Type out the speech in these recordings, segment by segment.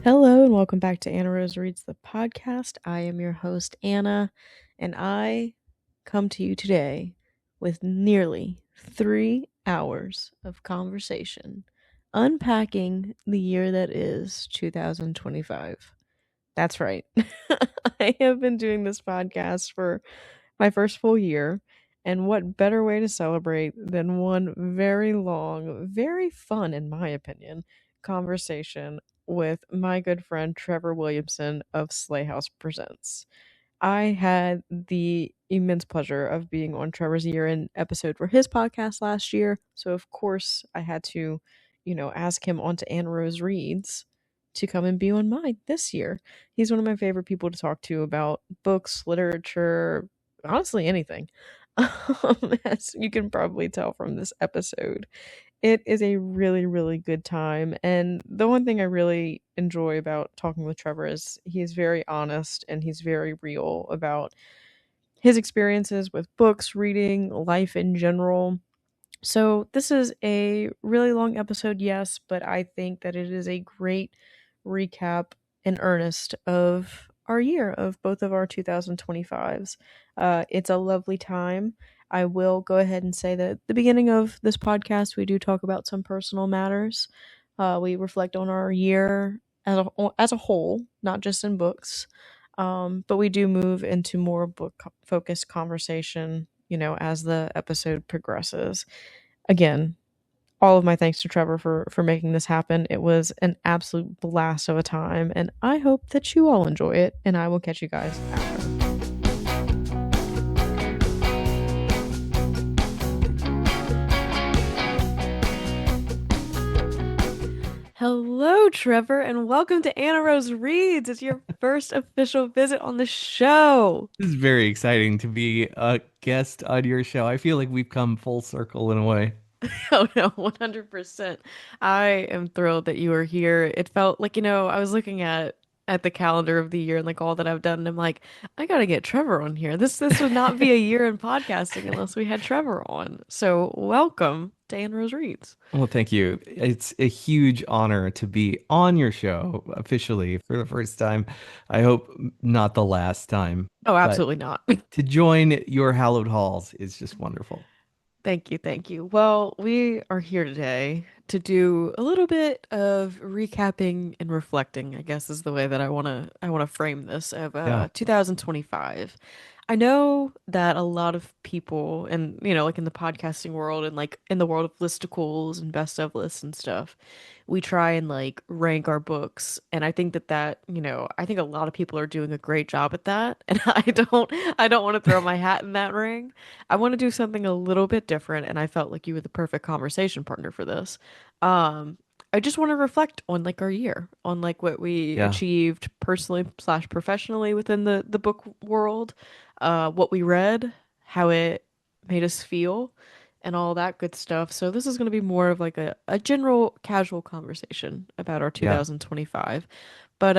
Hello and welcome back to Anna Rose Reads the podcast. I am your host, Anna, and I come to you today with nearly 3 hours of conversation unpacking the year that is 2025. That's right. I have been doing this podcast for my first full year, and what better way to celebrate than one very long, very fun, in my opinion, conversation with my good friend Trevor Williamson of Slay House Presents. I had the immense pleasure of being on Trevor's year end episode for his podcast last year. So, of course, I had to, ask him onto Anne Rose Reads to come and be on mine this year. He's one of my favorite people to talk to about books, literature, honestly, anything. As you can probably tell from this episode, it is a really, really good time. And the one thing I really enjoy about talking with Trevor is he's very honest and he's very real about his experiences with books, reading, life in general. So, this is a really long episode, yes, but I think that it is a great recap in earnest of our year, of both of our 2025s. It's a lovely time. I will go ahead and say that at the beginning of this podcast, we do talk about some personal matters. We reflect on our year as a whole, not just in books. But we do move into more book focused conversation, as the episode progresses. Again, all of my thanks to Trevor for making this happen. It was an absolute blast of a time, and I hope that you all enjoy it, and I will catch you guys after. Hello, Trevor, and welcome to Anna Rose Reads. It's your first official visit on the show. This is very exciting to be a guest on your show. I feel like we've come full circle in a way. Oh no, 100%. I am thrilled that you are here. It felt like, I was looking at the calendar of the year and like all that I've done, and I'm like, I gotta get Trevor on here. This would not be a year in podcasting unless we had Trevor on. So welcome to Anne Rose Reads. Well, thank you. It's a huge honor to be on your show officially for the first time. I hope not the last time, Oh, but absolutely not. to join your hallowed halls is just wonderful. Thank you, thank you. Well, we are here today to do a little bit of recapping and reflecting, I guess is the way that I want to frame this of Yeah. 2025. I know that a lot of people and like in the podcasting world and like in the world of listicles and best of lists and stuff, we try and like rank our books, and I think that I think a lot of people are doing a great job at that, and I don't want to throw my hat in that ring. I want to do something a little bit different, and I felt like you were the perfect conversation partner for this. Um, I just want to reflect on like our year, on like what we Yeah. achieved personally slash professionally within the book world, what we read, how it made us feel, and all that good stuff. So this is going to be more of like a general casual conversation about our Yeah. 2025. But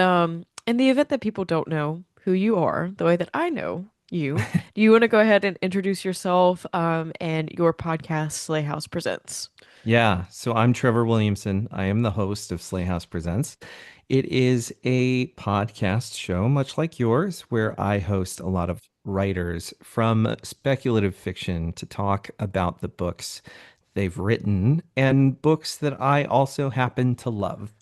in the event that people don't know who you are, the way that I know you, do you want to go ahead and introduce yourself and your podcast Slay House Presents? Yeah, so I'm Trevor Williamson. I am the host of Slay House Presents. It is a podcast show, much like yours, where I host a lot of writers from speculative fiction to talk about the books they've written and books that I also happen to love.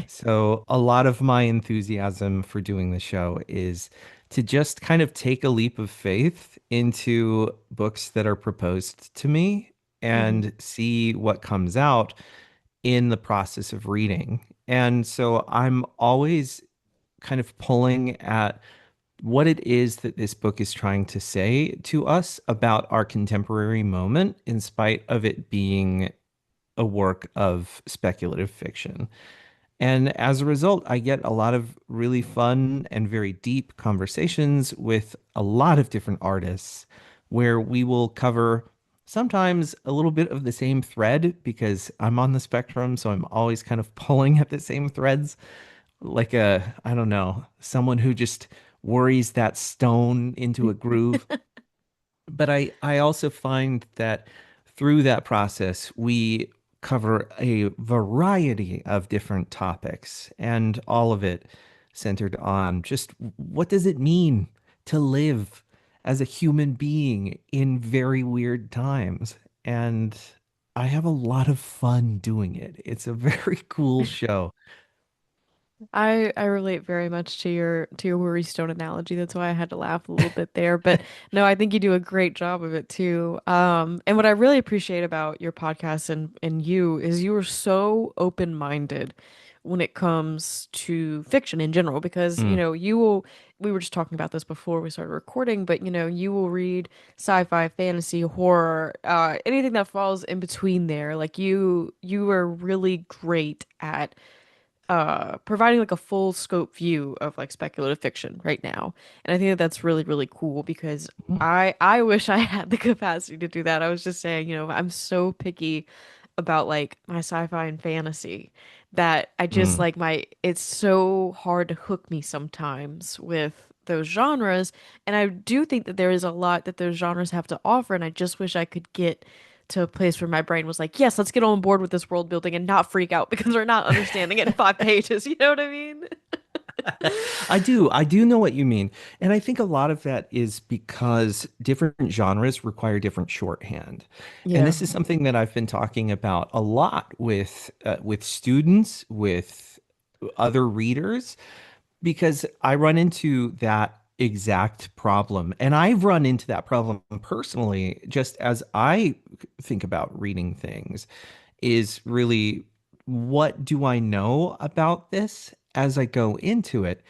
So, a lot of my enthusiasm for doing the show is to just kind of take a leap of faith into books that are proposed to me Hmm. and see what comes out in the process of reading. And so I'm always kind of pulling at what it is that this book is trying to say to us about our contemporary moment, in spite of it being a work of speculative fiction. And as a result, I get a lot of really fun and very deep conversations with a lot of different artists where we will cover sometimes a little bit of the same thread because I'm on the spectrum. So I'm always kind of pulling at the same threads, like I don't know, someone who just worries that stone into a groove. But I also find that through that process, we cover a variety of different topics, and all of it centered on just what does it mean to live as a human being in very weird times. And I have a lot of fun doing it. It's a very cool show. I relate very much to your worry stone analogy. That's why I had to laugh a little bit there. But no, I think you do a great job of it too. And what I really appreciate about your podcast and you is you are so open-minded when it comes to fiction in general because, Mm, you will we were just talking about this before we started recording, but you will read sci-fi, fantasy, horror, anything that falls in between there. Like you are really great at providing like a full scope view of like speculative fiction right now. And I think that that's really really cool because mm, I wish I had the capacity to do that. I was just saying, I'm so picky about like my sci-fi and fantasy that I just mm. like my it's so hard to hook me sometimes with those genres. And I do think that there is a lot that those genres have to offer, and I just wish I could get to a place where my brain was like, yes, let's get on board with this world building and not freak out because we're not understanding it in 5 pages. You know what I mean? I do know what you mean. And I think a lot of that is because different genres require different shorthand. And Yeah. this is something that I've been talking about a lot with students, with other readers, because I run into that exact problem. And I've run into that problem personally, just as I think about reading things, is really what do I know about this as I go into it?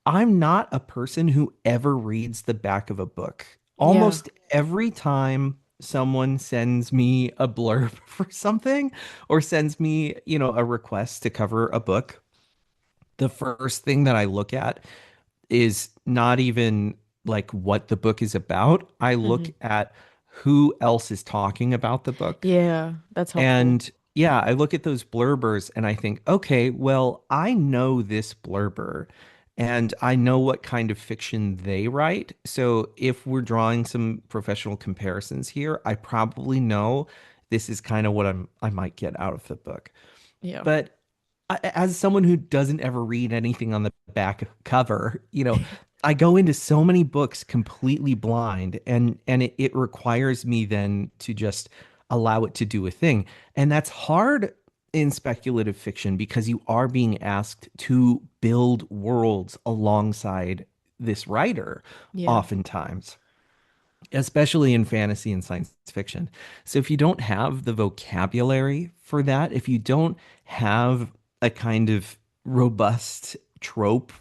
I'm not a person who ever reads the back of a book. Yeah. Almost every time someone sends me a blurb for something or sends me, a request to cover a book, the first thing that I look at is not even like what the book is about. I look Hmm. at who else is talking about the book. Yeah, that's helpful. And yeah, I look at those blurbers and I think, okay, well, I know this blurber and I know what kind of fiction they write. So if we're drawing some professional comparisons here, I probably know this is kind of what I might get out of the book. Yeah. But as someone who doesn't ever read anything on the back cover, I go into so many books completely blind, and it requires me then to just allow it to do a thing. And that's hard in speculative fiction because you are being asked to build worlds alongside this writer Yeah. oftentimes, especially in fantasy and science fiction. So if you don't have the vocabulary for that, if you don't have a kind of robust trope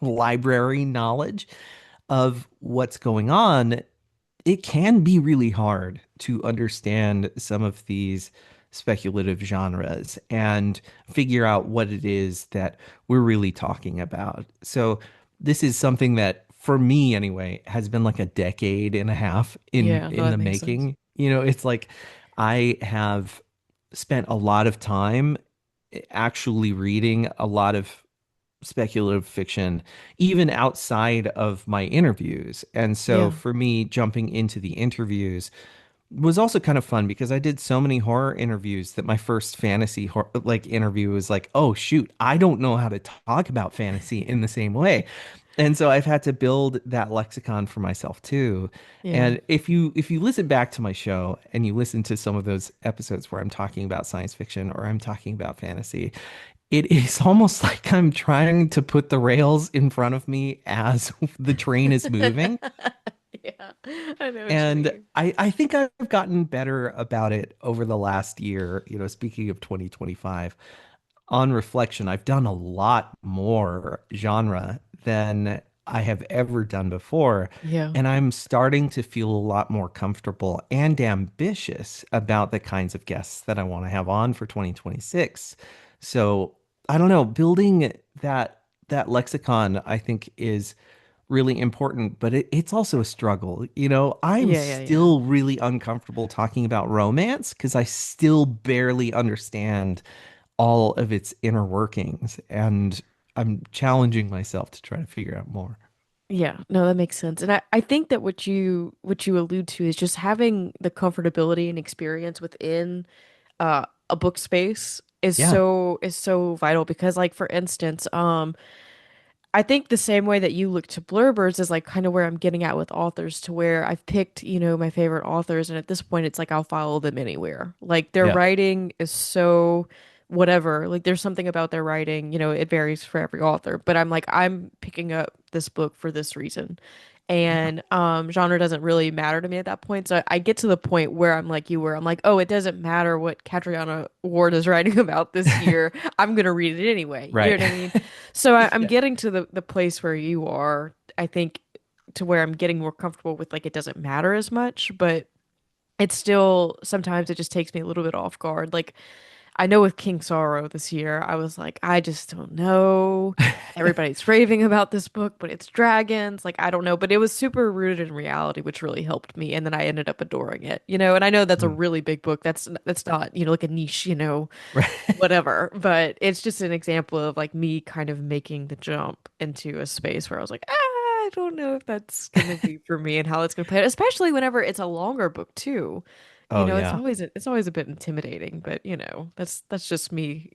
library knowledge of what's going on, it can be really hard to understand some of these speculative genres and figure out what it is that we're really talking about. So this is something that for me anyway has been like a decade and a half in Yeah, no, in that the makes sense. making. It's like I have spent a lot of time actually reading a lot of speculative fiction, even outside of my interviews. And so Yeah. for me, jumping into the interviews was also kind of fun because I did so many horror interviews that my first fantasy like interview was like, oh shoot, I don't know how to talk about fantasy in the same way. And so I've had to build that lexicon for myself too. Yeah. And if you listen back to my show and you listen to some of those episodes where I'm talking about science fiction or I'm talking about fantasy, it is almost like I'm trying to put the rails in front of me as the train is moving. Yeah. I know what you And mean. I think I've gotten better about it over the last year. Speaking of 2025, on reflection, I've done a lot more genre than I have ever done before. Yeah. And I'm starting to feel a lot more comfortable and ambitious about the kinds of guests that I want to have on for 2026. So I don't know, building that lexicon, I think is really important, but it's also a struggle. I'm Yeah, yeah, yeah. still really uncomfortable talking about romance because I still barely understand all of its inner workings, and I'm challenging myself to try to figure out more. Yeah, no, that makes sense. And I think that what you allude to is just having the comfortability and experience within a book space is Yeah. so vital because like for instance, I think the same way that you look to blurbers is like kind of where I'm getting at with authors to where I've picked, my favorite authors, and at this point it's like I'll follow them anywhere. Like their Yeah. writing is so whatever. Like there's something about their writing, it varies for every author, but I'm like I'm picking up this book for this reason. Yeah. And genre doesn't really matter to me at that point. So I get to the point where I'm like you were. I'm like, oh, it doesn't matter what Catriona Ward is writing about this year. I'm gonna read it anyway. You know Right. what I mean? So I'm Yeah. getting to the place where you are, I think, to where I'm getting more comfortable with like it doesn't matter as much, but it's still sometimes it just takes me a little bit off guard. Like I know with King Sorrow this year, I was like, I just don't know. Everybody's raving about this book, but it's dragons. Like, I don't know. But it was super rooted in reality, which really helped me. And then I ended up adoring it, And I know that's a Mm. really big book. That's not, like a niche, Right. whatever. But it's just an example of like me kind of making the jump into a space where I was like, I don't know if that's gonna be for me and how it's gonna play out, especially whenever it's a longer book too. Oh It's yeah. always a bit intimidating, but that's just me,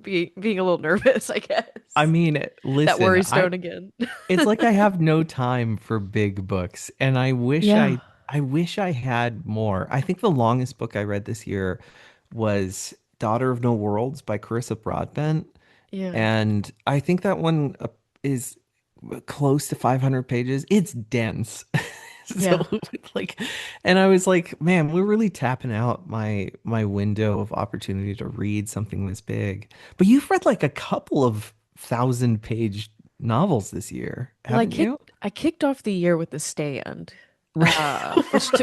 being a little nervous, I guess. I mean, That listen, worry stone again. it's like I have no time for big books, and Yeah. I wish I had more. I think the longest book I read this year was Daughter of No Worlds by Carissa Broadbent, Yeah. and I think that one is close to 500 pages. It's dense. So Yeah. like, and I was like, man, we're really tapping out my window of opportunity to read something this big. But you've read like a couple of 1,000-page novels this year, Well, haven't you? I kicked off the year with The Stand, Right.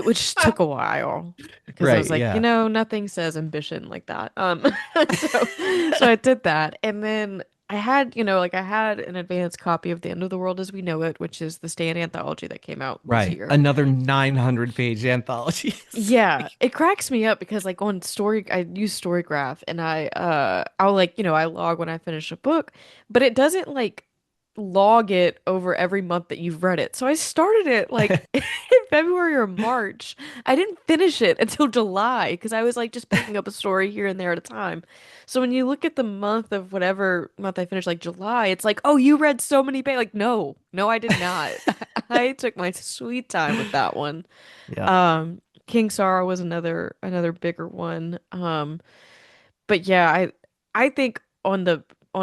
which took a while because I was Right, like, yeah. nothing says ambition like that. So so I did that, and then I had an advanced copy of The End of the World as We Know It, which is the Stand anthology that came out this Right. year. Another 900-page anthology. Yeah, it cracks me up because like on I use Storygraph and I'll like, I log when I finish a book, but it doesn't like log it over every month that you've read it. So I started it like in February or March. I didn't finish it until July because I was like just picking up a story here and there at a time. So when you look at the month of whatever month I finished, like July, it's like, oh, you read so many pages. Like, no, no, I did not. I took my sweet time with that one. Yeah. Um, King Sorrow was another bigger one. But yeah, I think on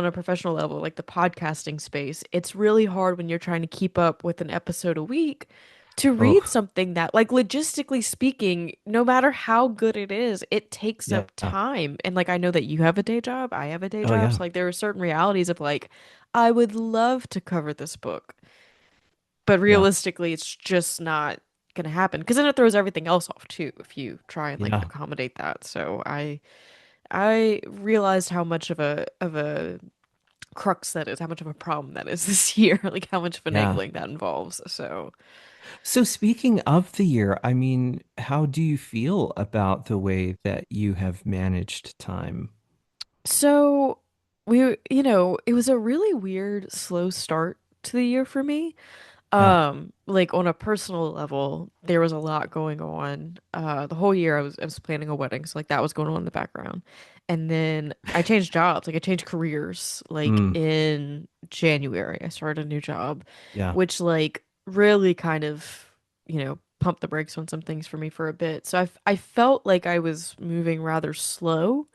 a professional level, like the podcasting space, it's really hard when you're trying to keep up with an episode a week to read Oh, something that, like logistically speaking, no matter how good it is, it takes yeah. up time. And like I know that you have a day job, I have a day Oh, job, yeah. so like there are certain realities of like I would love to cover this book, but Yeah. realistically, it's just not gonna happen because then it throws everything else off too if you try and like Yeah. accommodate that. So I realized how much of a crux that is, how much of a problem that is this year, like how much Yeah. finagling that involves. So So speaking of the year, I mean, how do you feel about the way that you have managed time? so it was a really weird, slow start to the year for me. Yeah. Like on a personal level, there was a lot going on. The whole year I was planning a wedding, so like that was going on in the background. And then I changed jobs, like I changed careers like Mm, in January. I started a new job, yeah. which like really kind of, pumped the brakes on some things for me for a bit. So I felt like I was moving rather slow.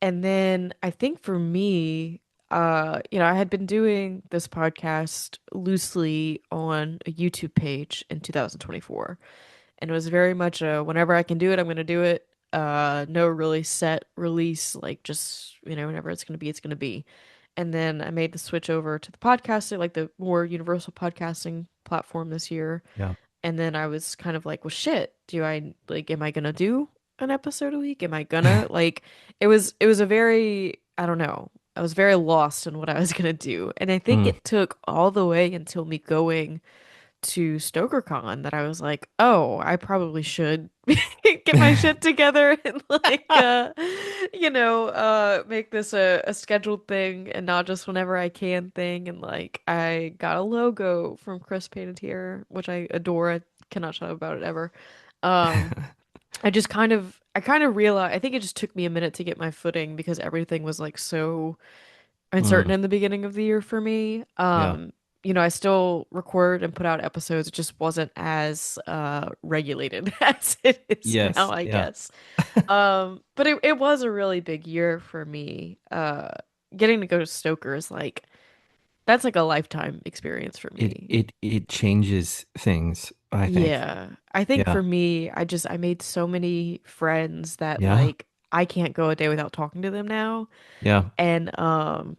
And then I think for me, I had been doing this podcast loosely on a YouTube page in 2024. And it was very much a whenever I can do it, I'm gonna do it. No really set release, like just, whenever it's gonna be, it's gonna be. And then I made the switch over to the podcasting, like the more universal podcasting platform this year. Yeah. And then I was kind of like, well, shit, am I gonna do an episode a week? Am I gonna like, it was a very, I don't know. I was very lost in what I was gonna do. And I think Mm. it took all the way until me going to StokerCon that I was like, oh, I probably should get my shit together and like make this a scheduled thing and not just whenever I can thing. And like I got a logo from Chris Painted Here, which I adore. I cannot shut up about it ever. Um I kind of realized, I think it just took me a minute to get my footing because everything was like so uncertain Mm, in the beginning of the year for me. yeah. I still record and put out episodes. It just wasn't as regulated as it is now, Yes. I Yeah. guess. But it was a really big year for me. Getting to go to Stoker's like that's like a lifetime experience for It me. it it changes things, I think. Yeah. I think Yeah. for me, I made so many friends that Yeah. like I can't go a day without talking to them now. Yeah. And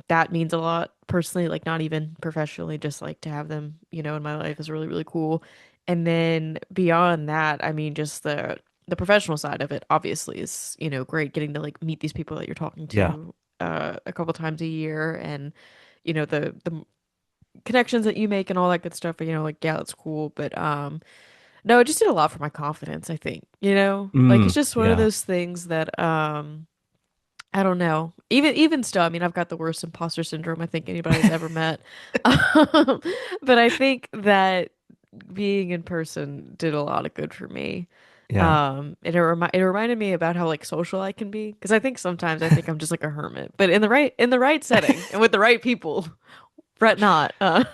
that means a lot personally, like not even professionally, just like to have them, in my life is really, really cool. And then beyond that, I mean just the professional side of it obviously is, great getting to like meet these people that you're talking Yeah. to a couple times a year and the connections that you make and all that good stuff, like yeah, that's cool. But no, it just did a lot for my confidence, I think, Like it's just one of Yeah. those things that I don't know. Even still, I mean, I've got the worst imposter syndrome I think anybody's ever met. Um, but I think that being in person did a lot of good for me. Yeah. And it reminded me about how like social I can be because I think sometimes I think I'm just like a hermit, but in the right setting and with the right people, fret not. I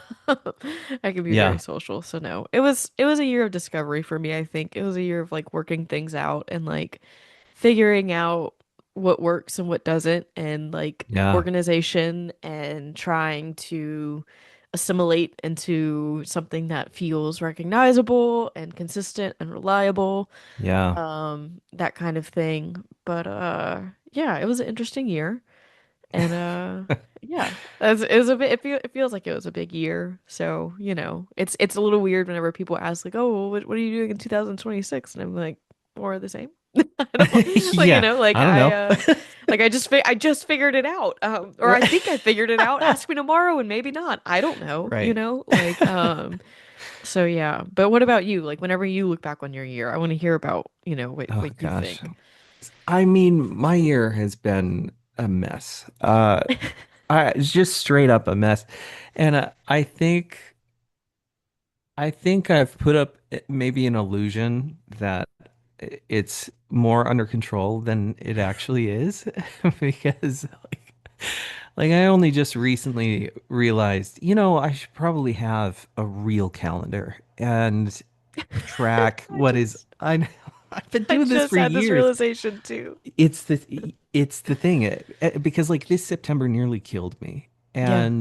can be very Yeah. social. So no, it was a year of discovery for me, I think. It was a year of like working things out and like figuring out what works and what doesn't and like Yeah. organization and trying to assimilate into something that feels recognizable and consistent and reliable, Yeah. that kind of thing. But yeah, it was an interesting year. And yeah, it was a bit. It feels like it was a big year. So it's a little weird whenever people ask like, "Oh, well, what are you doing in 2026?" And I'm like, more of the same. I don't like Yeah. I don't know. like I just figured it out. Or I think I figured it out. Ask me tomorrow, and maybe not. I don't know. Right. So yeah. But what about you? Like whenever you look back on your year, I want to hear about Oh what you gosh. think. I mean, my year has been a mess. It's just straight up a mess. And I think I've put up maybe an illusion that it's more under control than it actually is because like I only just recently realized, I should probably have a real calendar and track I what is just I know I've been I doing this just for had this years. realization too. It's the thing because like this September nearly killed me. Yeah.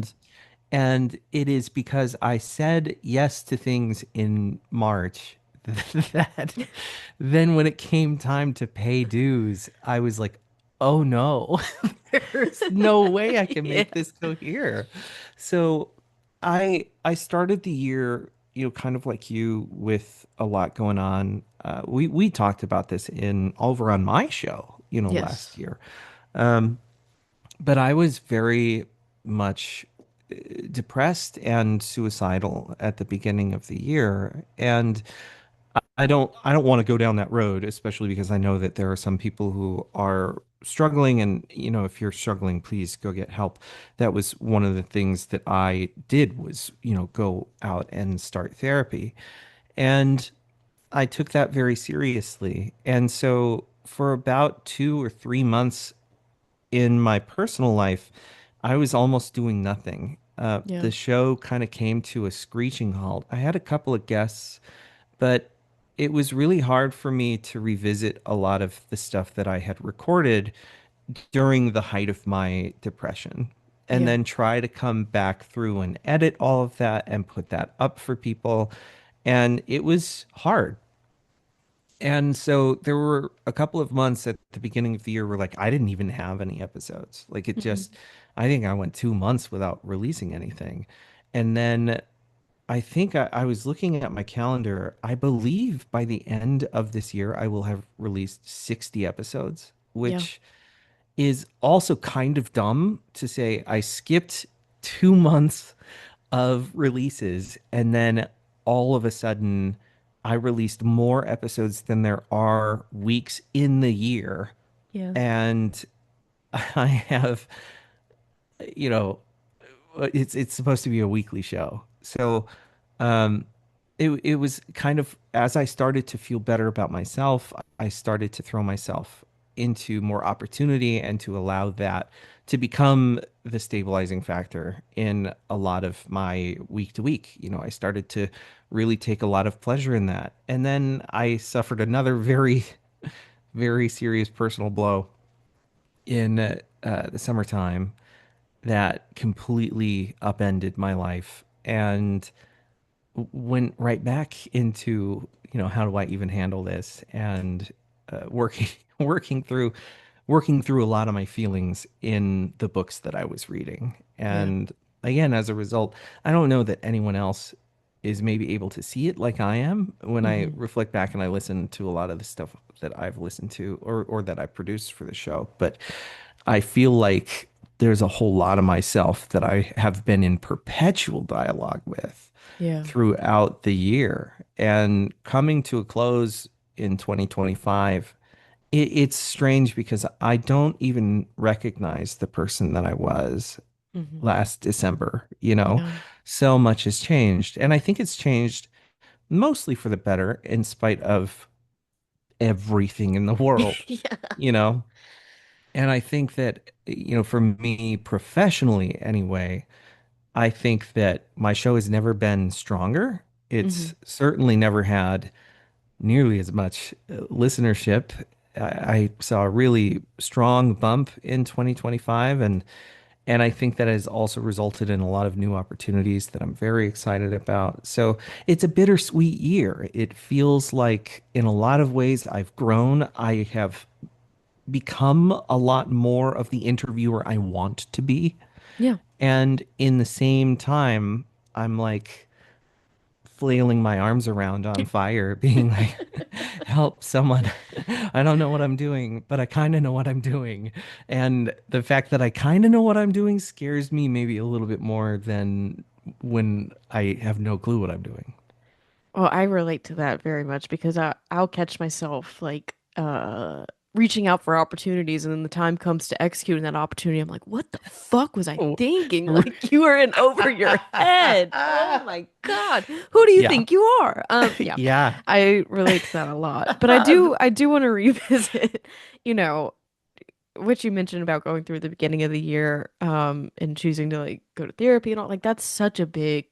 And it is because I said yes to things in March that then when it came time to pay dues, I was like, oh no, there's no way I can Yeah. make this go here. So I started the year, kind of like you with a lot going on. We talked about this in over on my show, last Yes. year. Um, but I was very much depressed and suicidal at the beginning of the year. And I don't want to go down that road, especially because I know that there are some people who are struggling. And, if you're struggling, please go get help. That was one of the things that I did was, go out and start therapy. And I took that very seriously. And so for about 2 or 3 months in my personal life, I was almost doing nothing. Yeah. The show kind of came to a screeching halt. I had a couple of guests, but it was really hard for me to revisit a lot of the stuff that I had recorded during the height of my depression and Yeah. then try to come back through and edit all of that and put that up for people. And it was hard. And so there were a couple of months at the beginning of the year where like I didn't even have any episodes. Like it Mhm. just, I think I went 2 months without releasing anything. And then I think I was looking at my calendar. I believe by the end of this year, I will have released 60 episodes, Yeah. which is also kind of dumb to say I skipped 2 months of releases and then all of a sudden I released more episodes than there are weeks in the year. Yeah. And I have, you know, it's supposed to be a weekly show. So, um, it was kind of as I started to feel better about myself, I started to throw myself into more opportunity and to allow that to become the stabilizing factor in a lot of my week to week. I started to really take a lot of pleasure in that. And then I suffered another very, very serious personal blow in the summertime that completely upended my life. And went right back into, how do I even handle this? And working working through working through a lot of my feelings in the books that I was reading. Yeah. And again, as a result, I don't know that anyone else is maybe able to see it like I am when I Hmm. reflect back and I listen to a lot of the stuff that I've listened to or that I produced for the show. But I feel like there's a whole lot of myself that I have been in perpetual dialogue with Yeah. throughout the year. And coming to a close in 2025, it's strange because I don't even recognize the person that I was Hmm. last December. Yeah. So much has changed. And I think it's changed mostly for the better in spite of everything in the world, Yeah. you know? And I think that, for me professionally anyway, I think that my show has never been stronger. Hmm. It's certainly never had nearly as much listenership. I saw a really strong bump in 2025, and I think that has also resulted in a lot of new opportunities that I'm very excited about. So it's a bittersweet year. It feels like in a lot of ways I've grown. I have become a lot more of the interviewer I want to be. Yeah. And in the same time, I'm like flailing my arms around on fire, being like, help someone. I don't know what I'm doing, but I kind of know what I'm doing. And the fact that I kind of know what I'm doing scares me maybe a little bit more than when I have no clue what I'm doing. Well, I relate to that very much because I'll catch myself like reaching out for opportunities and then the time comes to executing that opportunity. I'm like, what the fuck was I Oh, thinking? Like you are in over your head. Oh my God. Who do you yeah. think you are? Yeah. Yeah. I relate to that a lot. But I do want to revisit, you know, what you mentioned about going through the beginning of the year, and choosing to like go to therapy and all like that's such a big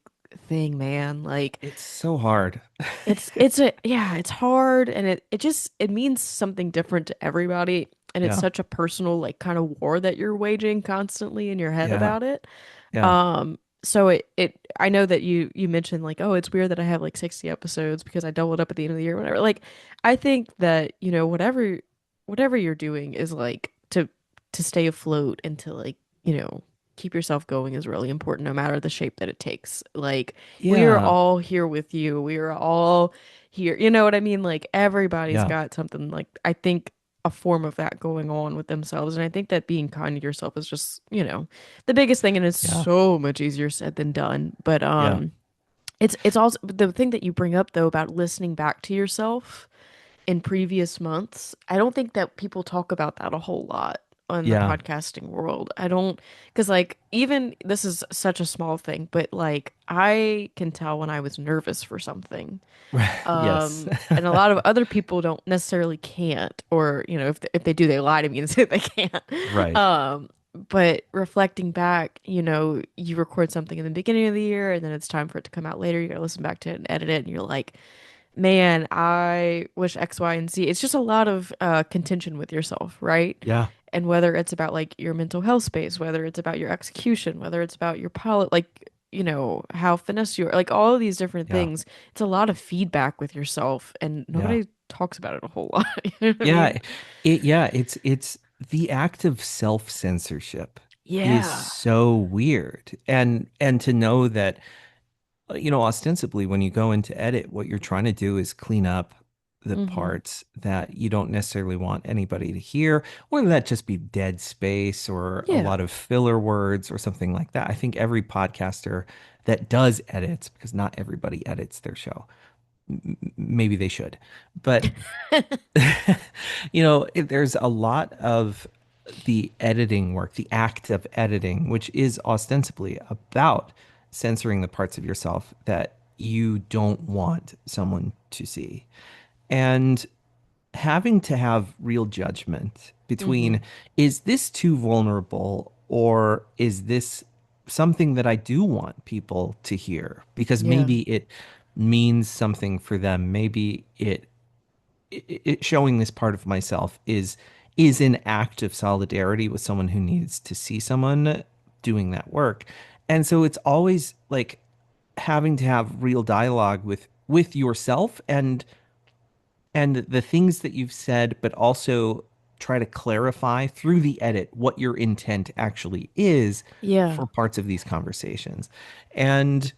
thing, man. Like It's so hard. it's a yeah, it's hard and it just it means something different to everybody and it's Yeah. such a personal like kind of war that you're waging constantly in your head Yeah. about it. Yeah. So it I know that you mentioned like, oh, it's weird that I have like 60 episodes because I doubled up at the end of the year, whatever. Like I think that, whatever you're doing is like to stay afloat and to like, keep yourself going is really important no matter the shape that it takes. Like we are Yeah. all here with you. We are all here. You know what I mean? Like everybody's Yeah. got something like I think a form of that going on with themselves. And I think that being kind to yourself is just, the biggest thing and it's Yeah. so much easier said than done. But Yeah. it's also the thing that you bring up though about listening back to yourself in previous months. I don't think that people talk about that a whole lot on the Yeah. podcasting world. I don't, because like, even this is such a small thing, but like, I can tell when I was nervous for something. Yes. And a lot of other people don't necessarily can't, or, if they do, they lie to me and say they can't. Right. Um, but reflecting back, you record something in the beginning of the year and then it's time for it to come out later. You gotta listen back to it and edit it, and you're like, man, I wish X, Y, and Z. It's just a lot of contention with yourself, right? Yeah. And whether it's about like your mental health space, whether it's about your execution, whether it's about your pilot, like, how finesse you are, like all of these different Yeah. things, it's a lot of feedback with yourself, and Yeah. nobody talks about it a whole lot. You know what I mean? Yeah. It's the act of self-censorship is Yeah. so weird. And to know that, ostensibly when you go into edit, what you're trying to do is clean up the Hmm. parts that you don't necessarily want anybody to hear, whether that just be dead space or a Yeah. lot of filler words or something like that. I think every podcaster that does edits, because not everybody edits their show, maybe they should, but there's a lot of the editing work, the act of editing, which is ostensibly about censoring the parts of yourself that you don't want someone to see. And having to have real judgment Mm-hmm. between, is this too vulnerable, or is this something that I do want people to hear? Because Yeah. maybe it means something for them. Maybe showing this part of myself is an act of solidarity with someone who needs to see someone doing that work. And so it's always like having to have real dialogue with yourself and the things that you've said, but also try to clarify through the edit what your intent actually is Yeah. for parts of these conversations. And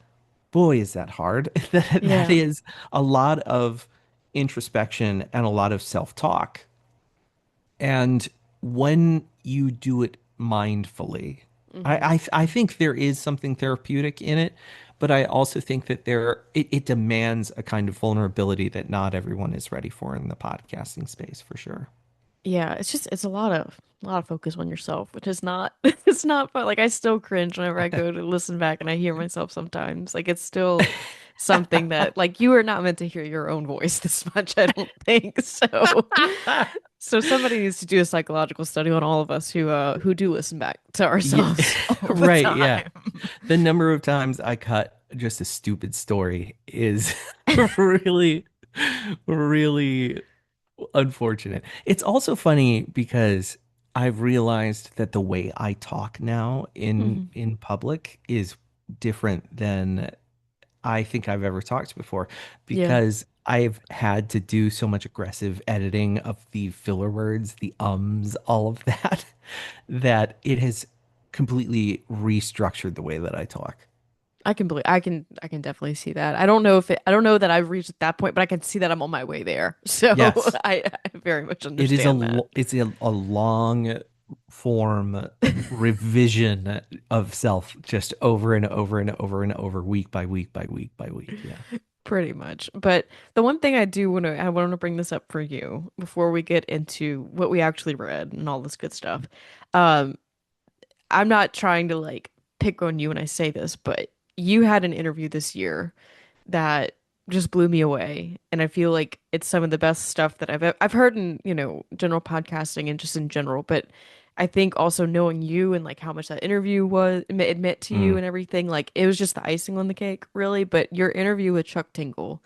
boy, is that hard. That Yeah. is a lot of introspection and a lot of self-talk. And when you do it mindfully, Mm-hmm. I think there is something therapeutic in it, but I also think that it demands a kind of vulnerability that not everyone is ready for in the podcasting space for sure. Yeah, it's a lot of focus on yourself, which is not it's not fun. Like I still cringe whenever I go to listen back and I hear myself sometimes. Like it's still something that like you are not meant to hear your own voice this much, I don't think. So somebody needs to do a psychological study on all of us who do listen back to Yeah, ourselves all the right, yeah. time. The number of times I cut just a stupid story is really, really unfortunate. It's also funny because I've realized that the way I talk now Hmm. in public is different than I think I've ever talked before Yeah. because I've had to do so much aggressive editing of the filler words, the ums, all of that, that it has completely restructured the way that I talk. I can definitely see that. I don't know that I've reached that point, but I can see that I'm on my way there. So Yes, I very much it is understand that. it's a long form revision of self just over and over and over and over, week by week by week by week. Yeah. Pretty much. But the one thing I want to bring this up for you before we get into what we actually read and all this good stuff. Um, I'm not trying to like pick on you when I say this, but you had an interview this year that just blew me away, and I feel like it's some of the best stuff that I've heard in, general podcasting and just in general, but I think also knowing you and like how much that interview it meant to you Mm, and everything, like it was just the icing on the cake, really. But your interview with Chuck Tingle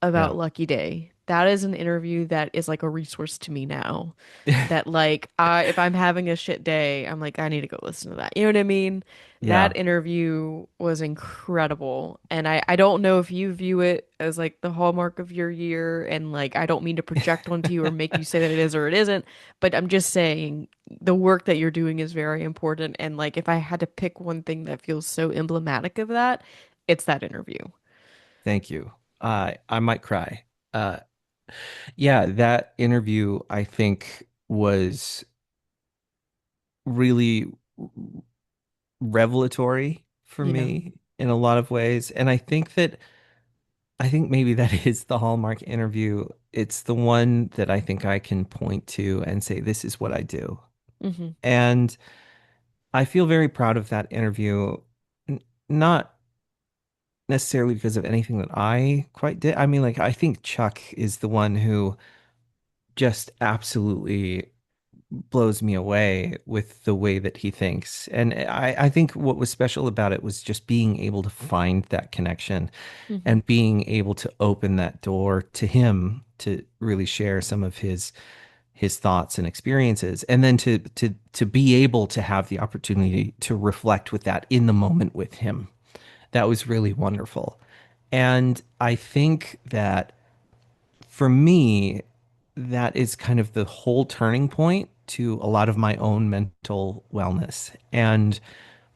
yeah. about Lucky Day, that is an interview that is like a resource to me now. That like if I'm having a shit day, I'm like I need to go listen to that. You know what I mean? That Yeah. interview was incredible. And I don't know if you view it as like the hallmark of your year, and like I don't mean to project onto you or make you say that it is or it isn't, but I'm just saying the work that you're doing is very important, and like if I had to pick one thing that feels so emblematic of that, it's that interview. Thank you. I might cry. Uh, yeah, that interview I think was really revelatory for Yeah. me in a lot of ways. And I think maybe that is the Hallmark interview. It's the one that I think I can point to and say, this is what I do. Hmm. And I feel very proud of that interview, not necessarily because of anything that I quite did. I mean, like, I think Chuck is the one who just absolutely blows me away with the way that he thinks. And I think what was special about it was just being able to find that connection Hmm. and being able to open that door to him to really share some of his thoughts and experiences, and then to be able to have the opportunity to reflect with that in the moment with him. That was really wonderful. And I think that for me, that is kind of the whole turning point to a lot of my own mental wellness and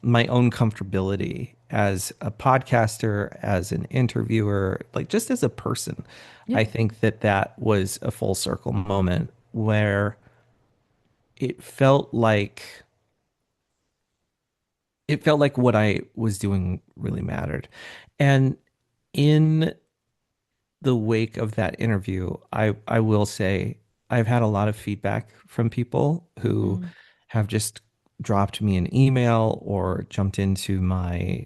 my own comfortability as a podcaster, as an interviewer, like just as a person. Yeah. I think that that was a full circle moment where it felt like it felt like what I was doing really mattered. And in the wake of that interview, I will say I've had a lot of feedback from people who Hmm. have just dropped me an email or jumped into my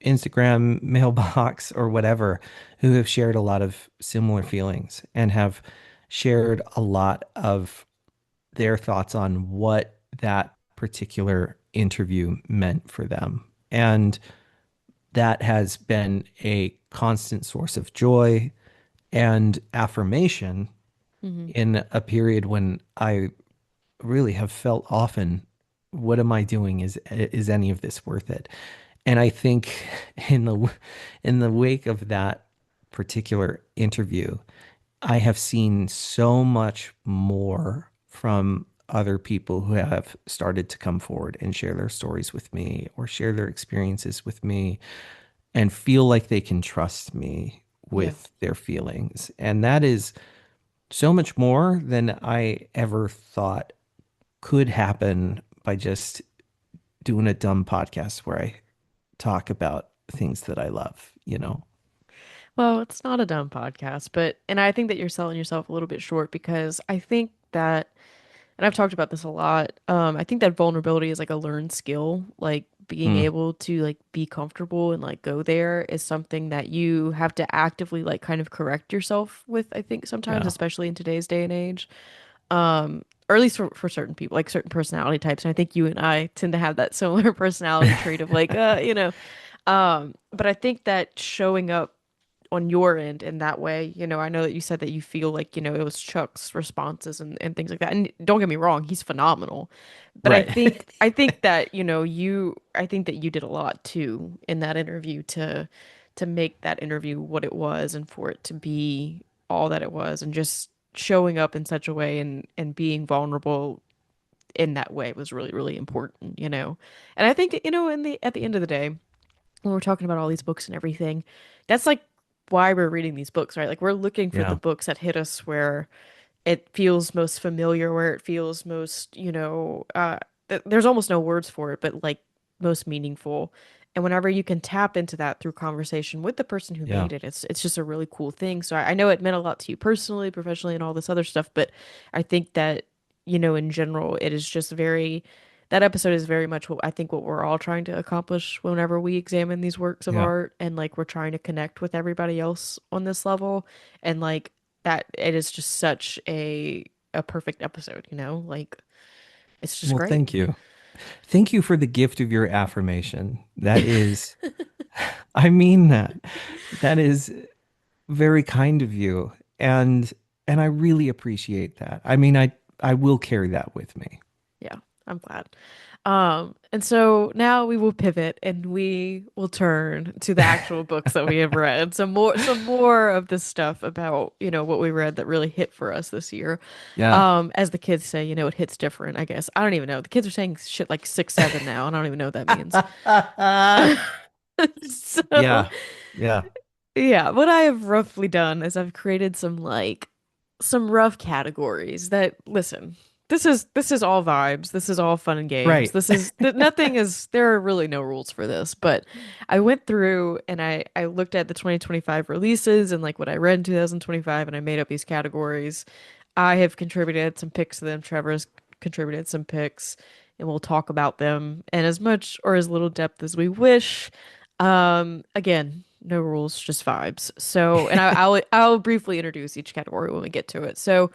Instagram mailbox or whatever who have shared a lot of similar feelings and have shared a lot of their thoughts on what that particular interview meant for them. And that has been a constant source of joy and affirmation Hmm. in a period when I really have felt often, what am I doing? Is any of this worth it? And I think in the wake of that particular interview, I have seen so much more from other people who have started to come forward and share their stories with me or share their experiences with me and feel like they can trust me Yeah. with their feelings. And that is so much more than I ever thought could happen by just doing a dumb podcast where I talk about things that I love, you know? Well, it's not a dumb podcast, but and I think that you're selling yourself a little bit short because I think that, and I've talked about this a lot. I think that vulnerability is like a learned skill. Like being Mm, able to like be comfortable and like go there is something that you have to actively like kind of correct yourself with, I think sometimes, yeah. especially in today's day and age. Or at least for certain people, like certain personality types. And I think you and I tend to have that similar personality trait of like, but I think that showing up on your end in that way, I know that you said that you feel like, it was Chuck's responses and things like that. And don't get me wrong, he's phenomenal. But I Right. think I think that, I think that you did a lot too in that interview to make that interview what it was and for it to be all that it was and just showing up in such a way and being vulnerable in that way was really, really important. And I think, in the at the end of the day, when we're talking about all these books and everything, that's like why we're reading these books, right? Like we're looking for the Yeah. books that hit us where it feels most familiar, where it feels most, there's almost no words for it, but like most meaningful. And whenever you can tap into that through conversation with the person who Yeah. made it, it's just a really cool thing. So I know it meant a lot to you personally, professionally, and all this other stuff, but I think that, in general, it is just very that episode is very much what I think what we're all trying to accomplish whenever we examine these works of Yeah. art and like we're trying to connect with everybody else on this level and like that it is just such a perfect episode. Like it's just Well, great. thank you. Thank you for the gift of your affirmation. That is, I mean that. That is very kind of you. And I really appreciate that. I mean, I will carry that with me. Yeah, I'm glad. And so now we will pivot and we will turn to the actual books that we have read. Some more of this stuff about, what we read that really hit for us this year. Yeah. As the kids say, it hits different, I guess. I don't even know. The kids are saying shit like 6, 7 now, and I don't even know what that means. So Yeah. Yeah. yeah, what I have roughly done is I've created some rough categories that listen. This is all vibes. This is all fun and games. Right. This is nothing is there are really no rules for this, but I went through and I looked at the 2025 releases and like what I read in 2025 and I made up these categories. I have contributed some picks to them. Trevor's contributed some picks and we'll talk about them in as much or as little depth as we wish. Again, no rules, just vibes. So, and I'll briefly introduce each category when we get to it. So,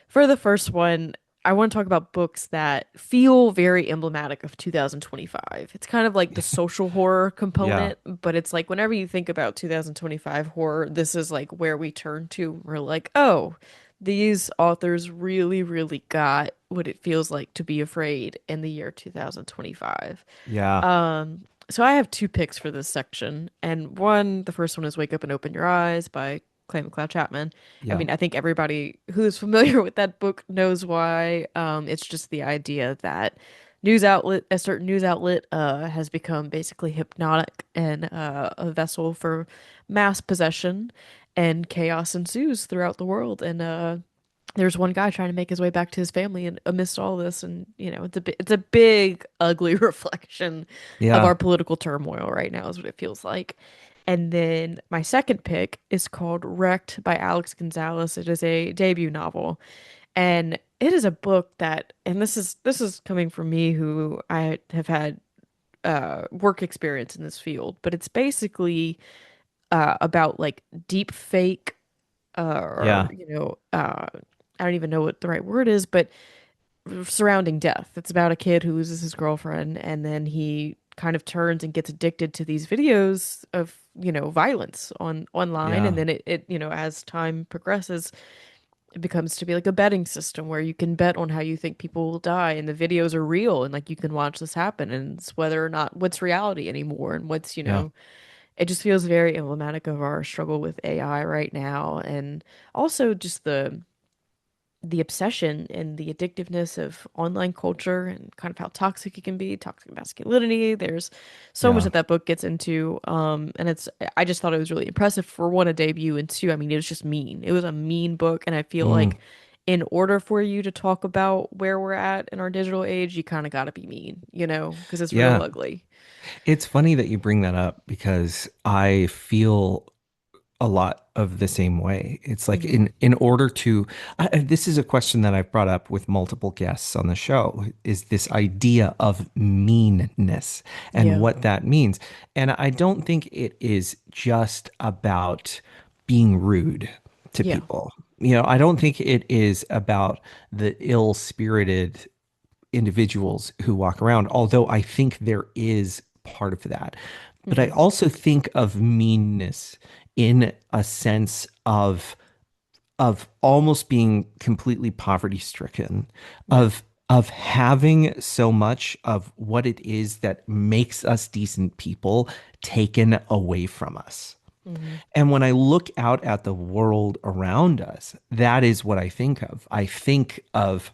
for the first one, I want to talk about books that feel very emblematic of 2025. It's kind of like the social horror Yeah. component, but it's like whenever you think about 2025 horror, this is like where we turn to. We're like, oh, these authors really, really got what it feels like to be afraid in the year 2025. Yeah. So I have two picks for this section, and the first one is "Wake Up and Open Your Eyes" by Clay McLeod Chapman. I Yeah. mean, I think everybody who is familiar with that book knows why. It's just the idea that a certain news outlet, has become basically hypnotic and a vessel for mass possession, and chaos ensues throughout the world. And there's one guy trying to make his way back to his family and amidst all this and it's a big ugly reflection of our Yeah. political turmoil right now is what it feels like. And then my second pick is called Wrecked by Alex Gonzalez. It is a debut novel and it is a book that and this is coming from me who I have had work experience in this field, but it's basically about like deep fake or Yeah. I don't even know what the right word is, but surrounding death. It's about a kid who loses his girlfriend and then he kind of turns and gets addicted to these videos of, violence online, and Yeah. then it, as time progresses, it becomes to be like a betting system where you can bet on how you think people will die, and the videos are real, and like you can watch this happen, and it's whether or not what's reality anymore and what's, Yeah. it just feels very emblematic of our struggle with AI right now, and also just the obsession and the addictiveness of online culture and kind of how toxic it can be, toxic masculinity. There's so much Yeah. that that book gets into. And I just thought it was really impressive for one, a debut, and two, I mean, it was just mean. It was a mean book. And I feel Mm. like in order for you to talk about where we're at in our digital age, you kind of got to be mean, because it's real Yeah. ugly. It's funny that you bring that up because I feel a lot of the same way. It's like Hmm. in order to this is a question that I've brought up with multiple guests on the show is this idea of meanness and Yeah. what that means. And I don't think it is just about being rude to Yeah. people. You know, I don't think it is about the ill-spirited individuals who walk around, although I think there is part of that. But I Hmm. also think of meanness in a sense of almost being completely poverty stricken, Yeah. of having so much of what it is that makes us decent people taken away from us. Hmm. And when I look out at the world around us, that is what I think of. I think of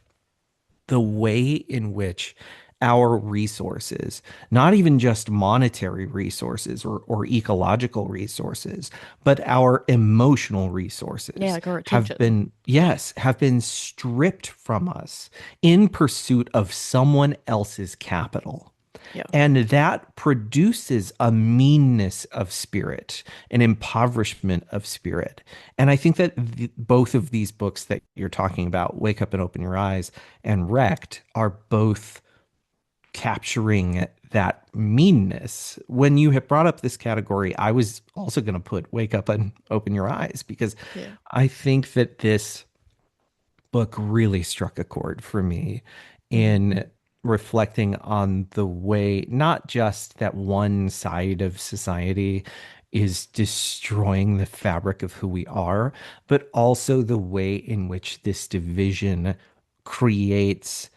the way in which our resources, not even just monetary resources or ecological resources, but our emotional Yeah, resources like our have attention. been, yes, have been stripped from us in pursuit of someone else's capital. Yeah. And that produces a meanness of spirit, an impoverishment of spirit. And I think that both of these books that you're talking about, Wake Up and Open Your Eyes and Wrecked, are both capturing that meanness. When you have brought up this category, I was also going to put Wake Up and Open Your Eyes because Yeah. I think that this book really struck a chord for me Hmm. in reflecting on the way, not just that one side of society is destroying the fabric of who we are, but also the way in which this division creates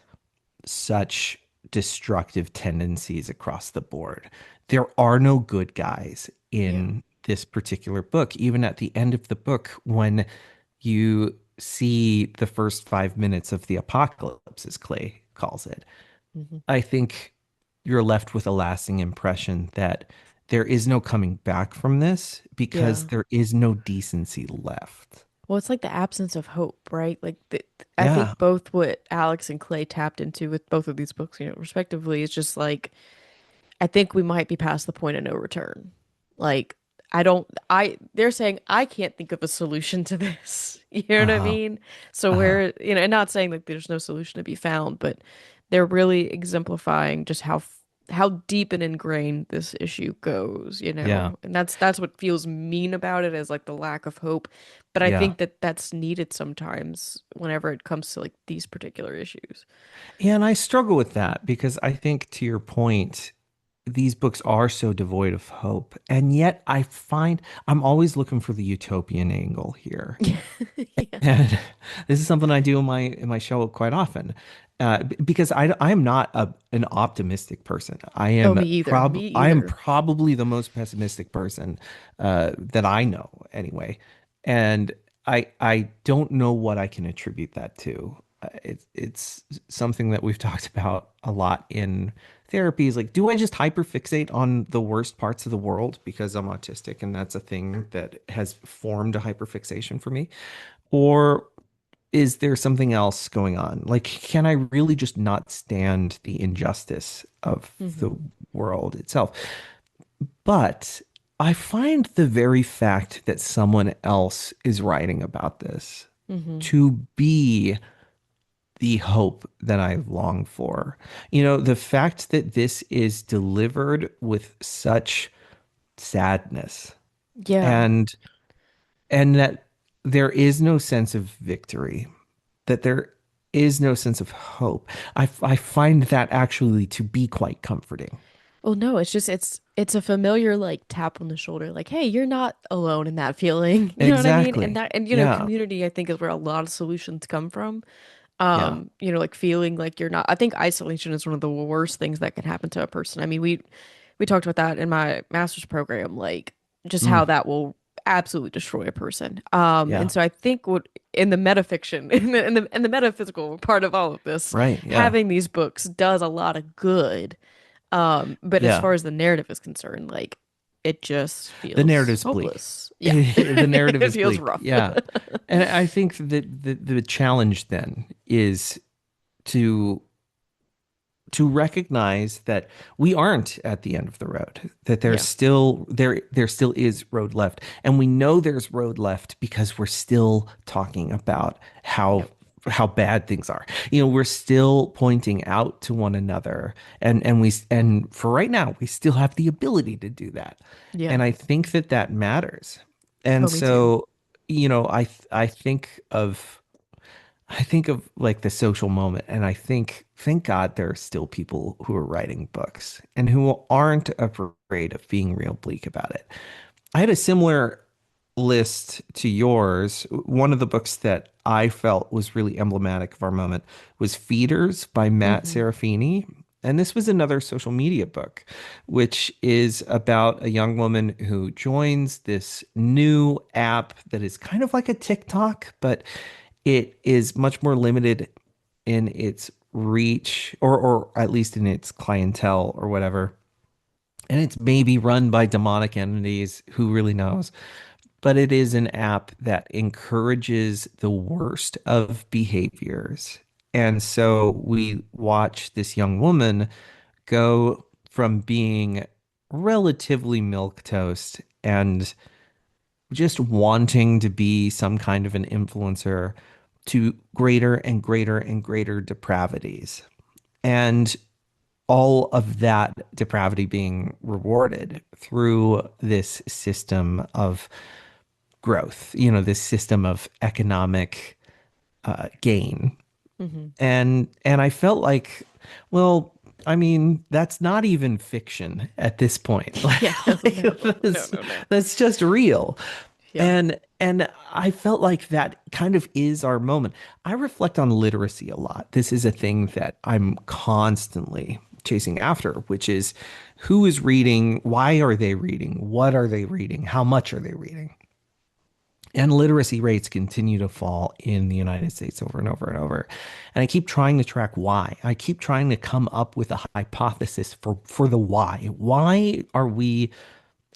such destructive tendencies across the board. There are no good guys Yeah. in this particular book. Even at the end of the book, when you see the first 5 minutes of the apocalypse, as Clay calls it, Hmm. I think you're left with a lasting impression that there is no coming back from this because Yeah. there is no decency left. Well, it's like the absence of hope, right? I Yeah. think both what Alex and Clay tapped into with both of these books, respectively, is just like I think we might be past the point of no return. Like they're saying I can't think of a solution to this. You know what I Uh-huh. mean? So Uh-huh. and not saying that there's no solution to be found, but they're really exemplifying just how deep and ingrained this issue goes, Yeah. and that's what feels mean about it, as like the lack of hope. But I Yeah. think that that's needed sometimes whenever it comes to like these particular issues. Yeah, and I struggle with that because I think, to your point, these books are so devoid of hope. And yet I find I'm always looking for the utopian angle here. Yeah. And this is something I do in my show quite often. Because I am not an optimistic person. Oh, me either. Me I am either. probably the most pessimistic person that I know anyway. And I don't know what I can attribute that to. It's something that we've talked about a lot in therapy is like, do I just hyperfixate on the worst parts of the world because I'm autistic and that's a thing that has formed a hyperfixation for me? Or is there something else going on? Like, can I really just not stand the injustice of the Hmm. world itself? But I find the very fact that someone else is writing about this Hmm. to be the hope that I long for. The fact that this is delivered with such sadness Yeah. and that there is no sense of victory, that there is no sense of hope. I find that actually to be quite comforting. Well, no, it's just it's a familiar like tap on the shoulder, like, hey, you're not alone in that feeling. You know what I mean? And Exactly. that and Yeah. community I think is where a lot of solutions come from. Yeah. Like feeling like you're not. I think isolation is one of the worst things that can happen to a person. I mean, we talked about that in my master's program, like just Mm, how that will absolutely destroy a person. And yeah. so I think what in the metafiction, in the metaphysical part of all of this, Right. Yeah. having these books does a lot of good. But as Yeah. far as the narrative is concerned, like it just The feels narrative's bleak. hopeless. Yeah. The narrative It is feels bleak. rough. Yeah. And I think that the challenge then is to recognize that we aren't at the end of the road, that Yeah. there still is road left. And we know there's road left because we're still talking about Yep. how bad things are. We're still pointing out to one another, and for right now, we still have the ability to do that. Yeah. And I think that that matters. And Oh, me too. so, I think of like the social moment, and I think, thank God there are still people who are writing books and who aren't afraid of being real bleak about it. I had a similar list to yours. One of the books that I felt was really emblematic of our moment was Feeders by Matt Hmm. Serafini. And this was another social media book, which is about a young woman who joins this new app that is kind of like a TikTok, but it is much more limited in its reach, or at least in its clientele or whatever. And it's maybe run by demonic entities, who really knows? But it is an app that encourages the worst of behaviors. And so we watch this young woman go from being relatively milquetoast and just wanting to be some kind of an influencer to greater and greater and greater depravities. And all of that depravity being rewarded through this system of growth, this system of economic gain. Hmm. And I felt like, well, I mean, that's not even fiction at this point. Yeah. No, Like, no, no, that's, no, no. that's just real. Yeah. And I felt like that kind of is our moment. I reflect on literacy a lot. This is a thing that I'm constantly chasing after, which is who is reading, why are they reading, what are they reading, how much are they reading? And literacy rates continue to fall in the United States over and over and over. And I keep trying to track why. I keep trying to come up with a hypothesis for the why. Why are we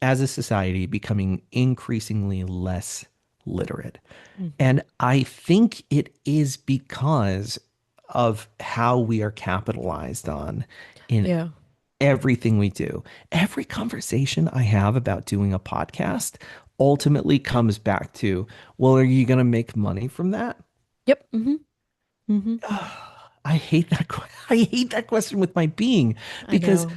as a society becoming increasingly less literate? Hmm. And I think it is because of how we are capitalized on in Yeah. everything we do. Every conversation I have about doing a podcast ultimately comes back to, well, are you going to make money from that? Yep. Hmm. Hmm. I hate that. I hate that question with my being, I because know.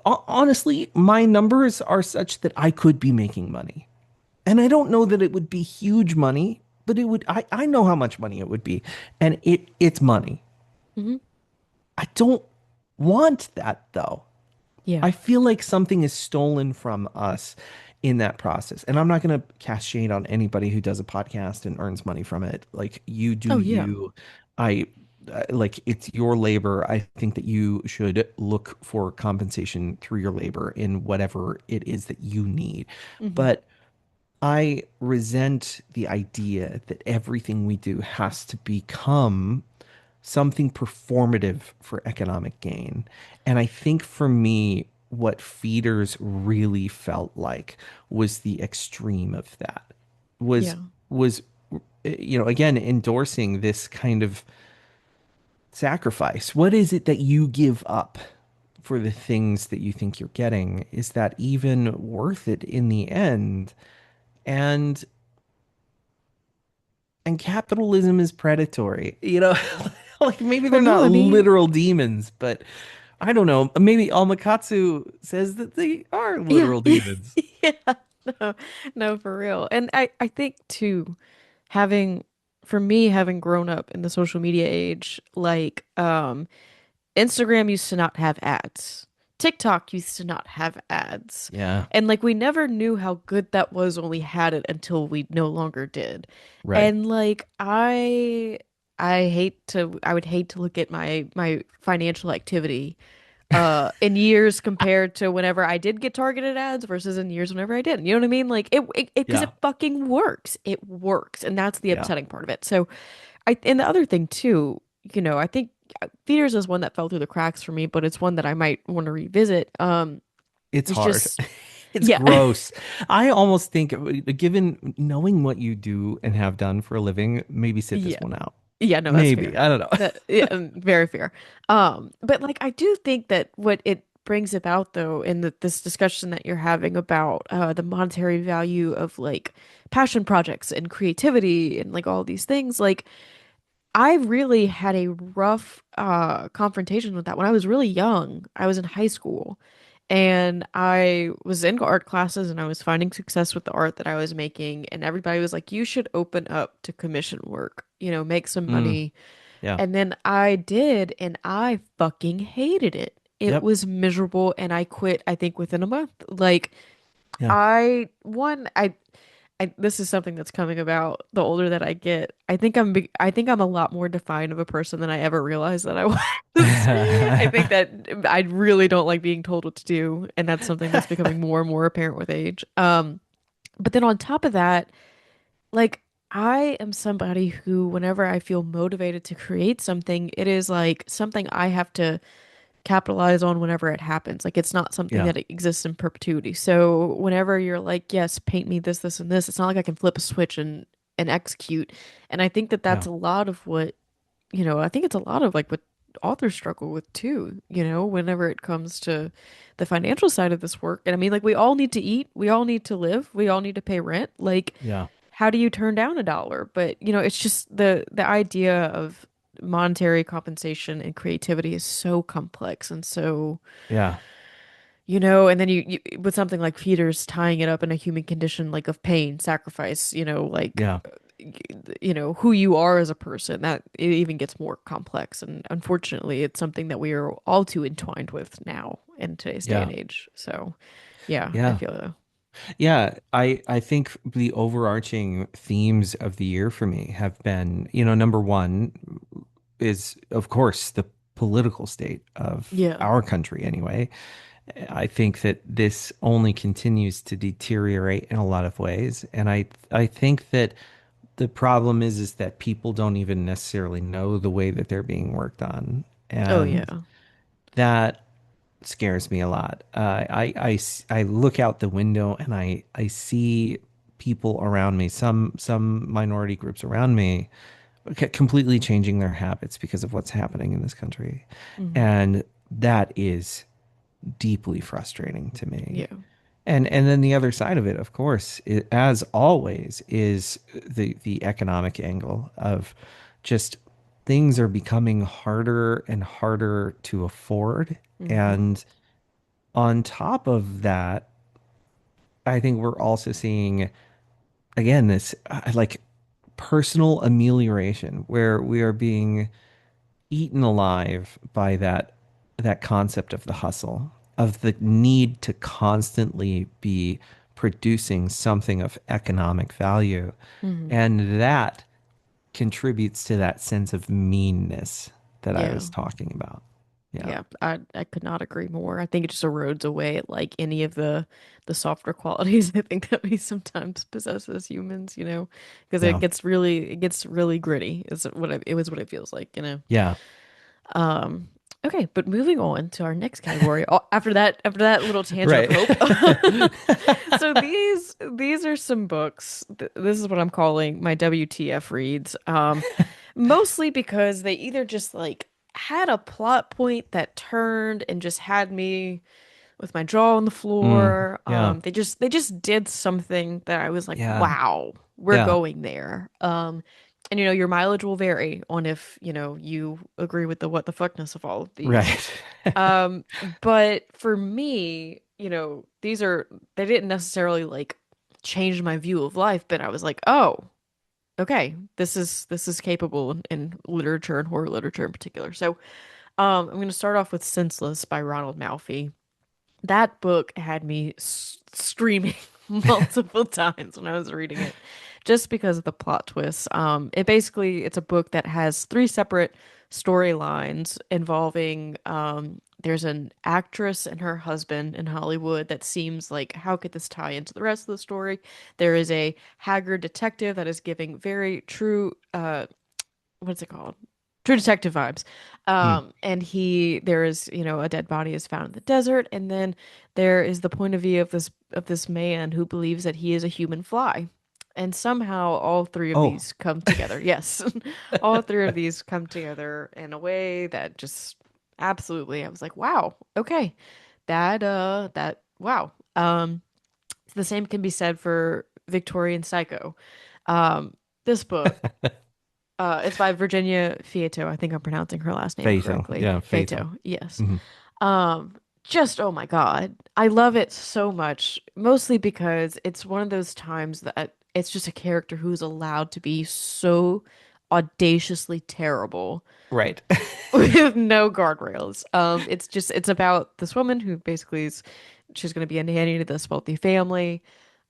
honestly, my numbers are such that I could be making money. And I don't know that it would be huge money, but it would, I know how much money it would be. And it's money. Hmm. I don't want that though. Yeah. I feel like something is stolen from us in that process. And I'm not going to cast shade on anybody who does a podcast and earns money from it. Like, you do Oh, yeah. you. I like, it's your labor. I think that you should look for compensation through your labor in whatever it is that you need. Hmm. But I resent the idea that everything we do has to become something performative for economic gain. And I think for me, what Feeders really felt like was the extreme of that. Was Yeah. was again, endorsing this kind of sacrifice. What is it that you give up for the things that you think you're getting? Is that even worth it in the end? And and capitalism is predatory. You know, like maybe Well, they're no, not I mean, literal demons, but I don't know. Maybe Almakatsu says that they are yeah, literal demons. yeah, no, no, for real. And I think too, having, for me, having grown up in the social media age, like, Instagram used to not have ads. TikTok used to not have ads. Yeah, And like we never knew how good that was when we had it until we no longer did. right. And like I would hate to look at my financial activity in years compared to whenever I did get targeted ads versus in years whenever I didn't. You know what I mean? Like it because Yeah, it fucking works. It works. And that's the yeah. upsetting part of it. So and the other thing too, I think Feeders is one that fell through the cracks for me, but it's one that I might want to revisit. It's It's hard. just It's yeah. gross. I almost think, given knowing what you do and have done for a living, maybe sit this Yeah. one out. Yeah, no, that's Maybe. fair. I don't know. That yeah, very fair. But like I do think that what it brings about though in this discussion that you're having about the monetary value of like passion projects and creativity and like all these things, like I really had a rough confrontation with that when I was really young. I was in high school and I was in art classes and I was finding success with the art that I was making and everybody was like, "You should open up to commission work, make some Mm, money." yeah. And then I did and I fucking hated it. It Yep. was miserable and I quit I think within a month. Like Yeah. I one I this is something that's coming about the older that I get. I think I'm a lot more defined of a person than I ever realized that I was. I think that I really don't like being told what to do, and that's something that's becoming more and more apparent with age. But then on top of that, like I am somebody who whenever I feel motivated to create something, it is like something I have to capitalize on whenever it happens. Like it's not something Yeah. that exists in perpetuity. So whenever you're like, yes, paint me this, this, and this, it's not like I can flip a switch and execute. And I think that that's Yeah. a lot of what, I think it's a lot of like what authors struggle with too, whenever it comes to the financial side of this work. And I mean, like we all need to eat, we all need to live, we all need to pay rent. Like Yeah. how do you turn down a dollar? But it's just the idea of monetary compensation and creativity is so complex and so Yeah. and then you with something like feeders tying it up in a human condition like of pain, sacrifice, like Yeah. who you are as a person, that it even gets more complex. And unfortunately, it's something that we are all too entwined with now in today's day Yeah. and age. So, yeah, I Yeah. feel that. Yeah, I think the overarching themes of the year for me have been, number one is, of course, the political state of Yeah. our country anyway. I think that this only continues to deteriorate in a lot of ways, and I think that the problem is that people don't even necessarily know the way that they're being worked on, Oh, and yeah. that scares me a lot. I look out the window and I see people around me, some minority groups around me, completely changing their habits because of what's happening in this country, Hmm. and that is deeply frustrating to me. Yeah. And then the other side of it, of course, as always, is the economic angle of just things are becoming harder and harder to afford. Hmm. And on top of that, I think we're also seeing again this like personal amelioration where we are being eaten alive by that concept of the hustle, of the need to constantly be producing something of economic value. Hmm. And that contributes to that sense of meanness that I Yeah. was talking about. Yeah. Yeah, I could not agree more. I think it just erodes away at like any of the softer qualities I think that we sometimes possess as humans, because Yeah. it gets really gritty. It was what it feels like. Yeah. Um, okay, but moving on to our next category. After that little tangent of Right. hope. So these are some books. This is what I'm calling my WTF reads. Mostly because they either just like had a plot point that turned and just had me with my jaw on the Mm, floor. yeah. They just did something that I was like, Yeah. wow, we're Yeah. going there. And your mileage will vary on if, you agree with the what the fuckness of all of these. Right. Um, but for me, they didn't necessarily like change my view of life, but I was like, oh, okay, this is capable in literature and horror literature in particular. So, I'm going to start off with Senseless by Ronald Malfi. That book had me screaming multiple times when I was reading it, just because of the plot twists. It's a book that has three separate storylines involving there's an actress and her husband in Hollywood that seems like how could this tie into the rest of the story? There is a haggard detective that is giving very true what's it called? True Detective vibes. Mm. And there is, a dead body is found in the desert, and then there is the point of view of this man who believes that he is a human fly. And somehow all three of Oh. these come together. Yes. All three of these come together in a way that just absolutely I was like, wow, okay. That wow. The same can be said for Victorian Psycho. Um, this book it's by Virginia Fieto. I think I'm pronouncing her last name Fatal. correctly. Yeah, fatal. Fieto, yes. Hmm. Um, just oh my God. I love it so much, mostly because it's one of those times that it's just a character who's allowed to be so audaciously terrible Right. with no guardrails. It's about this woman who basically she's going to be a nanny to this wealthy family.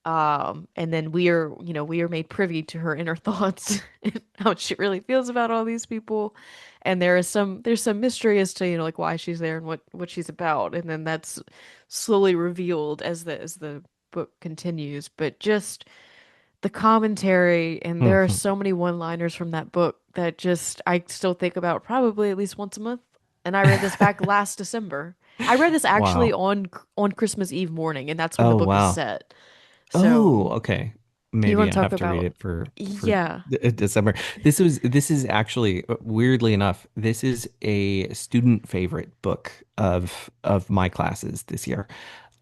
And then we are made privy to her inner thoughts and how she really feels about all these people. And there's some mystery as to, like why she's there and what she's about. And then that's slowly revealed as the book continues. But just the commentary, and there are Hmm. so many one-liners from that book that just I still think about probably at least once a month. And I read this back last December. I read this actually Wow. on Christmas Eve morning, and that's when the Oh, book is wow. set. Oh, So okay. you Maybe want I to talk have to read about, it for yeah. December. This is actually weirdly enough, this is a student favorite book of my classes this year.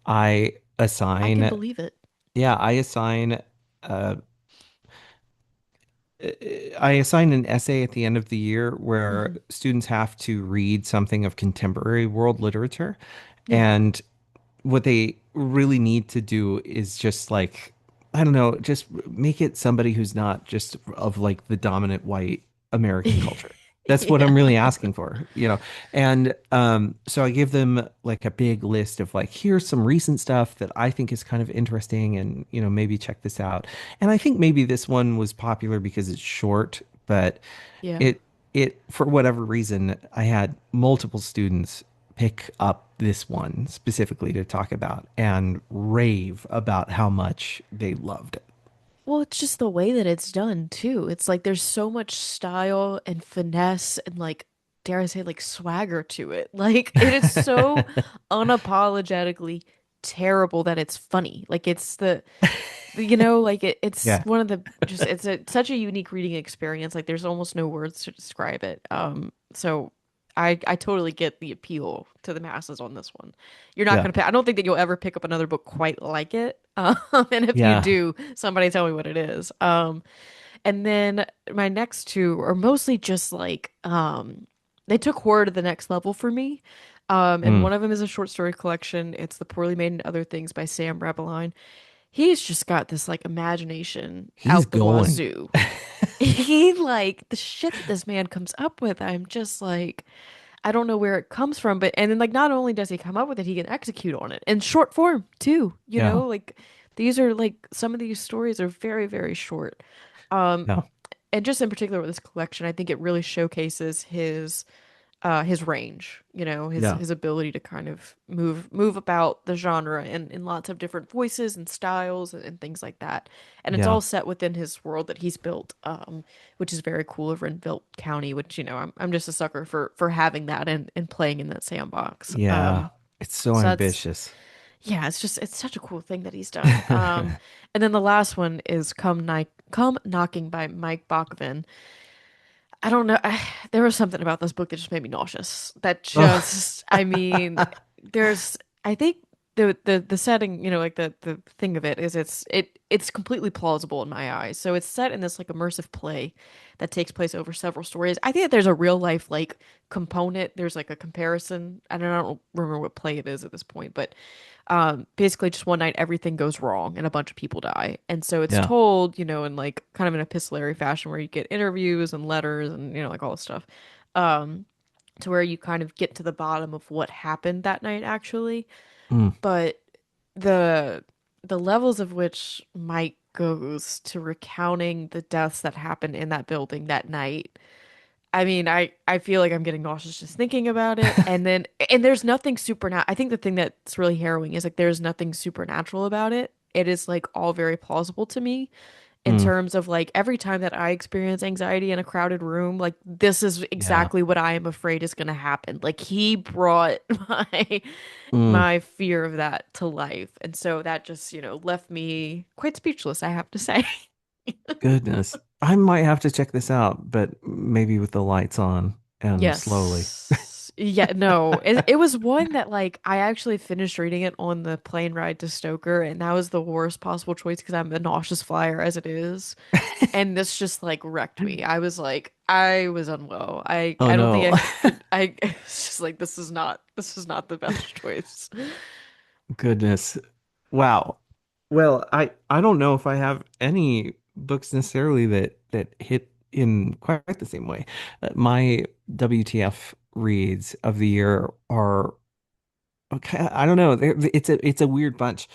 I I can assign believe it. yeah, uh I assign an essay at the end of the year where Hmm. students have to read something of contemporary world literature. Yeah. And what they really need to do is just like, I don't know, just make it somebody who's not just of like the dominant white American culture. That's what Yeah. I'm really asking for, you know. And so I give them like a big list of like, here's some recent stuff that I think is kind of interesting, and you know, maybe check this out. And I think maybe this one was popular because it's short, but Yeah. it it for whatever reason, I had multiple students pick up this one specifically to talk about and rave about how much they loved it. Well, it's just the way that it's done too. It's like there's so much style and finesse and like dare I say like swagger to it. Like it is so unapologetically terrible that it's funny. Like it's like it's Yeah, one of the just such a unique reading experience. Like there's almost no words to describe it. So I totally get the appeal to the masses on this one. You're not yeah, gonna pick, I don't think that you'll ever pick up another book quite like it. And if you yeah. do, somebody tell me what it is. And then my next two are mostly just like they took horror to the next level for me. And Mm. one of them is a short story collection. It's The Poorly Made and Other Things by Sam Rabeline. He's just got this like imagination He's out the going. wazoo. He like the shit that this man comes up with. I'm just like, I don't know where it comes from, but and then like not only does he come up with it, he can execute on it in short form too. Yeah, Like these are like some of these stories are very, very short. Um, yeah, and just in particular with this collection, I think it really showcases his range, his yeah, his ability to kind of move about the genre in lots of different voices and styles and things like that. And it's yeah, all set within his world that he's built, which is very cool over in Built County, which, I'm just a sucker for having that and playing in that sandbox. yeah. It's so So that's ambitious. yeah, it's such a cool thing that he's done. And then the last one is Come Knocking by Mike Bachman. I don't know. There was something about this book that just made me nauseous. That Oh, just, I mean, there's, I think. the setting, like the thing of it is it's completely plausible in my eyes. So it's set in this like immersive play that takes place over several stories. I think that there's a real life like component. There's like a comparison. I don't remember what play it is at this point, but basically just one night everything goes wrong and a bunch of people die. And so it's Yeah. told, in like kind of an epistolary fashion where you get interviews and letters and like all this stuff. Um, to where you kind of get to the bottom of what happened that night actually, Mm, but the the levels of which Mike goes to recounting the deaths that happened in that building that night. I mean, I feel like I'm getting nauseous just thinking about it. And there's nothing supernatural. I think the thing that's really harrowing is like there's nothing supernatural about it. It is like all very plausible to me in mm, terms of like every time that I experience anxiety in a crowded room, like this is yeah. exactly what I am afraid is going to happen. Like he brought my Mm, my fear of that to life. And so that just, left me quite speechless, I have to say. goodness. I might have to check this out, but maybe with the lights on and slowly. Yes. Yeah, no. It was one that like I actually finished reading it on the plane ride to Stoker, and that was the worst possible choice because I'm a nauseous flyer as it is. And this just like wrecked me. I was unwell. I Oh I don't think no. I could it's just like this is not the best choice. Goodness. Wow. Well, I don't know if I have any books necessarily that hit in quite the same way. My WTF reads of the year are okay. I don't know. It's a weird bunch.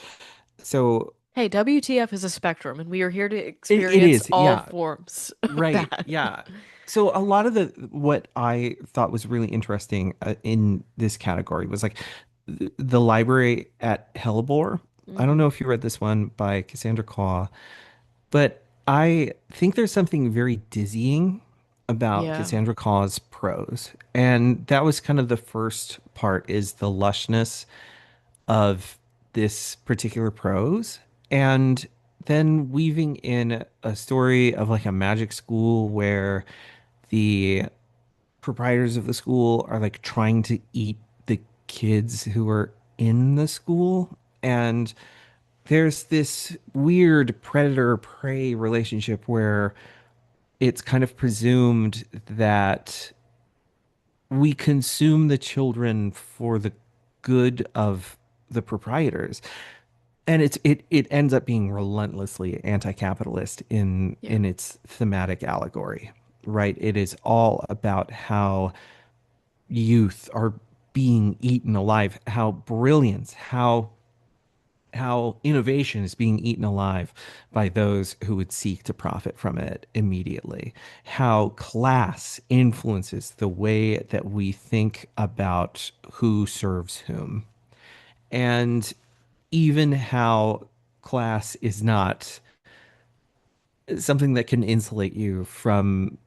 So Hey, WTF is a spectrum, and we are here to it experience is. all Yeah. forms of Right. that. Yeah. So a lot of the what I thought was really interesting in this category was like the library at Hellebore. I don't Hmm. know if you read this one by Cassandra Claw, but I think there's something very dizzying about Yeah. Cassandra Claw's prose. And that was kind of the first part is the lushness of this particular prose. And then weaving in a story of like a magic school where the proprietors of the school are like trying to eat the kids who are in the school. And there's this weird predator prey relationship where it's kind of presumed that we consume the children for the good of the proprietors. And it ends up being relentlessly anti-capitalist Yeah. in its thematic allegory, right? It is all about how youth are being eaten alive, how brilliance, how innovation is being eaten alive by those who would seek to profit from it immediately, how class influences the way that we think about who serves whom, and even how class is not something that can insulate you from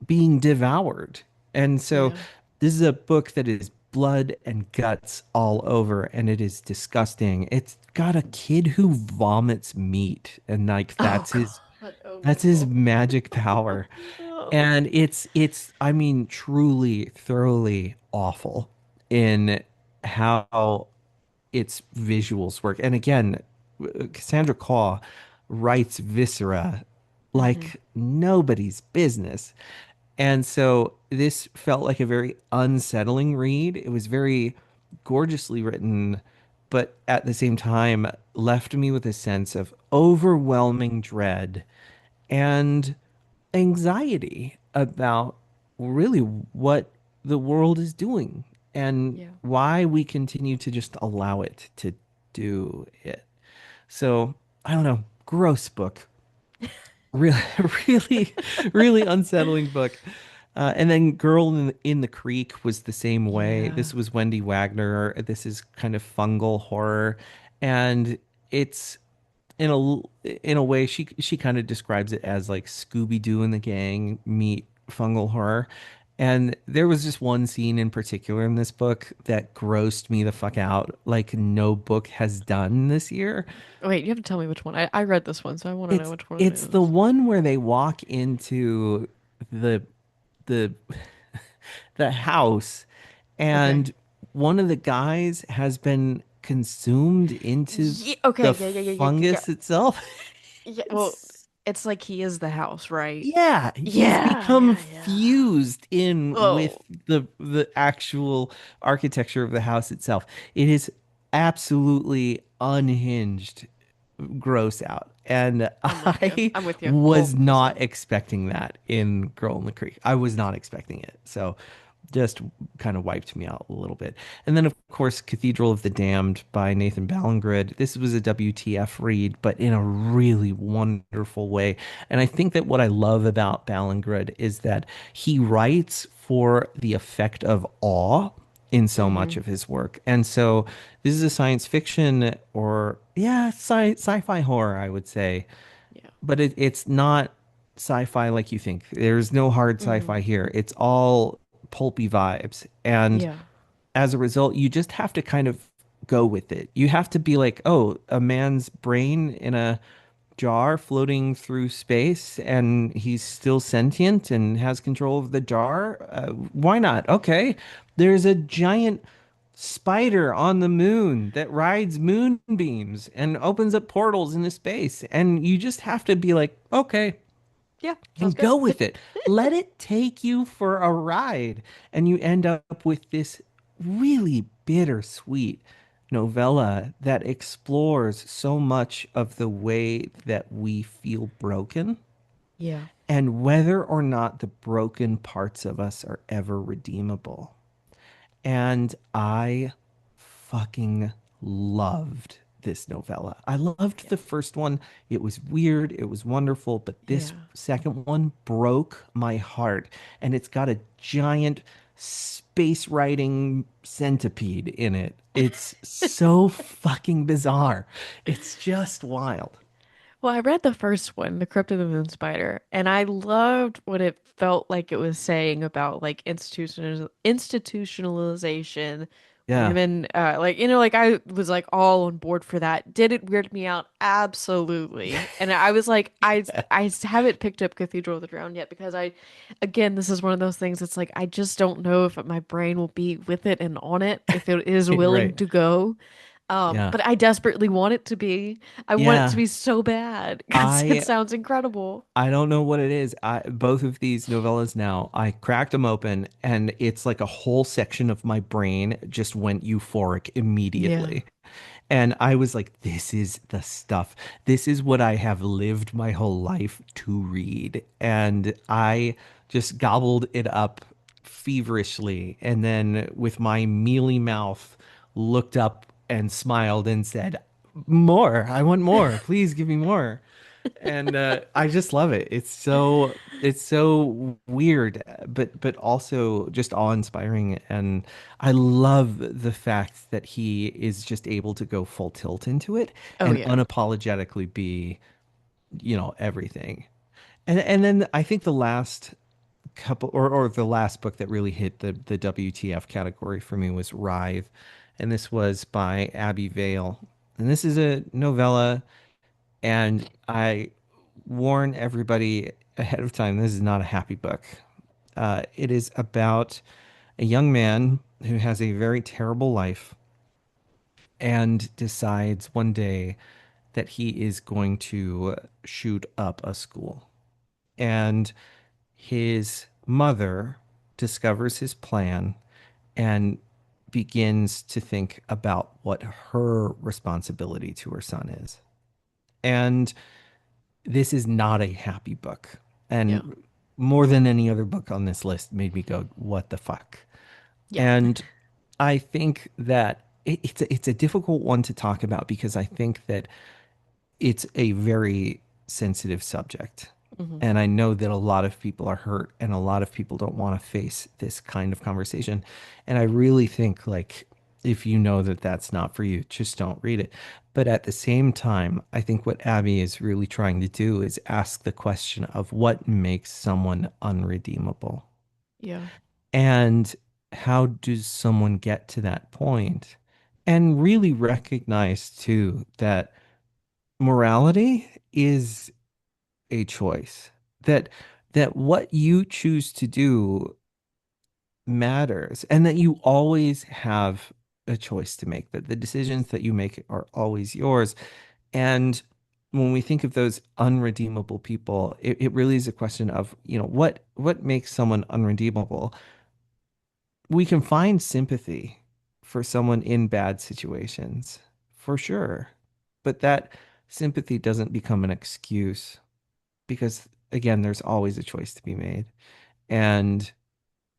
being devoured. And so Yeah. this is a book that is blood and guts all over, and it is disgusting. It's got a kid who vomits meat, and like Oh God. Oh that's his no. magic power. No. And it's I mean truly thoroughly awful in how its visuals work. And again, Cassandra Claw writes viscera Hmm. like nobody's business. And so this felt like a very unsettling read. It was very gorgeously written, but at the same time left me with a sense of overwhelming dread and anxiety about really what the world is doing and Yeah. why we continue to just allow it to do it. So, I don't know, gross book. Really, really, really unsettling book. And then Girl in the Creek was the same way. Yeah. This was Wendy Wagner. This is kind of fungal horror. And it's in a way she kind of describes it as like Scooby-Doo and the gang meet fungal horror. And there was just one scene in particular in this book that grossed me the fuck out, like no book has done this year. Wait, you have to tell me which one. I read this one, so I want to know which one it It's the is. one where they walk into the the the house Okay. and one of the guys has been consumed into Yeah, okay, the yeah, yeah, yeah, yeah, yeah, yeah. fungus itself. Yeah, well, It's it's like he is the house, right? Yeah, he's Yeah, become yeah, yeah. fused in with Oh, the actual architecture of the house itself. It is absolutely unhinged, gross out. And I'm with you. I I'm with you was full not percent. expecting that in Girl in the Creek. I was not expecting it. So just kind of wiped me out a little bit. And then, of course, Cathedral of the Damned by Nathan Ballengred. This was a WTF read, but in a really wonderful way. And I think that what I love about Ballengred is that he writes for the effect of awe in so much Mm-hmm. of his work. And so this is a science fiction or, yeah, sci-fi horror, I would say. Yeah. But it's not sci-fi like you think. There's no hard Mm-hmm. sci-fi here. It's all pulpy vibes. And Yeah. as a result, you just have to kind of go with it. You have to be like, oh, a man's brain in a jar floating through space and he's still sentient and has control of the jar. Why not? Okay. There's a giant spider on the moon that rides moonbeams and opens up portals into space. And you just have to be like, okay, Yeah. Sounds and good. go with it. Let it take you for a ride. And you end up with this really bittersweet novella that explores so much of the way that we feel broken Yeah. and whether or not the broken parts of us are ever redeemable. And I fucking loved this novella. I loved Yeah. the first one. It was weird, it was wonderful, but this Yeah. second one broke my heart. And it's got a giant space riding centipede in it. It's so fucking bizarre. It's just wild. Well, I read the first one, The Crypt of the Moon Spider, and I loved what it felt like it was saying about like institutionalization, Yeah. women, like like I was like all on board for that. Did it weird me out? Absolutely. And I was like, I haven't picked up Cathedral of the Drowned yet because again, this is one of those things. It's like I just don't know if my brain will be with it and on it if it is willing Right. to go. Yeah. But I desperately want it to be. I want it to Yeah. be so bad because it I sounds incredible. I don't know what it is. Both of these novellas now, I cracked them open and it's like a whole section of my brain just went euphoric Yeah. immediately. And I was like, this is the stuff. This is what I have lived my whole life to read. And I just gobbled it up feverishly. And then with my mealy mouth, looked up and smiled and said, more. I want more. Please give me more. And I just love it. It's so weird, but also just awe-inspiring. And I love the fact that he is just able to go full tilt into it Oh and yeah. unapologetically be, everything. And then I think the last couple or the last book that really hit the WTF category for me was Writhe. And this was by Abby Vale. And this is a novella and I warn everybody ahead of time, this is not a happy book. It is about a young man who has a very terrible life and decides one day that he is going to shoot up a school. And his mother discovers his plan and begins to think about what her responsibility to her son is. And this is not a happy book. Yeah. And more than any other book on this list made me go, what the fuck? Yeah. And I think that it's a difficult one to talk about because I think that it's a very sensitive subject. Hmm. And I know that a lot of people are hurt and a lot of people don't want to face this kind of conversation. And I really think like if you know that that's not for you, just don't read it. But at the same time, I think what Abby is really trying to do is ask the question of what makes someone unredeemable. Yeah. And how does someone get to that point? And really recognize too that morality is a choice that what you choose to do matters and that you always have a choice to make, that the decisions that you make are always yours. And when we think of those unredeemable people, it really is a question of, what makes someone unredeemable? We can find sympathy for someone in bad situations, for sure. But that sympathy doesn't become an excuse because, again, there's always a choice to be made. And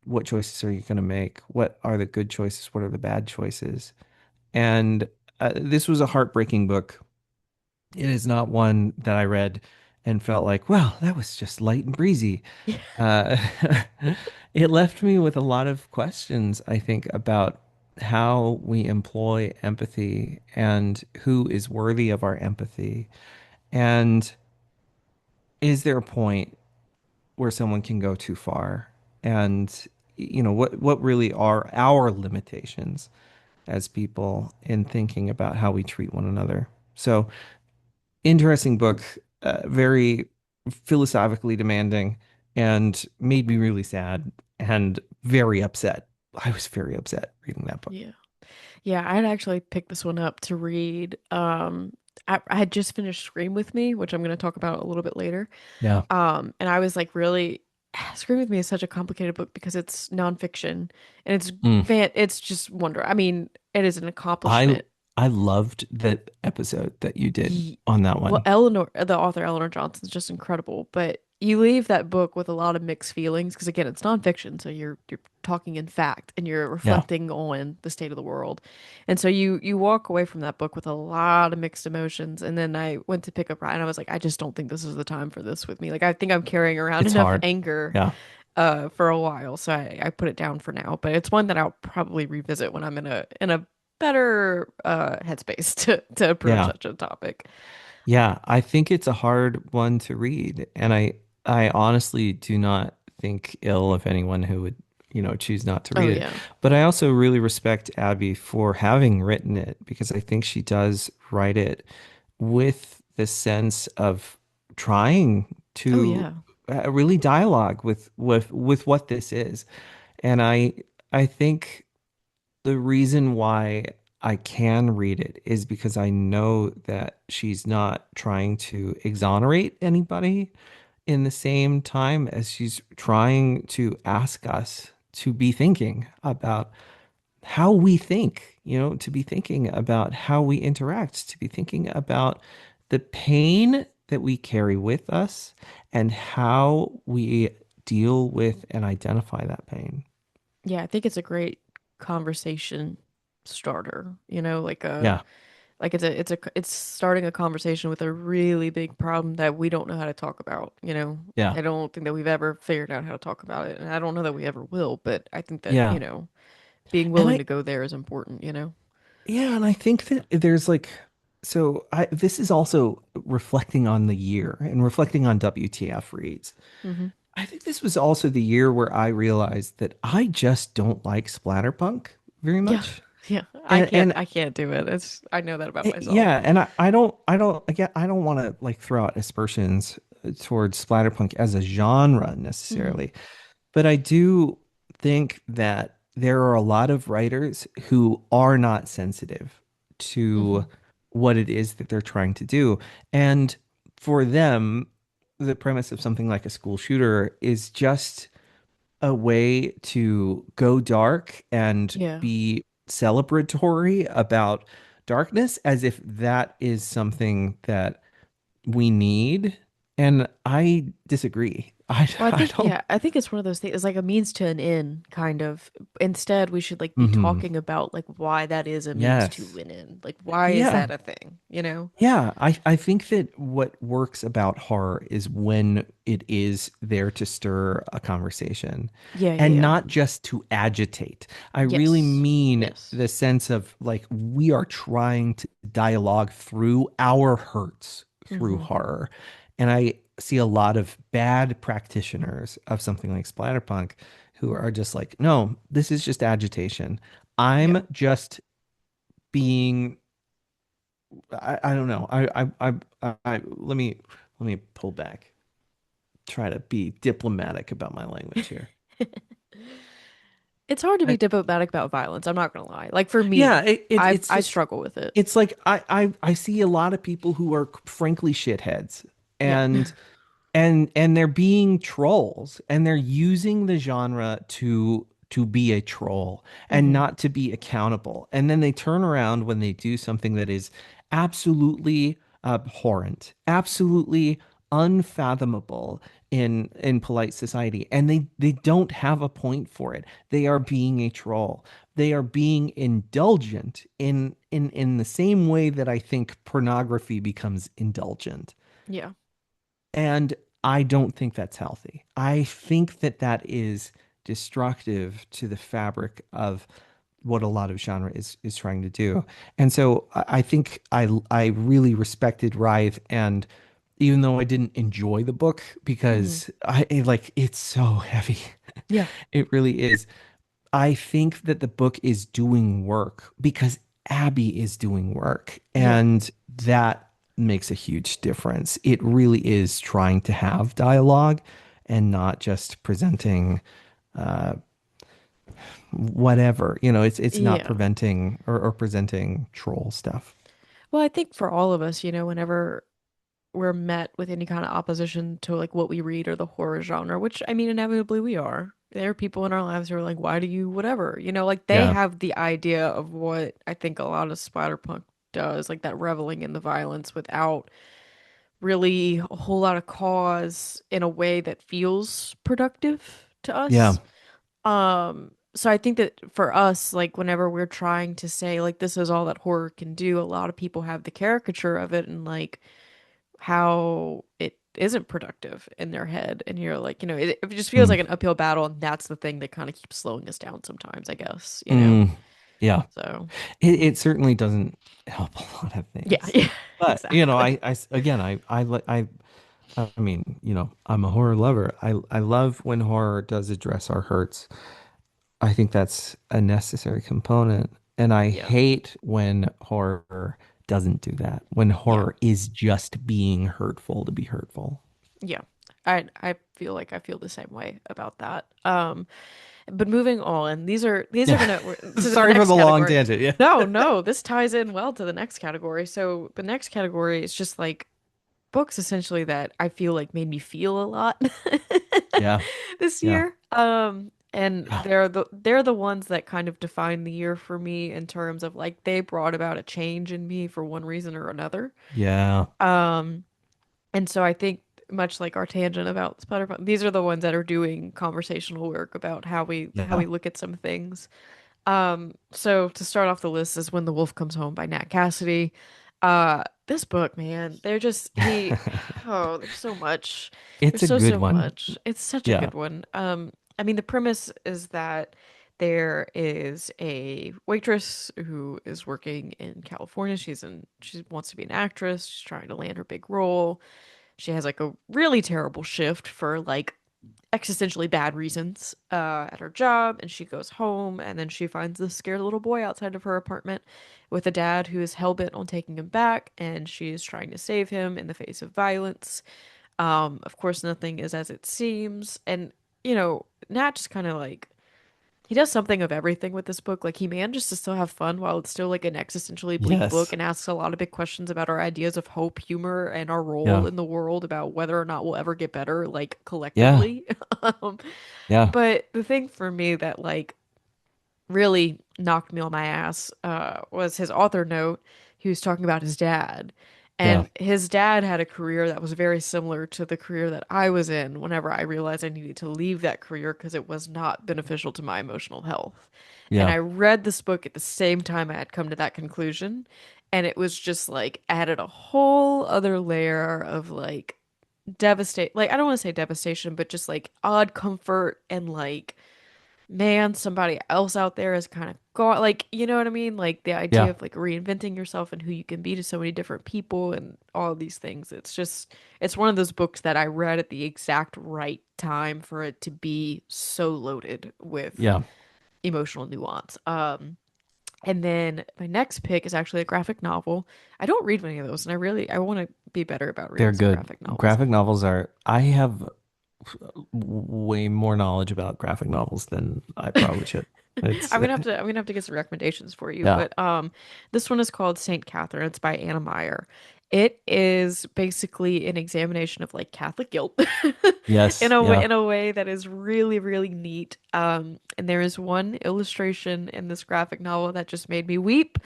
what choices are you going to make? What are the good choices? What are the bad choices? And this was a heartbreaking book. It is not one that I read and felt like, well, that was just light and breezy. Yeah. Uh, it left me with a lot of questions, I think, about how we employ empathy and who is worthy of our empathy. And is there a point where someone can go too far? And, what really are our limitations as people in thinking about how we treat one another? So, interesting book, very philosophically demanding, and made me really sad and very upset. I was very upset reading that book. Yeah. Yeah, I had actually picked this one up to read. I had just finished Scream with Me, which I'm going to talk about a little bit later. Yeah. And I was like, really, Scream with Me is such a complicated book because it's nonfiction and Mm. it's just wonder. I mean, it is an I accomplishment. I loved that episode that you did Ye- on that well, one. The author Eleanor Johnson's just incredible, but you leave that book with a lot of mixed feelings because again, it's nonfiction, so you're talking in fact and you're Yeah, reflecting on the state of the world, and so you walk away from that book with a lot of mixed emotions. And then I went to pick up Ryan, and I was like, I just don't think this is the time for this with me. Like I think I'm carrying around it's enough hard. anger Yeah. for a while, so I put it down for now. But it's one that I'll probably revisit when I'm in a better headspace to approach Yeah. such a topic. Yeah, I think it's a hard one to read, and I honestly do not think ill of anyone who would, choose not to Oh read it. yeah. But I also really respect Abby for having written it because I think she does write it with the sense of trying Oh to yeah. really dialogue with what this is. And I think the reason why I can read it is because I know that she's not trying to exonerate anybody in the same time as she's trying to ask us to be thinking about how we think, to be thinking about how we interact, to be thinking about the pain that we carry with us and how we deal with and identify that pain. Yeah, I think it's a great conversation starter, Yeah, it's starting a conversation with a really big problem that we don't know how to talk about. yeah. I don't think that we've ever figured out how to talk about it, and I don't know that we ever will, but I think that, Yeah. being And willing to go there is important. yeah, and I think that there's like, so this is also reflecting on the year and reflecting on WTF reads. Hmm. I think this was also the year where I realized that I just don't like splatterpunk very Yeah. much. Yeah. And I can't do it. I know that about myself. yeah, and I don't again, I don't want to like throw out aspersions towards splatterpunk as a genre Hmm. necessarily. But I do think that there are a lot of writers who are not sensitive to Hmm. what it is that they're trying to do. And for them, the premise of something like a school shooter is just a way to go dark and Yeah. be celebratory about darkness as if that is something that we need. And I disagree. I, Well, I don't. I think it's one of those things. It's like a means to an end, kind of. Instead, we should like be Mhm. talking about like why that is a means to Yes. an end. Like, why is Yeah. that a thing? You know? Yeah. I think that what works about horror is when it is there to stir a conversation Yeah, yeah, and yeah. not just to agitate. I really Yes. mean Yes. the sense of like we are trying to dialogue through our hurts through Hmm. horror. And I see a lot of bad practitioners of something like splatterpunk who are just like, no, this is just agitation. Yeah. I'm just being I don't know. Let me pull back. Try to be diplomatic about my language here. It's hard to be I, diplomatic about violence. I'm not gonna lie. Like for yeah, me, it's I just struggle with it. it's like I see a lot of people who are frankly shitheads, Yeah. and and they're being trolls, and they're using the genre to be a troll and Hmm. not to be accountable. And then they turn around when they do something that is absolutely abhorrent, absolutely unfathomable in polite society, and they don't have a point for it. They are being a troll. They are being indulgent in the same way that I think pornography becomes indulgent. Yeah. And I don't think that's healthy. I think that that is destructive to the fabric of what a lot of genre is trying to do. And so I think I really respected Rive, and even though I didn't enjoy the book Hmm. because like it's so heavy. Yeah. It really is. I think that the book is doing work because Abby is doing work, Yeah. and that makes a huge difference. It really is trying to have dialogue and not just presenting uh, whatever. It's not Yeah. preventing or presenting troll stuff. Well, I think for all of us, whenever we're met with any kind of opposition to like what we read or the horror genre, which I mean, inevitably we are. There are people in our lives who are like, why do you whatever? Like they Yeah. have the idea of what I think a lot of splatterpunk does, like that reveling in the violence without really a whole lot of cause in a way that feels productive to Yeah. us. So I think that for us, like whenever we're trying to say like this is all that horror can do, a lot of people have the caricature of it and like how it isn't productive in their head. And you're like, it just feels Mm. like an uphill battle, and that's the thing that kind of keeps slowing us down sometimes, I guess. Mm. Yeah. So It certainly doesn't help a lot of yeah, things. yeah, But, exactly. again, I mean, I'm a horror lover. I love when horror does address our hurts. I think that's a necessary component. And I Yeah, hate when horror doesn't do that, when yeah, horror is just being hurtful to be hurtful. yeah. I feel like I feel the same way about that. But moving on, these are Yeah. gonna to the Sorry for next the long category. tangent. Yeah. No, no, this ties in well to the next category. So the next category is just like books essentially that I feel like made me feel a lot Yeah. this Yeah. year. And Yeah. they're the ones that kind of define the year for me in terms of like they brought about a change in me for one reason or another. Yeah. Um, and so I think much like our tangent about Splatterpunk, these are the ones that are doing conversational work about how we Yeah. look at some things. So to start off the list is When the Wolf Comes Home by Nat Cassidy. This book, man, they're just oh, there's so much. It's There's a good so one. much. It's such a Yeah. good one. I mean, the premise is that there is a waitress who is working in California. She wants to be an actress. She's trying to land her big role. She has like a really terrible shift for like existentially bad reasons at her job, and she goes home, and then she finds this scared little boy outside of her apartment with a dad who is hell-bent on taking him back, and she is trying to save him in the face of violence. Of course, nothing is as it seems, and Nat just kind of like he does something of everything with this book. Like he manages to still have fun while it's still like an existentially bleak book Yes. and asks a lot of big questions about our ideas of hope, humor, and our role Yeah. in the world, about whether or not we'll ever get better, like Yeah. collectively. um, Yeah. but the thing for me that like really knocked me on my ass was his author note. He was talking about his dad. Yeah. And his dad had a career that was very similar to the career that I was in whenever I realized I needed to leave that career because it was not beneficial to my emotional health. And Yeah. I read this book at the same time I had come to that conclusion. And it was just like added a whole other layer of like devastate like I don't want to say devastation, but just like odd comfort and like man, somebody else out there is kind of gone. Like, you know what I mean? Like the idea Yeah. of like reinventing yourself and who you can be to so many different people and all of these things. It's one of those books that I read at the exact right time for it to be so loaded with Yeah. emotional nuance. And then my next pick is actually a graphic novel. I don't read many of those, and I want to be better about They're reading some good. graphic novels. Graphic novels are, I have way more knowledge about graphic novels than I probably should. It's I'm gonna have to get some recommendations for you. yeah. But this one is called Saint Catherine. It's by Anna Meyer. It is basically an examination of like Catholic guilt Yes. in Yeah. a way that is really, really neat. And there is one illustration in this graphic novel that just made me weep.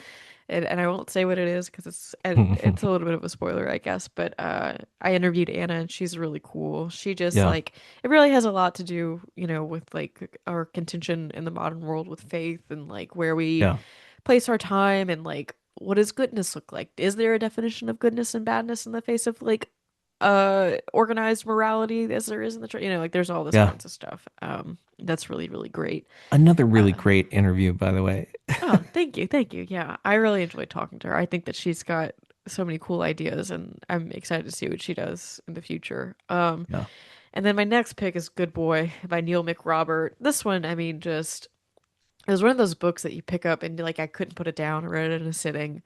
And I won't say what it is because it's a little bit of a spoiler, I guess. But I interviewed Anna and she's really cool. She just Yeah. like it really has a lot to do, with like our contention in the modern world with faith and like where we Yeah. place our time and like what does goodness look like? Is there a definition of goodness and badness in the face of like organized morality as there is in the church? Like there's all this Yeah. kinds of stuff. That's really, really great. Another really Uh, great interview, by the way. Oh, thank you. Thank you. Yeah, I really enjoyed talking to her. I think that she's got so many cool ideas and I'm excited to see what she does in the future. Yeah. And then my next pick is Good Boy by Neil McRobert. This one, I mean, just it was one of those books that you pick up and like I couldn't put it down. I read it in a sitting.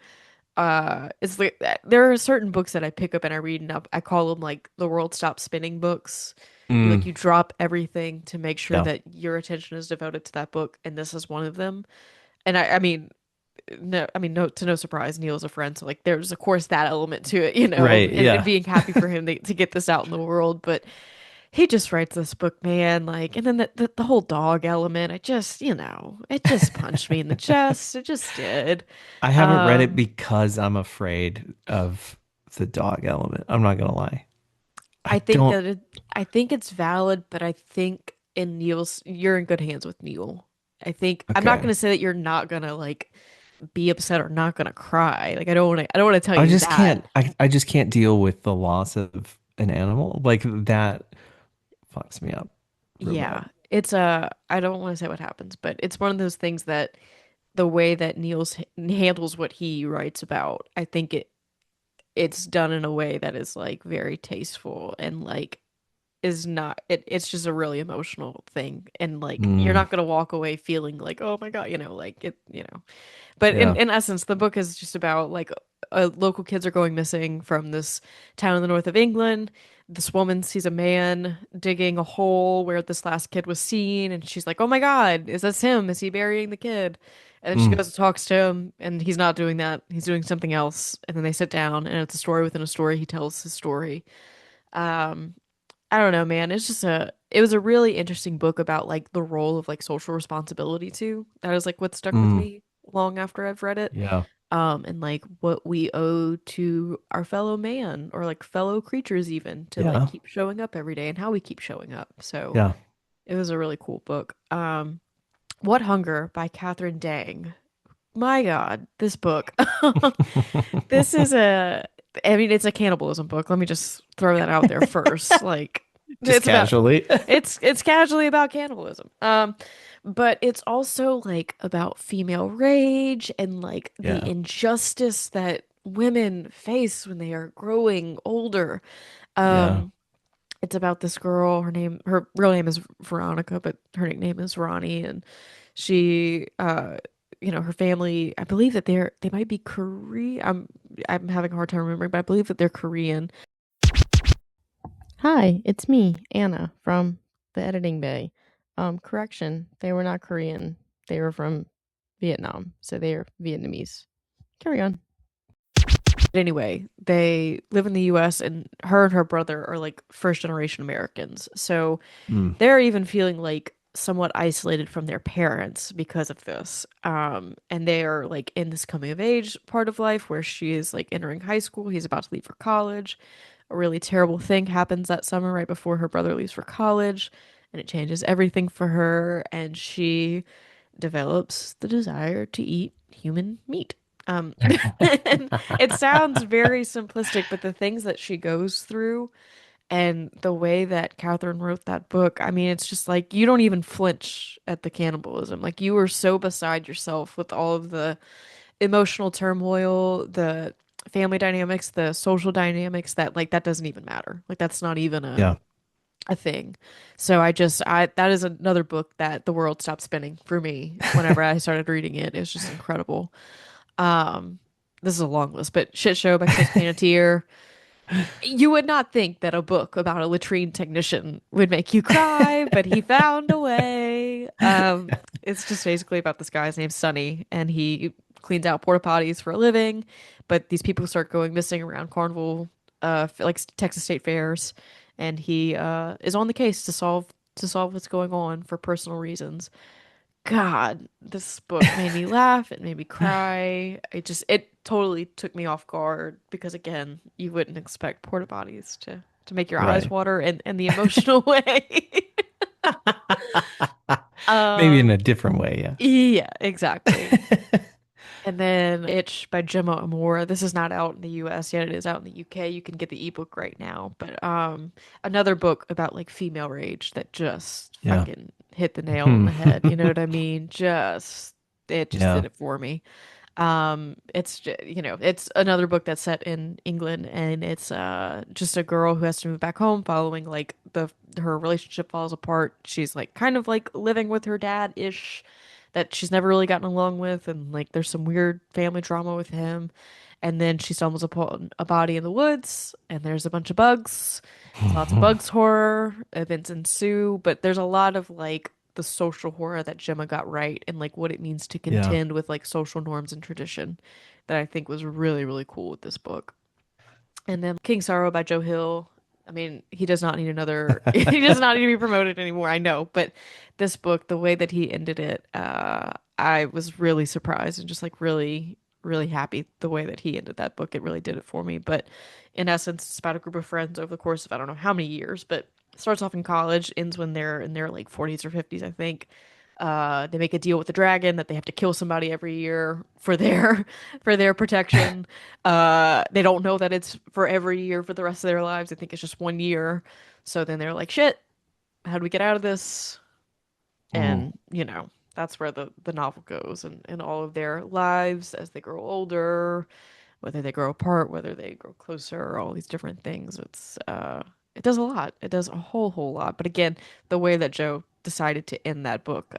It's like there are certain books that I pick up and I read and I call them like the world stops spinning books. Mm, You drop everything to make sure yeah. that your attention is devoted to that book, and this is one of them. And I mean, no, I mean, no, to no surprise, Neil's a friend, so like there's of course that element to it, Right. and Yeah. being happy for him to get this out in the world. But he just writes this book, man, like, and then the whole dog element, it just punched me in the chest. It just did. I haven't read it Um, because I'm afraid of the dog element. I'm not gonna lie. I I think don't. that I think it's valid, but I think you're in good hands with Neil. I'm not Okay. gonna say that you're not gonna like be upset or not gonna cry. Like I don't want to tell I you just that. can't. I just can't deal with the loss of an animal like that. Fucks me up real bad. Yeah, I don't want to say what happens, but it's one of those things that the way that handles what he writes about, I think it's done in a way that is like very tasteful and like is not it's just a really emotional thing and like you're Mm, not gonna walk away feeling like oh my God, like but yeah. in essence, the book is just about like local kids are going missing from this town in the north of England. This woman sees a man digging a hole where this last kid was seen, and she's like, "Oh my God, is this him? Is he burying the kid?" And then she Mm, goes and talks to him, and he's not doing that. He's doing something else. And then they sit down, and it's a story within a story. He tells his story. Um, I don't know, man. It was a really interesting book about like the role of like social responsibility too. That is like what stuck with mm, me long after I've read it. yeah. And like what we owe to our fellow man or like fellow creatures even to like Yeah. keep showing up every day and how we keep showing up. So Yeah. it was a really cool book. What Hunger by Catherine Dang. My God, this book. This is I mean, it's a cannibalism book. Let me just throw that out there first. Like, Just it's about, casually. it's casually about cannibalism. But it's also like about female rage and like the Yeah. injustice that women face when they are growing older. Yeah. Um, it's about this girl. Her real name is Veronica, but her nickname is Ronnie, and she, her family. I believe that they might be Korean. I'm having a hard time remembering, but I believe that they're Korean. Hi, it's me, Anna, from the editing bay. Correction, they were not Korean. They were from Vietnam, so they are Vietnamese. Carry on. But anyway, they live in the US and her brother are like first generation Americans. So Mm, they're even feeling like somewhat isolated from their parents because of this. And they are like in this coming of age part of life where she is like entering high school. He's about to leave for college. A really terrible thing happens that summer right before her brother leaves for college, and it changes everything for her. And she develops the desire to eat human meat. Um, and it sounds very simplistic, but the things that she goes through and the way that Catherine wrote that book, I mean, it's just like you don't even flinch at the cannibalism. Like you were so beside yourself with all of the emotional turmoil, the family dynamics, the social dynamics that like that doesn't even matter. Like that's not even yeah. a thing. So I that is another book that the world stopped spinning for me whenever I started reading it. It was just incredible. Um, this is a long list, but Shit Show by Chris Panettiere. You would not think that a book about a latrine technician would make you cry, but he found a way. It's just basically about this guy's name's Sonny, and he cleans out porta potties for a living. But these people start going missing around Carnival, like Texas State fairs, and he is on the case to solve what's going on for personal reasons. God, this book made me laugh. It made me cry. It totally took me off guard because again, you wouldn't expect porta potties to make your eyes Right. water in the emotional way. Maybe in um, a different way, yeah, exactly. yeah. And then Itch by Gemma Amora. This is not out in the US yet. It is out in the UK. You can get the ebook right now. But another book about like female rage that just Yeah. fucking hit the nail on Hmm. the head. You know what I mean? It just Yeah. did it for me. It's another book that's set in England and it's just a girl who has to move back home following like the her relationship falls apart. She's like kind of like living with her dad-ish that she's never really gotten along with and like there's some weird family drama with him. And then she stumbles upon a body in the woods and there's a bunch of bugs. It's lots of bugs horror, events ensue, but there's a lot of like the social horror that Gemma got right and like what it means to Yeah. contend with like social norms and tradition that I think was really, really cool with this book. And then King Sorrow by Joe Hill. I mean, he does not need another, he does not need to be promoted anymore, I know. But this book, the way that he ended it, I was really surprised and just like really, really happy the way that he ended that book. It really did it for me. But in essence, it's about a group of friends over the course of I don't know how many years, but starts off in college, ends when they're in their like 40s or 50s, I think. They make a deal with the dragon that they have to kill somebody every year for their for their protection. They don't know that it's for every year for the rest of their lives. They think it's just 1 year. So then they're like, "Shit, how do we get out of this?" Mm. And that's where the novel goes and all of their lives as they grow older, whether they grow apart, whether they grow closer, all these different things. It does a lot. It does a whole lot. But again, the way that Joe decided to end that book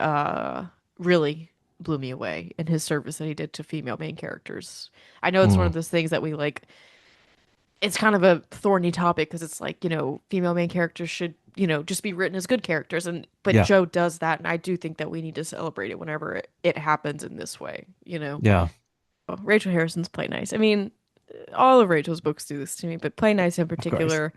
really blew me away in his service that he did to female main characters. I know it's one of Mm. those things that we like it's kind of a thorny topic because it's like, female main characters should, just be written as good characters and but Yeah. Joe does that and I do think that we need to celebrate it whenever it happens in this way. Yeah. Oh, Rachel Harrison's Play Nice. I mean, all of Rachel's books do this to me, but Play Nice in Of course. particular,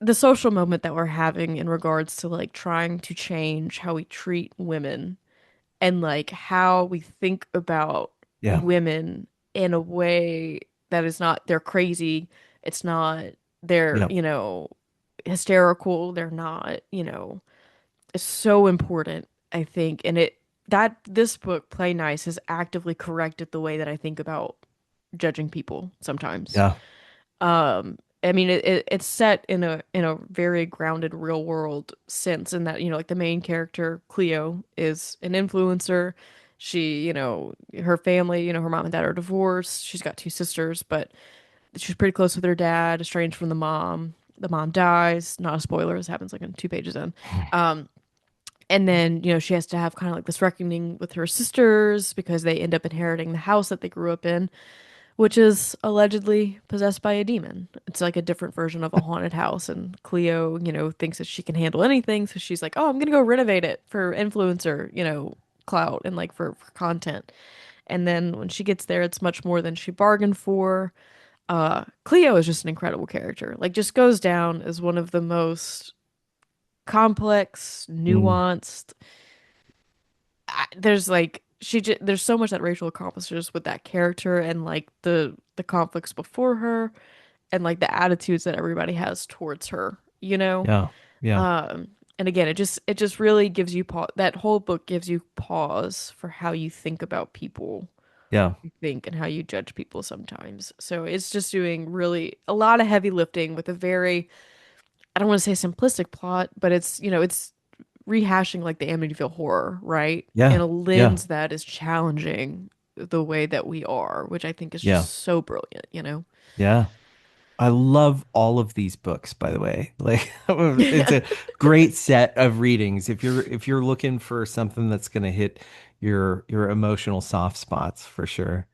the social moment that we're having in regards to like trying to change how we treat women and like how we think about Yeah. women in a way that is not they're crazy, it's not they're, Yeah. hysterical, they're not, it's so important, I think. And it that this book, Play Nice, has actively corrected the way that I think about judging people sometimes. Yeah. I mean, it's set in a very grounded real world sense in that, like the main character, Cleo, is an influencer. She, her family, her mom and dad are divorced. She's got two sisters, but she's pretty close with her dad, estranged from the mom. The mom dies. Not a spoiler, this happens like in 2 pages in. Um, and then, she has to have kind of like this reckoning with her sisters because they end up inheriting the house that they grew up in, which is allegedly possessed by a demon. It's like a different version of a haunted house. And Cleo, thinks that she can handle anything. So she's like, oh, I'm going to go renovate it for influencer, clout and like for content. And then when she gets there, it's much more than she bargained for. Cleo is just an incredible character. Like, just goes down as one of the most complex, Mm. nuanced, there's like there's so much that Rachel accomplishes with that character and like the conflicts before her and like the attitudes that everybody has towards her, you know? Yeah. Yeah. Um and again, it just really gives you that whole book gives you pause for how you think about people, Yeah. you think and how you judge people sometimes. So it's just doing really a lot of heavy lifting with a very I don't want to say simplistic plot, but it's rehashing like the Amityville horror, right? In Yeah. a Yeah. lens that is challenging the way that we are, which I think is Yeah. just so brilliant. Yeah. I love all of these books, by the way. Like it's Yeah. a great set of readings. If you're looking for something that's going to hit your emotional soft spots for sure.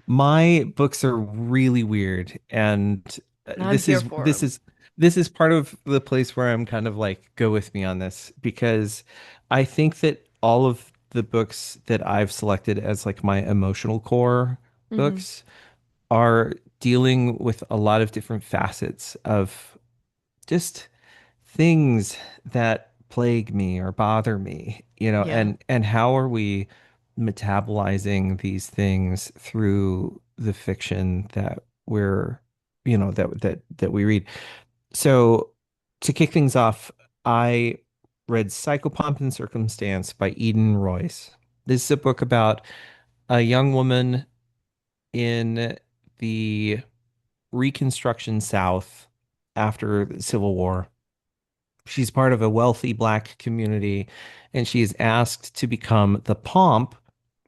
My books are really weird and I'm this here is for this him. is this is part of the place where I'm kind of like, go with me on this, because I think that all of the books that I've selected as like my emotional core Hmm. books are dealing with a lot of different facets of just things that plague me or bother me, Yeah. and how are we metabolizing these things through the fiction that we're, that we read. So to kick things off, I read Psychopomp and Circumstance by Eden Royce. This is a book about a young woman in the Reconstruction South after the Civil War. She's part of a wealthy black community, and she is asked to become the pomp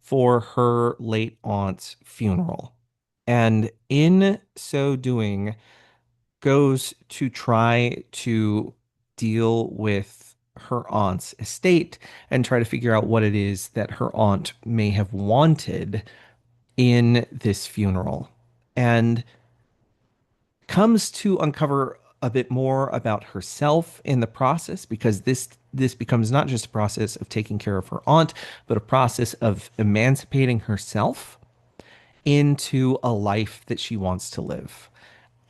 for her late aunt's funeral. And in so doing, goes to try to deal with her aunt's estate and try to figure out what it is that her aunt may have wanted in this funeral. And comes to uncover a bit more about herself in the process, because this becomes not just a process of taking care of her aunt, but a process of emancipating herself into a life that she wants to live.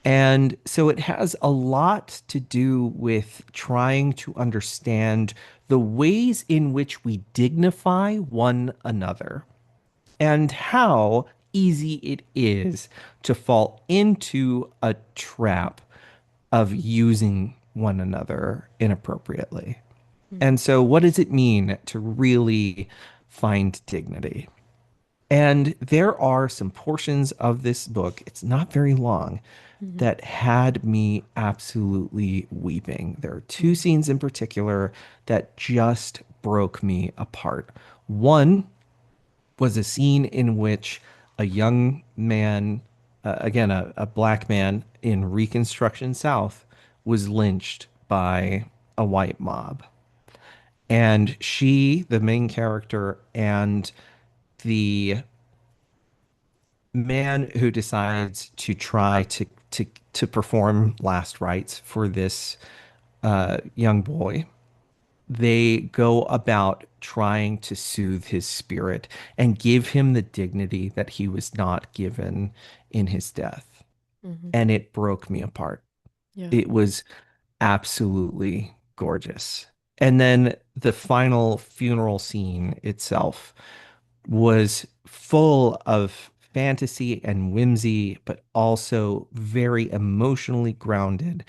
And so it has a lot to do with trying to understand the ways in which we dignify one another and how easy it is to fall into a trap of using one another inappropriately. And so, what does it mean to really find dignity? And there are some portions of this book, it's not very long, Hmm. that had me absolutely weeping. There are two scenes in particular that just broke me apart. One was a scene in which a young man, again, a black man in Reconstruction South, was lynched by a white mob. And she, the main character, and the man who decides to try to perform last rites for this young boy, they go about trying to soothe his spirit and give him the dignity that he was not given in his death. Hmm. And it broke me apart. Yeah. It was absolutely gorgeous. And then the final funeral scene itself was full of fantasy and whimsy, but also very emotionally grounded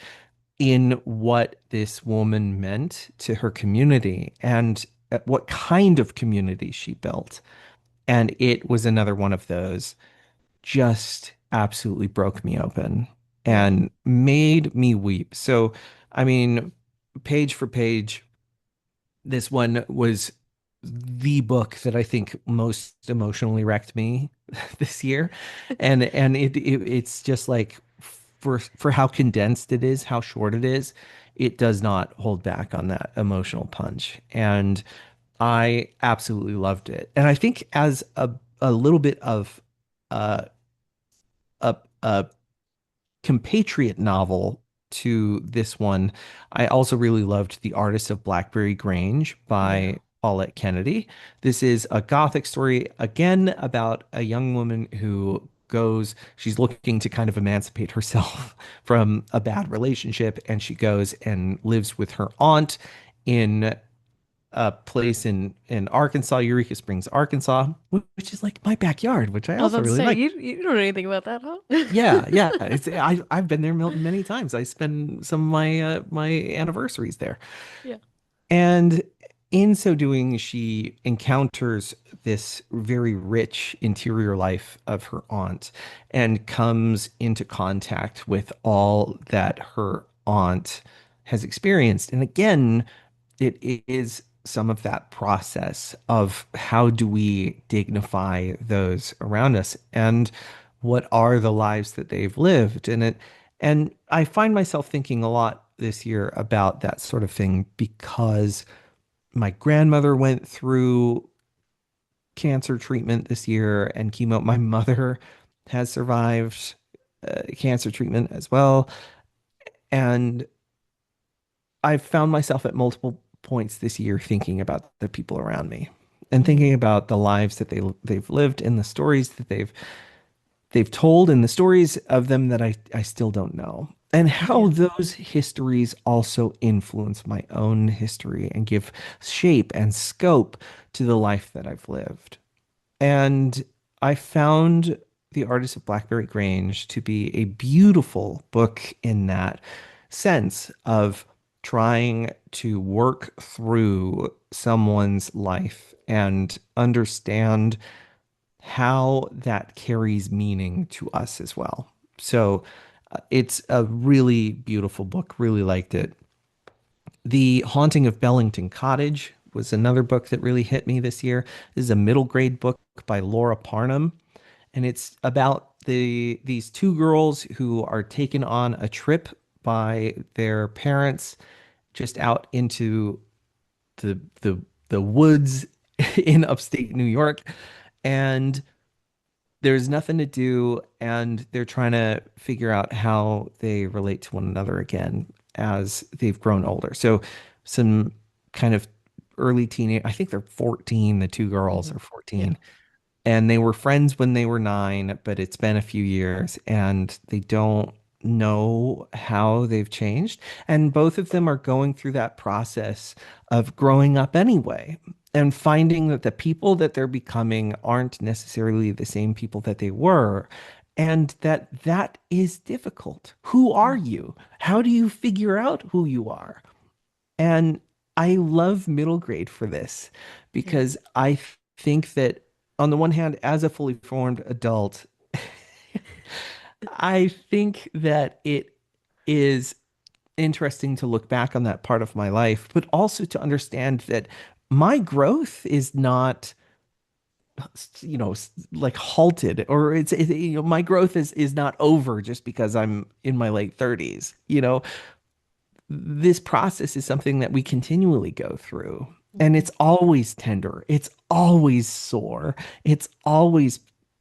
in what this woman meant to her community and what kind of community she built. And it was another one of those, just absolutely broke me open Yeah. and made me weep. So, I mean, page for page, this one was the book that I think most emotionally wrecked me this year. And it's just like, for how condensed it is, how short it is, it does not hold back on that emotional punch. And I absolutely loved it. And I think as a little bit of uh, a compatriot novel to this one, I also really loved The Artist of Blackberry Grange Yeah. by Paulette Kennedy. This is a gothic story, again, about a young woman who she's looking to kind of emancipate herself from a bad relationship, and she goes and lives with her aunt in a place in Arkansas, Eureka Springs, Arkansas, which is like my backyard, which I I was also about to really say, like. you don't know anything about that, huh? Yeah, yeah. I've been there many times. I spend some of my anniversaries there. Yeah. And in so doing, she encounters this very rich interior life of her aunt and comes into contact with all that her aunt has experienced. And again, it is some of that process of how do we dignify those around us and what are the lives that they've lived. And I find myself thinking a lot this year about that sort of thing because my grandmother went through cancer treatment this year and chemo. My mother has survived cancer treatment as well. And I've found myself at multiple points this year thinking about the people around me and Hmm. thinking about the lives that they've lived and the stories that they've told and the stories of them that I still don't know. And how Yeah. those histories also influence my own history and give shape and scope to the life that I've lived. And I found The Artist of Blackberry Grange to be a beautiful book in that sense of trying to work through someone's life and understand how that carries meaning to us as well. So it's a really beautiful book. Really liked it. The Haunting of Bellington Cottage was another book that really hit me this year. This is a middle grade book by Laura Parham, and it's about these two girls who are taken on a trip by their parents just out into the the the woods in upstate New York, and there's nothing to do, and they're trying to figure out how they relate to one another again as they've grown older. So some kind of early teenage, I think they're 14, the two girls Hmm. are Yeah. 14, and they were friends when they were 9, but it's been a few years and they don't know how they've changed. And both of them are going through that process of growing up anyway and finding that the people that they're becoming aren't necessarily the same people that they were. And that is difficult. Who are Hmm. you? How do you figure out who you are? And I love middle grade for this Yeah. because think that, on the one hand, as a fully formed adult, I think that it is interesting to look back on that part of my life, but also to understand that my growth is not, like halted, or my growth is not over just because I'm in my late 30s. This process is something that we continually go through. And Hmm. it's always tender. It's always sore. It's always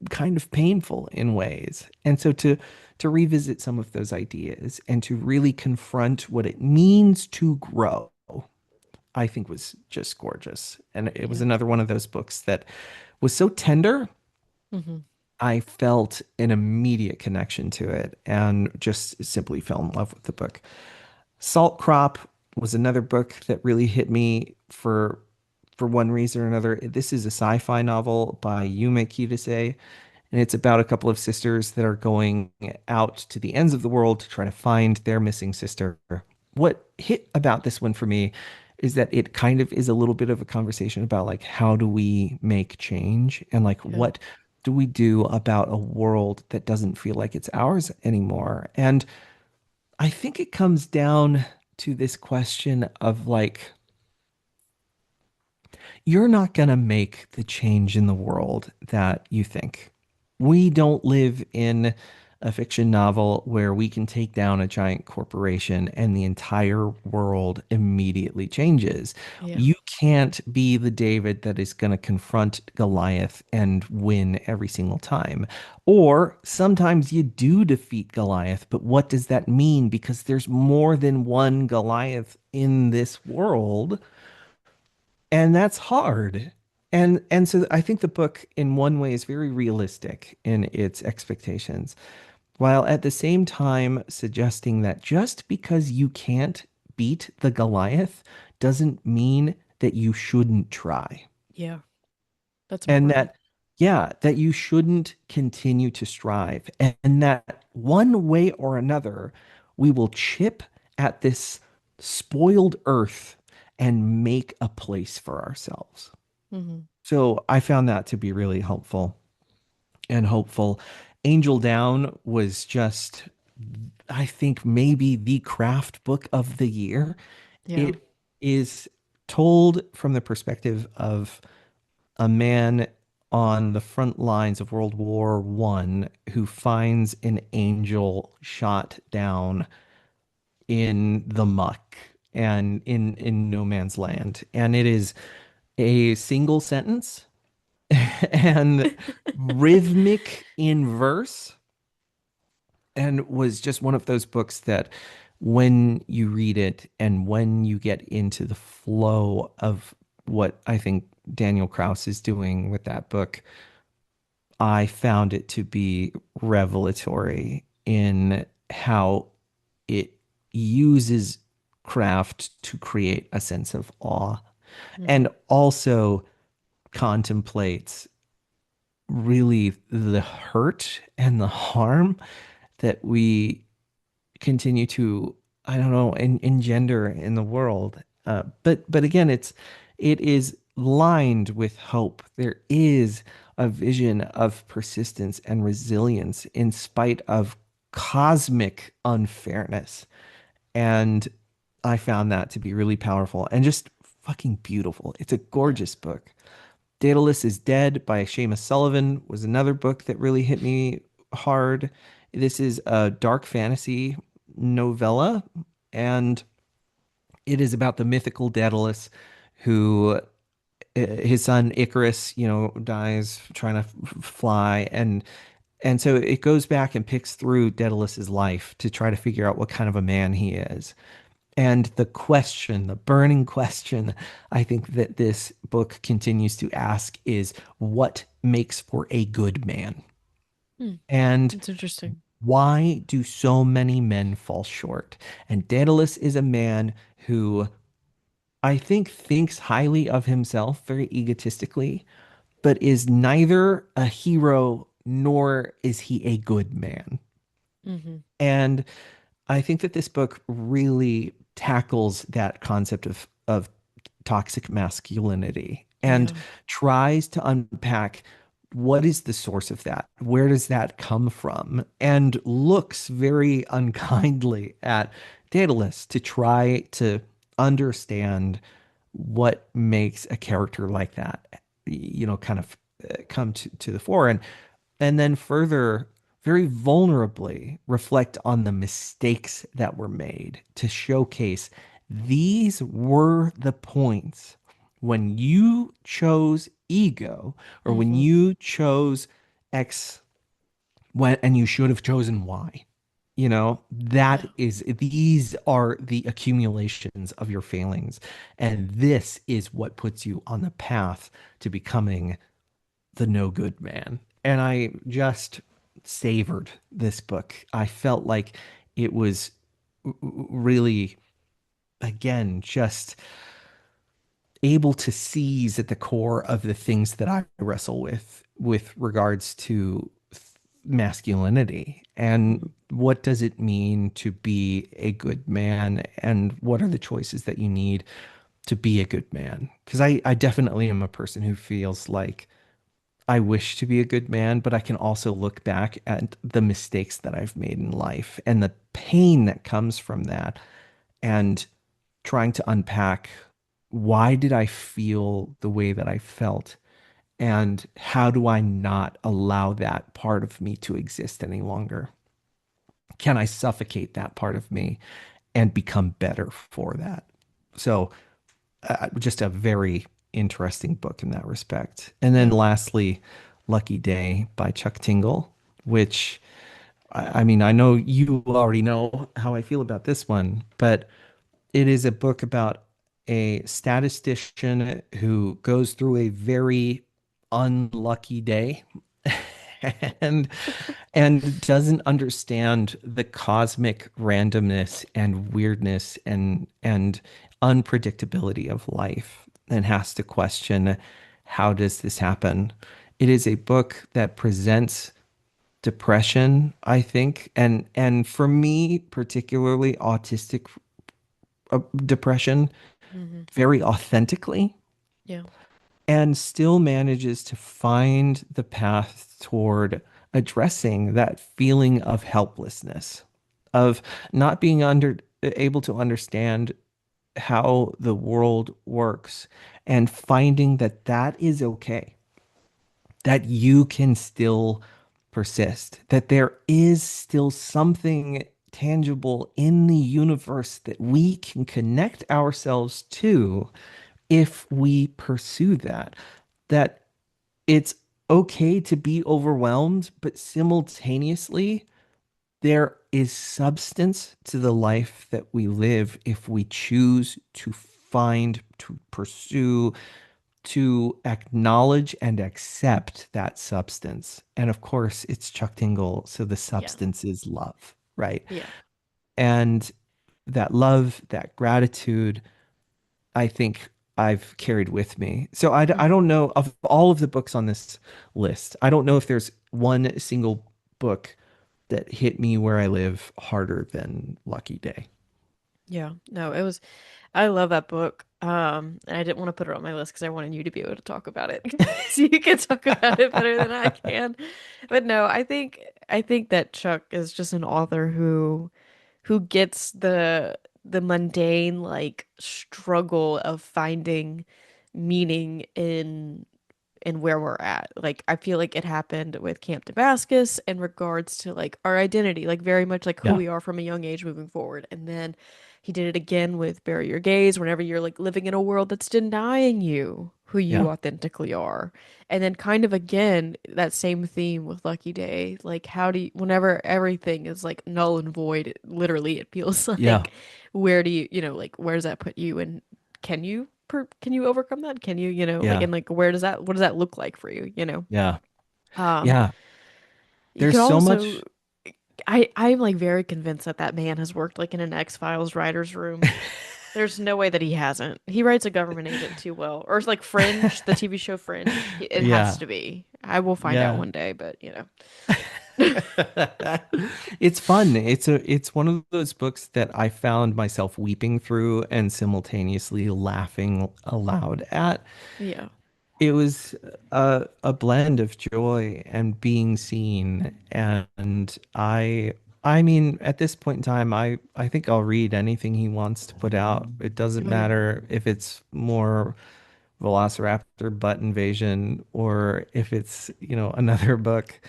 kind of painful in ways. And so to revisit some of those ideas and to really confront what it means to grow, I think was just gorgeous. And it was Yeah. another one of those books that was so tender. Hmm. I felt an immediate connection to it and just simply fell in love with the book. Salt Crop was another book that really hit me for one reason or another. This is a sci-fi novel by Yume Kitase, and it's about a couple of sisters that are going out to the ends of the world to try to find their missing sister. What hit about this one for me is that it kind of is a little bit of a conversation about like how do we make change and like Yeah. what do we do about a world that doesn't feel like it's ours anymore? And I think it comes down to this question of like, you're not going to make the change in the world that you think. We don't live in a fiction novel where we can take down a giant corporation and the entire world immediately changes. Yeah. You can't be the David that is going to confront Goliath and win every single time. Or sometimes you do defeat Goliath, but what does that mean? Because there's more than one Goliath in this world, and that's hard. And so I think the book in one way is very realistic in its expectations, while at the same time suggesting that just because you can't beat the Goliath doesn't mean that you shouldn't try. Yeah. That's And important. that, yeah, that you shouldn't continue to strive. And that one way or another, we will chip at this spoiled earth and make a place for ourselves. Hmm. So I found that to be really helpful and hopeful. Angel Down was just, I think, maybe the craft book of the year. Yeah. It is told from the perspective of a man on the front lines of World War One who finds an angel shot down in the muck and in no man's land. And it is a single sentence and rhythmic in verse and was just one of those books that when you read it and when you get into the flow of what I think Daniel Krauss is doing with that book, I found it to be revelatory in how it uses craft to create a sense of awe Hmm. and also contemplates really the hurt and the harm that we continue to, I don't know, engender in the world. But again, it is lined with hope. There is a vision of persistence and resilience in spite of cosmic unfairness. And I found that to be really powerful and just fucking beautiful. It's a Yeah. gorgeous book. Daedalus is Dead by Seamus Sullivan was another book that really hit me hard. This is a dark fantasy novella, and it is about the mythical Daedalus who his son Icarus, dies trying to fly, and so it goes back and picks through Daedalus's life to try to figure out what kind of a man he is. And the question, the burning question, I think that this book continues to ask is what makes for a good man? Hmm. And It's interesting. why do so many men fall short? And Daedalus is a man who I think thinks highly of himself, very egotistically, but is neither a hero nor is he a good man. Hmm. And I think that this book really tackles that concept of toxic masculinity and Yeah. tries to unpack what is the source of that? Where does that come from? And looks very unkindly at Daedalus to try to understand what makes a character like that, kind of come to the fore. And then further, very vulnerably reflect on the mistakes that were made to showcase these were the points when you chose ego or when Hmm. you chose X when and you should have chosen Y. Yeah. That is, these are the accumulations of your failings. And this is what puts you on the path to becoming the no good man. And I just savored this book. I felt like it was really, again, just able to seize at the core of the things that I wrestle with regards to masculinity and Hmm. what does it mean to be a good man and what are the choices that you need to be a good man, because I definitely am a person who feels like I wish to be a good man, but I can also look back at the mistakes that I've made in life and the pain that comes from that and trying to unpack why did I feel the way that I felt and how do I not allow that part of me to exist any longer? Can I suffocate that part of me and become better for that? So, just a very interesting book in that respect. And then Yeah. lastly, Lucky Day by Chuck Tingle, which I mean, I know you already know how I feel about this one, but it is a book about a statistician who goes through a very unlucky day and and doesn't understand the cosmic randomness and weirdness and unpredictability of life and has to question how does this happen. It is a book that presents depression, I think, and for me particularly autistic depression Hmm. very authentically Yeah. and still manages to find the path toward addressing that feeling of helplessness, of not being able to understand how the world works and finding that that is okay, that you can still persist, that there is still something tangible in the universe that we can connect ourselves to if we pursue that, that it's okay to be overwhelmed, but simultaneously, there is substance to the life that we live if we choose to find, to pursue, to acknowledge and accept that substance. And of course, it's Chuck Tingle, so the Yeah. substance is love, right? Yeah. And that love, that gratitude, I think I've carried with me. So I Hmm. don't know of all of the books on this list. I don't know if there's one single book that hit me where I live harder than Lucky Day. Yeah. No, it was I love that book. And I didn't want to put it on my list because I wanted you to be able to talk about it. So you can talk about it better than I can. But no, I think that Chuck is just an author who gets the mundane like struggle of finding meaning in where we're at. Like I feel like it happened with Camp Damascus in regards to like our identity, like very much like who Yeah. we are from a young age moving forward. And then he did it again with Bury Your Gaze whenever you're like living in a world that's denying you who you Yeah. authentically are. And then kind of again that same theme with Lucky Day, like how do you, whenever everything is like null and void, literally it feels Yeah. like where do you, like where does that put you and can you overcome that? Can you, like Yeah. and like where does that what does that look like for you, Yeah. Um Yeah. you There's could so also much. I'm like very convinced that that man has worked like in an X-Files writer's room. There's no way that he hasn't. He writes a government agent too well. Or it's like Fringe, the TV show Fringe. It has Yeah. to be. I will find out Yeah. one day, but It's fun. It's one of those books that I found myself weeping through and simultaneously laughing aloud at. yeah. It was a blend of joy and being seen. And I mean, at this point in time, I think I'll read anything he wants to put out. It doesn't Oh yeah. matter if it's more Velociraptor butt invasion or if it's, another book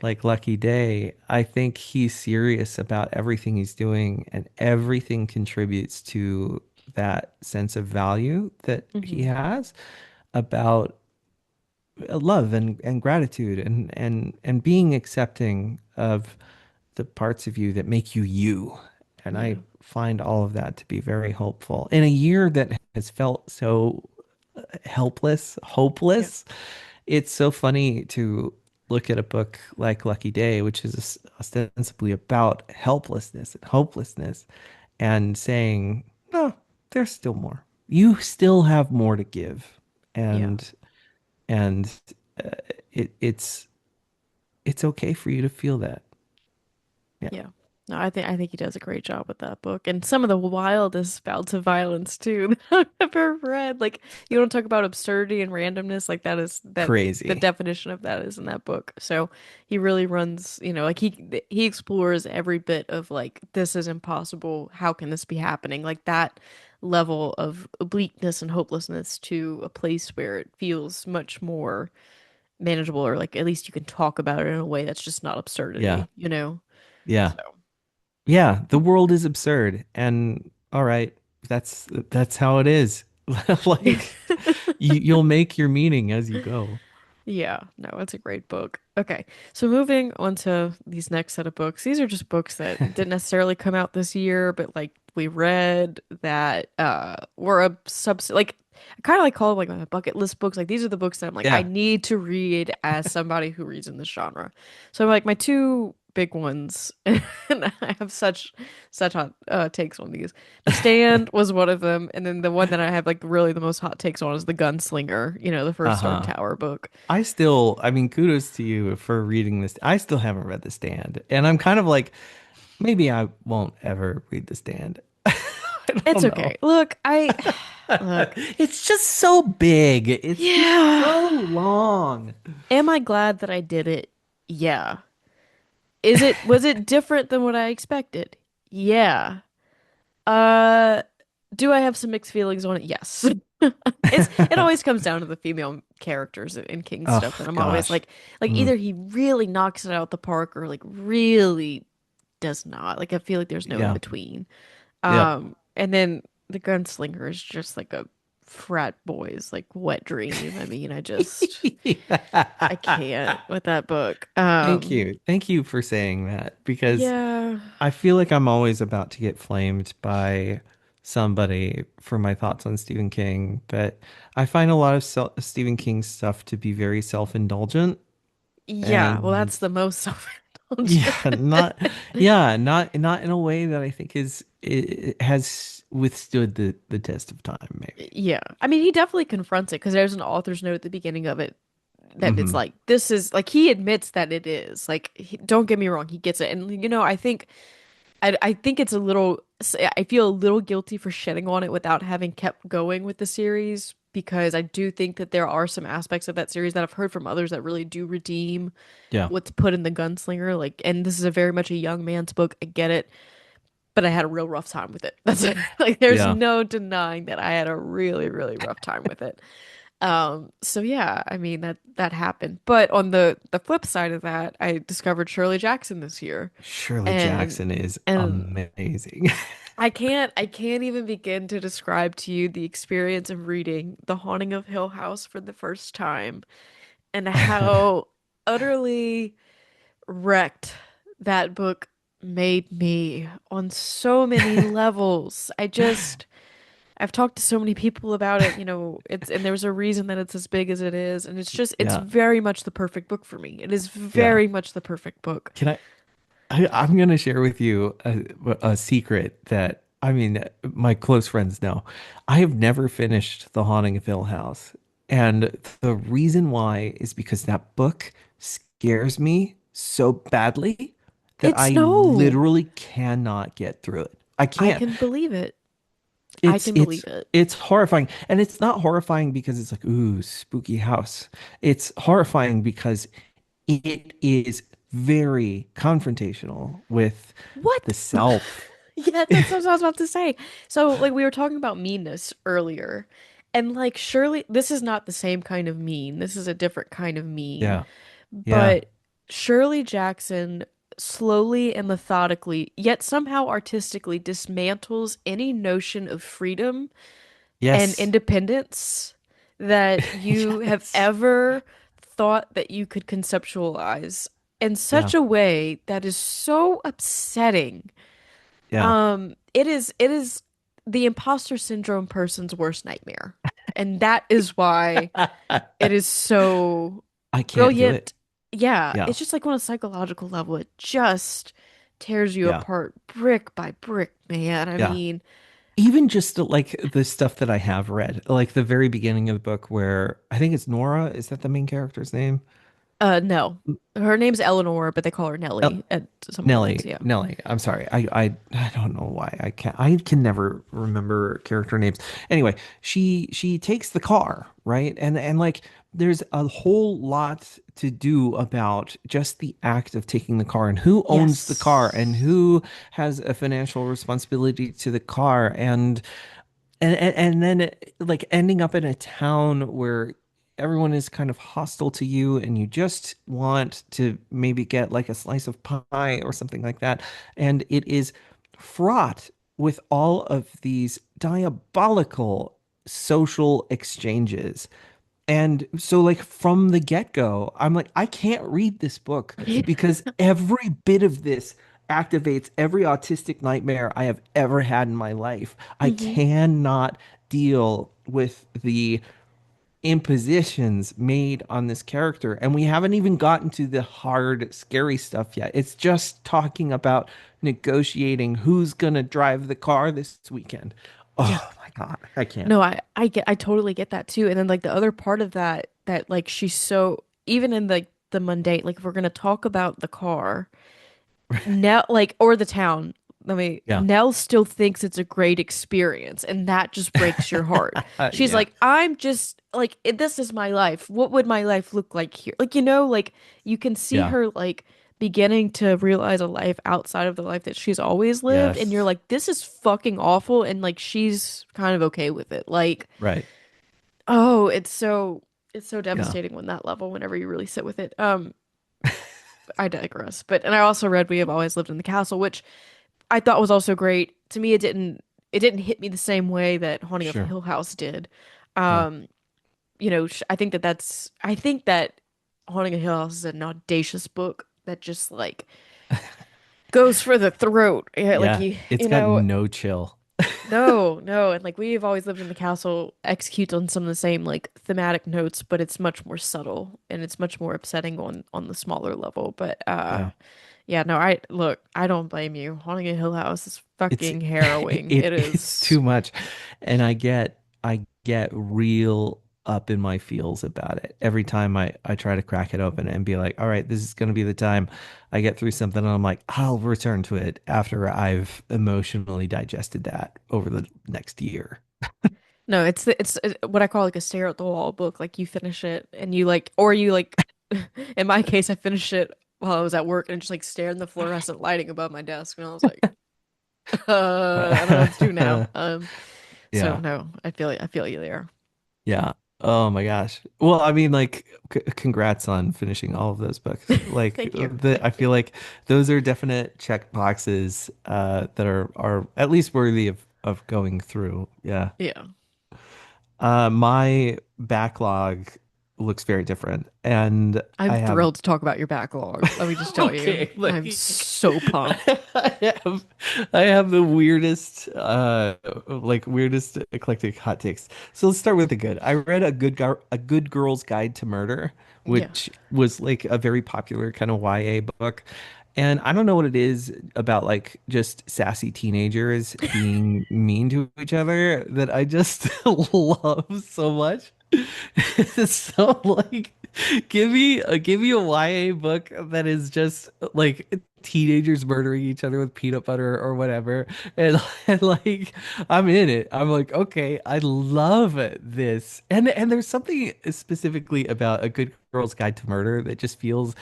like Lucky Day. I think he's serious about everything he's doing, and everything contributes to that sense of value that he Hmm. has about love and gratitude and being accepting of the parts of you that make you you. And I Yeah. find all of that to be very hopeful in a year that has felt so helpless, Yeah. hopeless. It's so funny to look at a book like Lucky Day, which is ostensibly about helplessness and hopelessness, and saying, no, there's still more. You still have more to give. Yeah. And uh, it's okay for you to feel that. Yeah. Yeah. No, I think he does a great job with that book and some of the wildest bouts of violence too that I've ever read. Like you want to talk about absurdity and randomness, like that is that the Crazy. definition of that is in that book. So he really runs, like he explores every bit of like this is impossible. How can this be happening? Like that level of obliqueness and hopelessness to a place where it feels much more manageable or like at least you can talk about it in a way that's just not Yeah. absurdity. Yeah. So Yeah. The world is absurd. And all right, that's how it is. Like you'll make your meaning as you go. yeah, no, it's a great book. Okay, so moving on to these next set of books. These are just books that didn't necessarily come out this year, but like we read that were a like I kind of like call them like my bucket list books. Like these are the books that I'm like I Yeah. need to read as somebody who reads in this genre. So like my two big ones, and I have such hot takes on these. The Stand was one of them, and then the one that I have like really the most hot takes on is The Gunslinger. The first Stone Uh-huh. Tower book. I mean, kudos to you for reading this. I still haven't read The Stand, and I'm kind of like, maybe I won't ever read The Stand. I It's don't okay. know. Look, look. It's just so big. It's just Yeah. so long. Am I glad that I did it? Yeah. Was it different than what I expected? Yeah. Uh, do I have some mixed feelings on it? Yes. It always comes down to the female characters in King stuff that Oh I'm always gosh. like Mm, either he really knocks it out the park or like really does not. Like I feel like there's no in yeah. between. Yep. And then the Gunslinger is just like a frat boys, like wet dream. I mean, I can't with that book. Thank you. Thank you for saying that because Yeah. I feel like I'm always about to get flamed by somebody for my thoughts on Stephen King, but I find a lot of Stephen King stuff to be very self-indulgent Yeah, well, and that's the most self-indulgent. yeah, not yeah, not in a way that I think is it has withstood the test of time, maybe. Yeah. I mean, he definitely confronts it because there's an author's note at the beginning of it that it's Hmm. like, this is like, he admits that it is. Like, don't get me wrong, he gets it. And, I think it's a little, I feel a little guilty for shedding on it without having kept going with the series because I do think that there are some aspects of that series that I've heard from others that really do redeem Yeah. what's put in the gunslinger. Like, and this is a very much a young man's book. I get it, but I had a real rough time with it. That's it. Like, there's Yeah. no denying that I had a really, really rough time with it. So yeah, I mean that happened. But on the flip side of that, I discovered Shirley Jackson this year. Shirley And Jackson is and amazing. I can't even begin to describe to you the experience of reading The Haunting of Hill House for the first time and how utterly wrecked that book made me on so many levels. I've talked to so many people about it, and there's a reason that it's as big as it is, and it's Yeah. very much the perfect book for me. It is Yeah. very much the perfect book. Can I'm going to share with you a secret that, I mean, my close friends know. I have never finished The Haunting of Hill House. And the reason why is because that book scares me so badly that It's I no, literally cannot get through it. I I can't. can believe it. I It's can it's believe it. it's horrifying. And it's not horrifying because it's like, ooh, spooky house. It's horrifying because it is very confrontational with the What? self. Yeah, that's what I was about to say. So, like, we were talking about meanness earlier, and like, surely this is not the same kind of mean. This is a different kind of mean. Yeah. Yeah. But Shirley Jackson slowly and methodically, yet somehow artistically, dismantles any notion of freedom and Yes. independence that you have Yes. ever thought that you could conceptualize in Yeah. such a way that is so upsetting. Yeah. It is the imposter syndrome person's worst nightmare. And that is why it is so I can't do it. brilliant. Yeah, Yeah. it's just like on a psychological level, it just tears you Yeah. apart brick by brick, man. I Yeah. mean, Even just like the stuff that I have read, like the very beginning of the book where I think it's Nora, is that the main character's name? no. Her name's Eleanor, but they call her Nellie at some points, Nellie, yeah. Nellie. I'm sorry. I don't know why I can never remember character names. Anyway, she takes the car, right? And like there's a whole lot to do about just the act of taking the car and who owns the car and Yes. who has a financial responsibility to the car and then like ending up in a town where everyone is kind of hostile to you and you just want to maybe get like a slice of pie or something like that, and it is fraught with all of these diabolical social exchanges. And so, like, from the get-go, I'm like, I can't read this book because every bit of this activates every autistic nightmare I have ever had in my life. I Hmm. cannot deal with the impositions made on this character. And we haven't even gotten to the hard, scary stuff yet. It's just talking about negotiating who's gonna drive the car this weekend. Yeah. Oh my God, I can't. No, I totally get that too. And then like the other part of that like she's so even in the mundane, like if we're gonna talk about the car, Nell like or the town, Yeah. Nell still thinks it's a great experience, and that just breaks your heart. She's Yeah. like, I'm just like this is my life. What would my life look like here? Like, like you can see Yeah. her like beginning to realize a life outside of the life that she's always lived, and you're Yes. like, this is fucking awful, and like she's kind of okay with it. Like, Right. oh, it's so Yeah. devastating on that level whenever you really sit with it. I digress. But and I also read We Have Always Lived in the Castle, which I thought was also great. To me, it didn't hit me the same way that Haunting of Sure. Hill House did. Yeah. Um, I think that Haunting of Hill House is an audacious book that just like goes for the throat. Yeah, like Yeah. It's you got know, no chill. no, and like we've always lived in the castle executes on some of the same like thematic notes, but it's much more subtle and it's much more upsetting on the smaller level. But Yeah. yeah, no, I don't blame you. Haunting a Hill House is It's fucking harrowing. It it's is. too much. And I get real up in my feels about it. Every time I try to crack it open and be like, all right, this is gonna be the time I get through something and I'm like, I'll return to it after I've emotionally digested that over the next year. No, it's what I call like a stare at the wall book. Like you finish it and you like, or you like, in my case, I finished it while I was at work and just like stared in the fluorescent lighting above my desk, and I was like, I don't know what to do now. So Yeah. no, I feel you there. Yeah. Oh my gosh. Well, I mean, like, congrats on finishing all of those books. Like, Thank you, I thank you. feel like those are definite check boxes that are at least worthy of going through. Yeah. Yeah, My backlog looks very different, and I'm I have thrilled to talk about your backlog. Let me just tell you, okay, I'm so pumped. I have I have the weirdest weirdest eclectic hot takes. So let's start with the good. I read a good girl's guide to murder, Yeah, which was like a very popular kind of YA book. And I don't know what it is about like just sassy teenagers being mean to each other that I just love so much. So like give me a YA book that is just like teenagers murdering each other with peanut butter or whatever. And, and like I'm in it. I'm like, okay, I love this. And there's something specifically about A Good Girl's Guide to Murder that just feels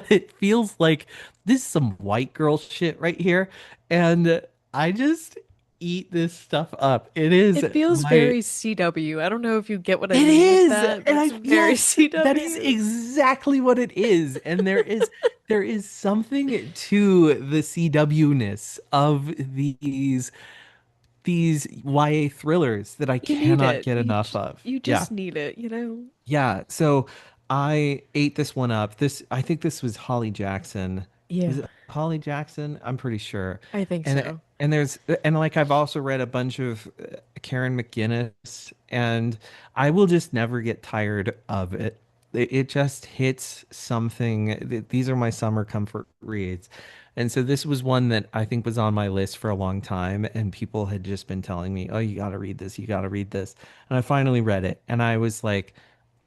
it feels like this is some white girl shit right here. And I just eat this stuff up. It is it feels my very CW. I don't know if you get what I it mean with is. that, but And it's I very yes, that is CW. exactly what it is. And there is something to the CW-ness of these YA thrillers that I You need cannot it. get enough of. You Yeah. just need it, you know? Yeah, so I ate this one up. I think this was Holly Jackson. Was Yeah, it Holly Jackson? I'm pretty sure. I think And so. and there's and like I've also read a bunch of Karen McGinnis, and I will just never get tired of it. It just hits something. These are my summer comfort reads. And so this was one that I think was on my list for a long time, and people had just been telling me, "Oh, you got to read this. You got to read this." And I finally read it, and I was like,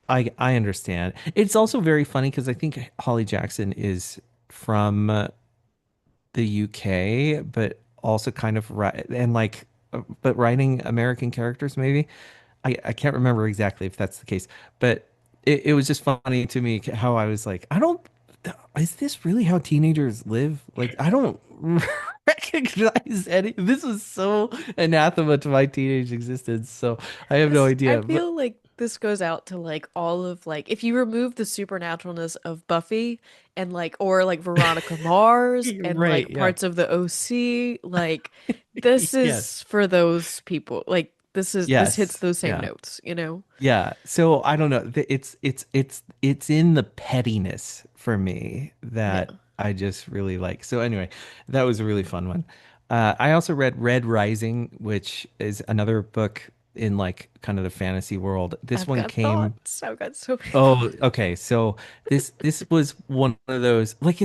I understand. It's also very funny because I think Holly Jackson is from the UK, but also kind of and like, but writing American characters maybe. I can't remember exactly if that's the case, but it was just funny to me how I was like, I don't. Is this really how teenagers live? Like, I don't recognize any. This was so anathema to my teenage existence, so I have no I idea. But feel like this goes out to like all of like if you remove the supernaturalness of Buffy and like or like Veronica Mars you're and right, like yeah. parts of the OC, like this Yes. is for those people. Like this hits Yes. those same Yeah. notes, you know? Yeah. So I don't know. It's in the pettiness for me that Yeah. I just really like. So anyway, that was a really fun one. I also read Red Rising, which is another book in like kind of the fantasy world. This I've one got came. thoughts. I've got so many Oh, thoughts. okay. So this was one of those like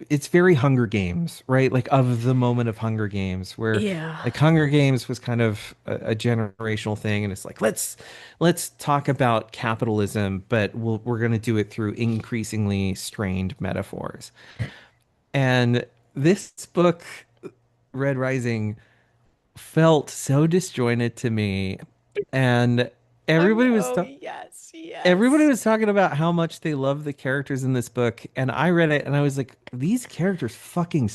it's very Hunger Games, right? Like of the moment of Hunger Games where Yeah. like Hunger Games was kind of a generational thing and it's like let's talk about capitalism, but we're going to do it through increasingly strained metaphors. And this book Red Rising felt so disjointed to me and everybody was Oh, yes, everybody yes. was talking about how much they love the characters in this book, and I read it and I was like, these characters fucking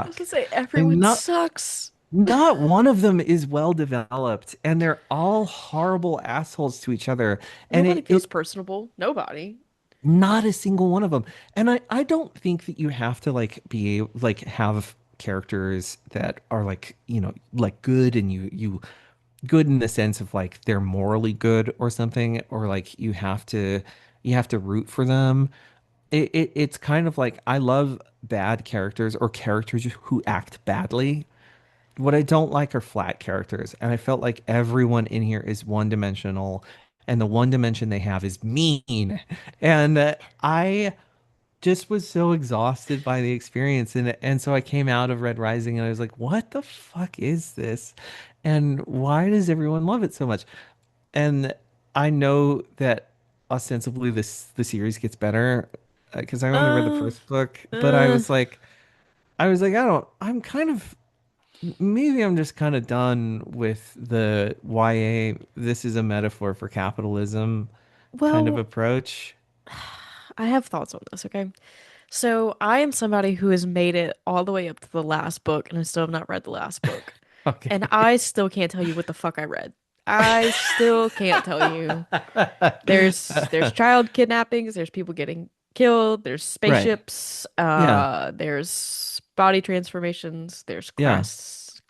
I was suck. gonna say Like everyone sucks. not one of them is well developed, and they're all horrible assholes to each other. And Nobody feels it personable. Nobody. not a single one of them. And I don't think that you have to like be like have characters that are like, like good, and you good in the sense of like they're morally good or something, or like you have to root for them. It's kind of like I love bad characters or characters who act badly. What I don't like are flat characters, and I felt like everyone in here is one dimensional, and the one dimension they have is mean. And I just was so exhausted by the experience, and so I came out of Red Rising and I was like, what the fuck is this? And why does everyone love it so much? And I know that ostensibly the series gets better because I only read the Uh, first book, but uh, I was like, I'm kind of, maybe I'm just kind of done with the YA, this is a metaphor for capitalism kind of well, approach. I have thoughts on this, okay? So I am somebody who has made it all the way up to the last book, and I still have not read the last book. And Okay. I still can't tell you what the fuck I read. I still can't tell you. There's child kidnappings, there's people getting killed, there's Right. spaceships, Yeah. there's body transformations, there's Yeah.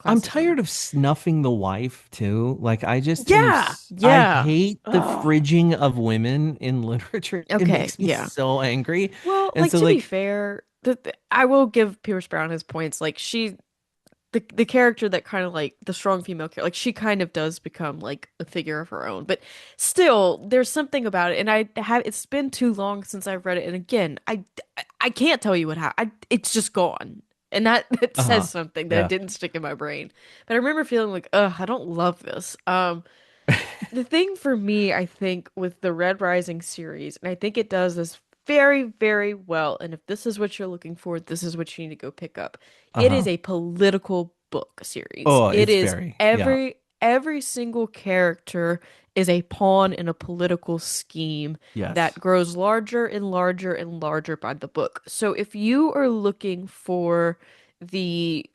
I'm classism. tired of snuffing the wife too. Like Yeah, I yeah. hate the Oh, fridging of women in literature. It okay, makes me yeah. so angry. Well, And like so to be like, fair, I will give Pierce Brown his points. Like the character that kind of like the strong female character, like she kind of does become like a figure of her own. But still, there's something about it, and I have it's been too long since I've read it, and again, I can't tell you what happened. It's just gone, and that it says uh-huh. something that it Yeah. didn't stick in my brain. But I remember feeling like, ugh, I don't love this. The thing for me, I think, with the Red Rising series, and I think it does this very, very well, and if this is what you're looking for, this is what you need to go pick up. It is Uh-huh. a political book series. Oh, It it's is very, yeah. every single character is a pawn in a political scheme that Yes. grows larger and larger and larger by the book. So if you are looking for the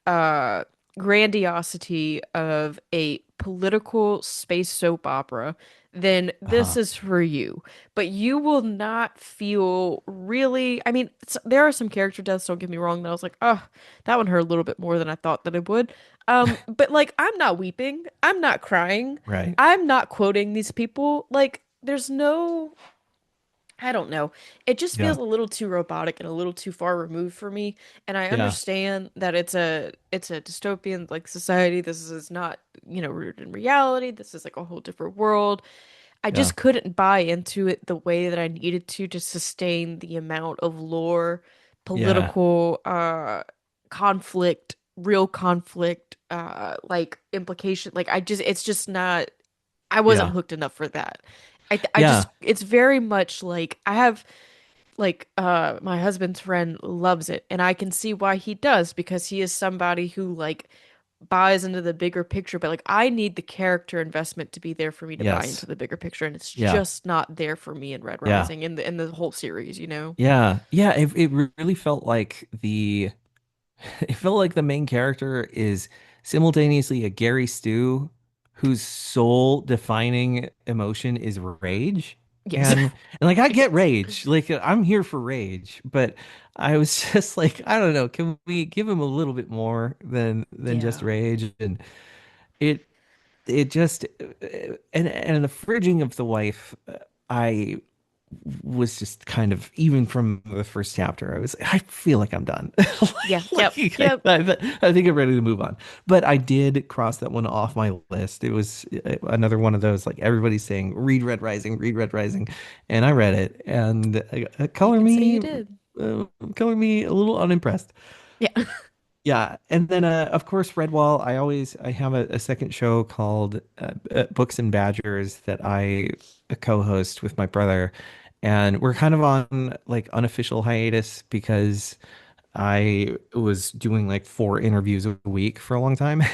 grandiosity of a political space soap opera, then this Uh-huh. is for you. But you will not feel really. I mean, there are some character deaths, don't get me wrong, that I was like, oh, that one hurt a little bit more than I thought that it would. But like, I'm not weeping, I'm not crying, Right. I'm not quoting these people. Like, there's no. I don't know. It just Yeah. feels a little too robotic and a little too far removed for me. And I Yeah. understand that it's a dystopian like society. This is not, rooted in reality. This is like a whole different world. I Yeah. just couldn't buy into it the way that I needed to sustain the amount of lore, Yeah. political conflict, real conflict, like implication. Like it's just not I wasn't Yeah. hooked enough for that. I Yeah. just it's very much like I have like my husband's friend loves it and I can see why he does because he is somebody who like buys into the bigger picture, but like I need the character investment to be there for me to buy into Yes. the bigger picture, and it's Yeah. just not there for me in Red Yeah. Rising in the whole series, you know? Yeah. Yeah. It really felt like it felt like the main character is simultaneously a Gary Stu whose sole defining emotion is rage. Yes. And like I get rage. Like I'm here for rage, but I was just like, I don't know, can we give him a little bit more than just Yeah. rage? And it it just and the fridging of the wife, I was just kind of, even from the first chapter, I feel like I'm done. Yeah. Yep. Like, Yep. I think I'm ready to move on. But I did cross that one off my list. It was another one of those, like everybody's saying, read Red Rising, and I read it, and You can say you did. color me a little unimpressed. Yeah. Yeah, and then of course Redwall. I have a second show called Books and Badgers that I co-host with my brother, and we're kind of on like unofficial hiatus because I was doing like 4 interviews a week for a long time.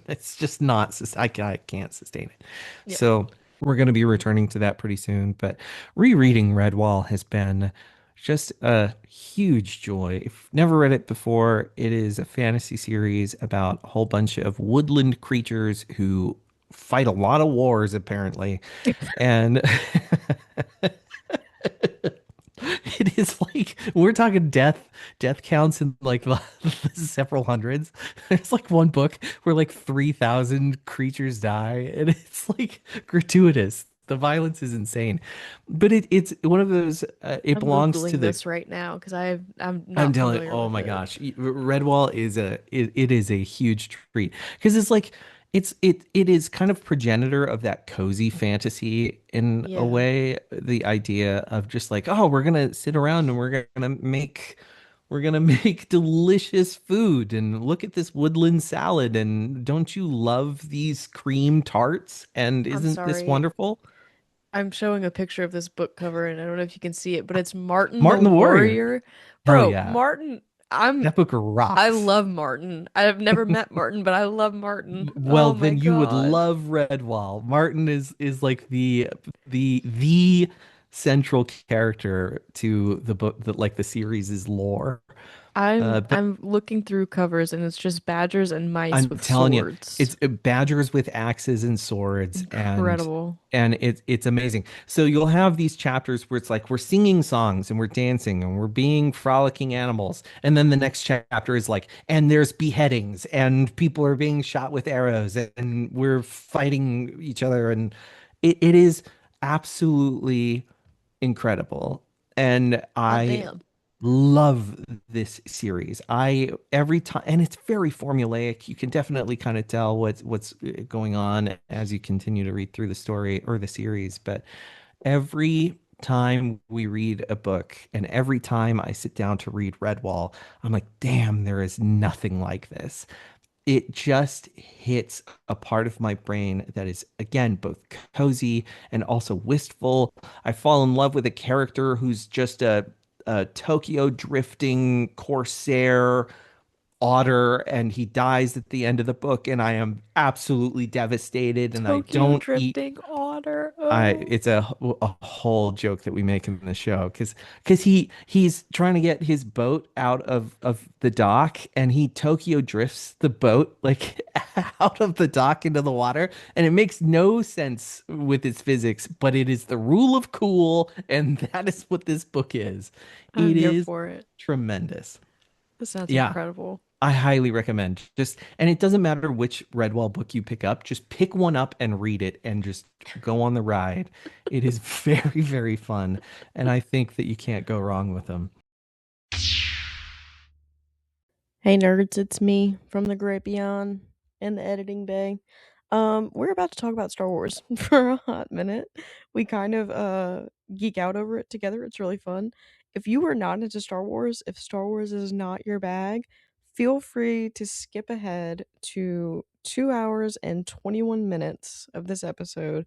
It's just not, I can't sustain it. Yeah. So we're going to be returning to that pretty soon. But rereading Redwall has been just a huge joy. If you've never read it before, it is a fantasy series about a whole bunch of woodland creatures who fight a lot of wars, apparently. And it is like we're talking death death counts in like several hundreds. There's like one book where like 3,000 creatures die, and it's like gratuitous. The violence is insane, but it's one of those. It I'm belongs to Googling the. this right now because I'm I'm not telling. familiar Oh with my it. gosh, Redwall is it is a huge treat because it's like it is kind of progenitor of that cozy fantasy in a Yeah, way. The idea of just like, oh, we're gonna sit around and we're gonna make delicious food and look at this woodland salad and don't you love these cream tarts and I'm isn't this sorry. wonderful? I'm showing a picture of this book cover, and I don't know if you can see it, but it's Martin the Martin the Warrior. Warrior. Hell Bro, yeah. Martin, I'm That book I rocks. love Martin. I've never met Martin, but I love Martin. Well, Oh my then you would God. love Redwall. Martin is like the central character to the book that like the series' lore. But I'm looking through covers and it's just badgers and mice I'm with telling you, swords. it's badgers with axes and swords, Incredible. and it's amazing. So you'll have these chapters where it's like we're singing songs and we're dancing and we're being frolicking animals, and then the next chapter is like, and there's beheadings and people are being shot with arrows and we're fighting each other, and it is absolutely incredible. And Hot I damn. love this series. I every time, and it's very formulaic. You can definitely kind of tell what's going on as you continue to read through the story or the series. But every time we read a book, and every time I sit down to read Redwall, I'm like, damn, there is nothing like this. It just hits a part of my brain that is, again, both cozy and also wistful. I fall in love with a character who's just a Tokyo drifting corsair otter, and he dies at the end of the book, and I am absolutely devastated, and I Tokyo don't eat. drifting otter. I Oh. it's a whole joke that we make in the show because he's trying to get his boat out of the dock, and he Tokyo drifts the boat like out of the dock into the water, and it makes no sense with its physics, but it is the rule of cool, and that is what this book is. I'm It here is for it. tremendous. This sounds Yeah. incredible. I highly recommend just, and it doesn't matter which Redwall book you pick up, just pick one up and read it and just go on the ride. It is very, very fun. And I think that you can't go wrong with them. Hey nerds, it's me from the Great Beyond in the editing bay. We're about to talk about Star Wars for a hot minute. We kind of geek out over it together. It's really fun. If you are not into Star Wars, if Star Wars is not your bag, feel free to skip ahead to 2 hours and 21 minutes of this episode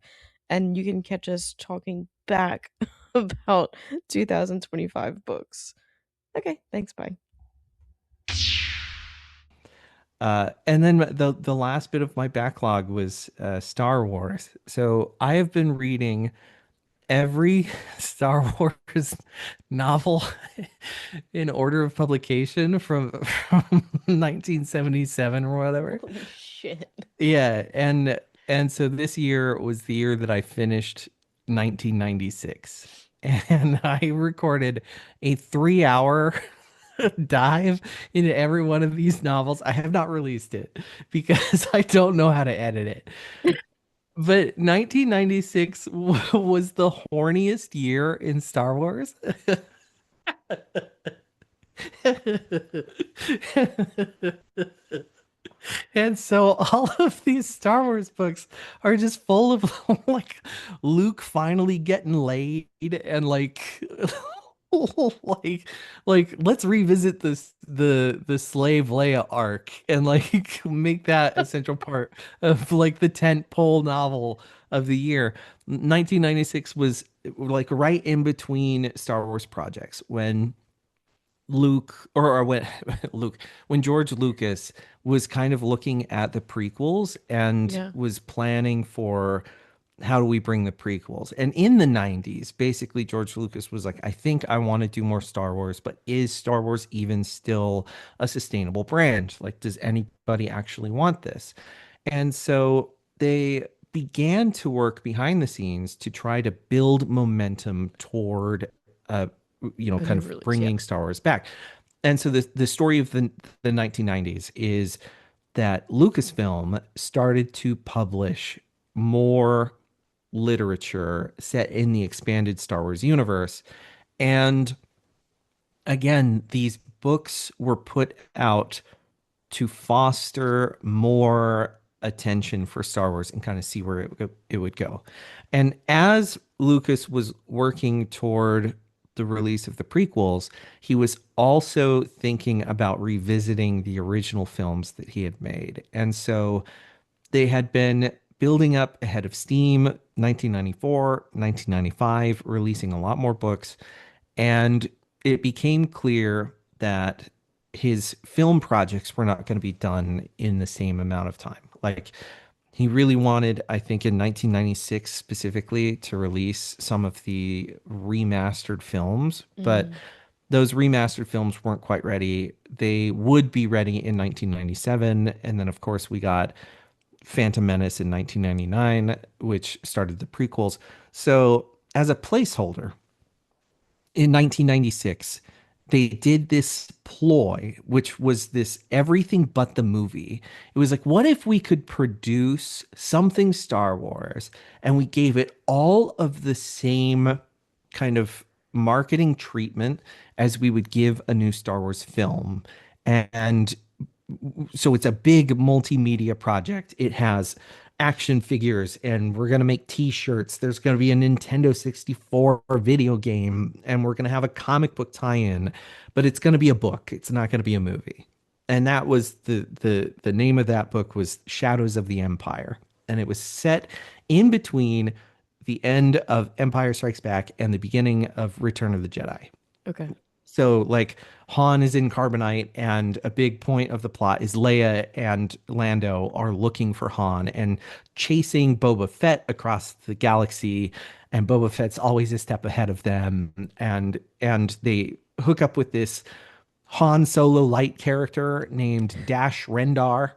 and you can catch us talking back about 2025 books. Okay, thanks, bye. And then the last bit of my backlog was Star Wars. So I have been reading every Star Wars novel in order of publication from 1977 or whatever. Holy shit. Yeah, and so this year was the year that I finished 1996. And I recorded a 3 hour dive into every one of these novels. I have not released it because I don't know how to edit it. But 1996 was the horniest year in Star Wars. And so all of these Star Wars books are just full of like Luke finally getting laid and like like let's revisit the slave Leia arc and like make that a central part of like the tent pole novel of the year. 1996 was like right in between Star Wars projects when Luke or when Luke when George Lucas was kind of looking at the prequels and Yeah. was planning for how do we bring the prequels. And in the 90s, basically George Lucas was like, I think I want to do more Star Wars, but is Star Wars even still a sustainable brand? Like, does anybody actually want this? And so they began to work behind the scenes to try to build momentum toward uh A kind new of release, yeah. bringing Star Wars back. And so the story of the 1990s is that Lucasfilm started to publish more literature set in the expanded Star Wars universe. And again, these books were put out to foster more attention for Star Wars and kind of see where it would go. And as Lucas was working toward the release of the prequels, he was also thinking about revisiting the original films that he had made. And so they had been building up ahead of Steam, 1994, 1995, releasing a lot more books. And it became clear that his film projects were not going to be done in the same amount of time. Like he really wanted, I think in 1996 specifically, to release some of the remastered films, but Mm. those remastered films weren't quite ready. They would be ready in 1997. And then, of course, we got Phantom Menace in 1999, which started the prequels. So, as a placeholder, in 1996, they did this ploy, which was this everything but the movie. It was like, what if we could produce something Star Wars and we gave it all of the same kind of marketing treatment as we would give a new Star Wars film? And so it's a big multimedia project. It has action figures and we're going to make t-shirts. There's going to be a Nintendo 64 video game and we're going to have a comic book tie-in, but it's going to be a book. It's not going to be a movie. And that was the name of that book was Shadows of the Empire. And it was set in between the end of Empire Strikes Back and the beginning of Return of the Jedi. Okay. So like Han is in Carbonite, and a big point of the plot is Leia and Lando are looking for Han and chasing Boba Fett across the galaxy, and Boba Fett's always a step ahead of them, and they hook up with this Han Solo light character named Dash Rendar.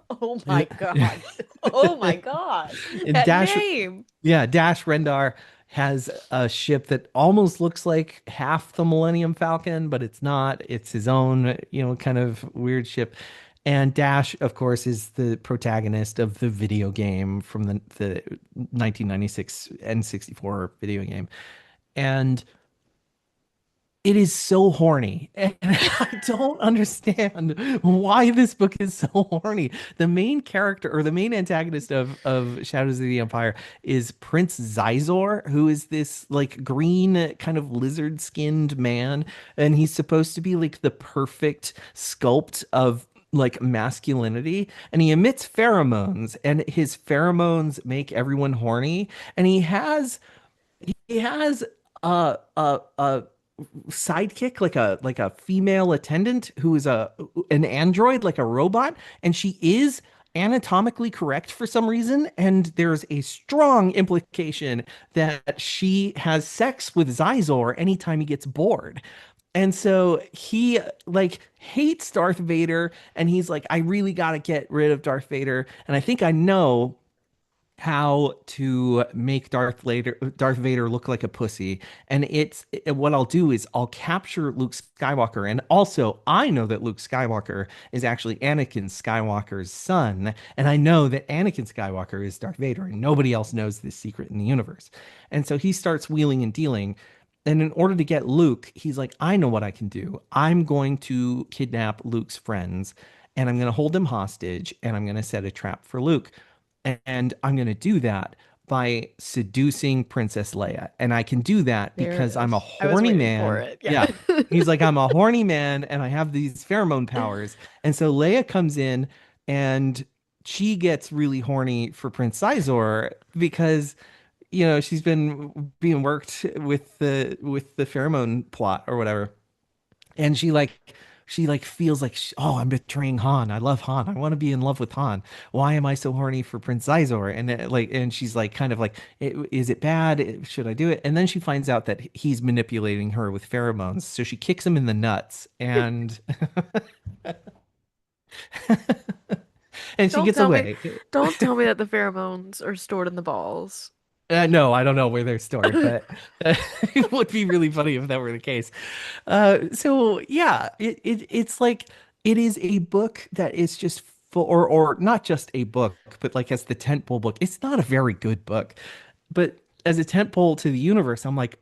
Oh my God. Oh my God. And That Dash name. Yeah, Dash Rendar has a ship that almost looks like half the Millennium Falcon, but it's not. It's his own, kind of weird ship. And Dash, of course, is the protagonist of the video game from the 1996 N64 video game. And it is so horny. And I don't understand why this book is so horny. The main character or the main antagonist of Shadows of the Empire is Prince Zizor, who is this like green kind of lizard skinned man. And he's supposed to be like the perfect sculpt of like masculinity. And he emits pheromones, and his pheromones make everyone horny. And he has a sidekick, like a female attendant who is an android, like a robot, and she is anatomically correct for some reason, and there's a strong implication that she has sex with Zizor anytime he gets bored. And so he like hates Darth Vader, and he's like, I really got to get rid of Darth Vader, and I think I know how to make Darth Vader look like a pussy. And what I'll do is I'll capture Luke Skywalker. And also I know that Luke Skywalker is actually Anakin Skywalker's son. And I know that Anakin Skywalker is Darth Vader, and nobody else knows this secret in the universe. And so he starts wheeling and dealing. And in order to get Luke, he's like, I know what I can do. I'm going to kidnap Luke's friends and I'm going to hold them hostage and I'm going to set a trap for Luke. And I'm going to do that by seducing Princess Leia. And I can do that There it because I'm a is. I was horny waiting for man. it. Yeah. Yeah. He's like, I'm a horny man and I have these pheromone powers. And so Leia comes in and she gets really horny for Prince Sizor because, she's been being worked with the pheromone plot or whatever. And she like feels like oh, I'm betraying Han. I love Han. I want to be in love with Han. Why am I so horny for Prince Izor? And she's like kind of like, Is it bad? Should I do it?" And then she finds out that he's manipulating her with pheromones, so she kicks him in the nuts and and she Don't gets tell me, away. don't tell me that the pheromones are stored in the balls. No, I don't know where they're stored, but it would be really funny if that were the case. So yeah, it's like it is a book that is just full, or not just a book, but like as the tentpole book, it's not a very good book, but as a tentpole to the universe, I'm like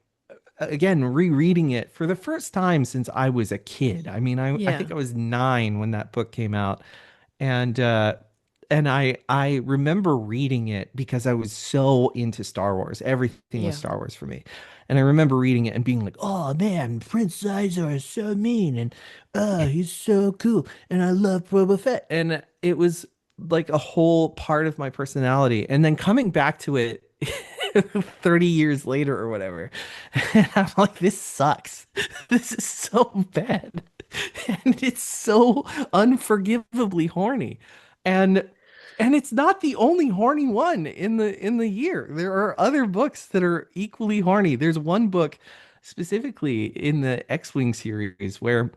again rereading it for the first time since I was a kid. I mean, I Yeah. think I was 9 when that book came out, and I remember reading it because I was so into Star Wars. Everything was Yeah. Star Wars for me. And I remember reading it and being like, "Oh man, Prince Sizar is so mean and he's so cool and I love Boba Fett." And it was like a whole part of my personality. And then coming back to it 30 years later or whatever, and I'm like, "This sucks. This is so bad." And it's so unforgivably horny. And and it's not the only horny one in the year. There are other books that are equally horny. There's one book specifically in the X-Wing series where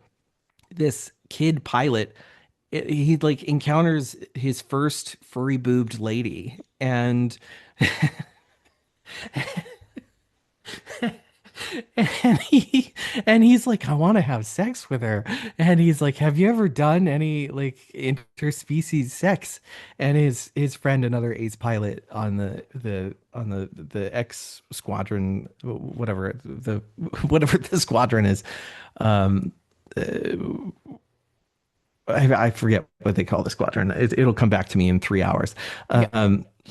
this kid pilot he like encounters his first furry boobed lady and and he's like, I want to have sex with her. And he's like, have you ever done any like interspecies sex? And his friend, another ace pilot on the X squadron, whatever the squadron is, um, I forget what they call the squadron. It'll come back to me in 3 hours. Yeah.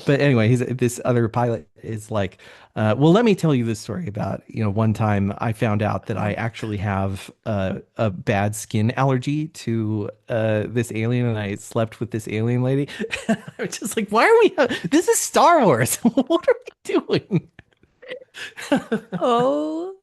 But anyway, this other pilot is like, well, let me tell you this story about, one time I found out that I actually have a bad skin allergy to this alien, and I slept with this alien lady. I'm just like, why are we? This is Star Wars. What are we doing? Oh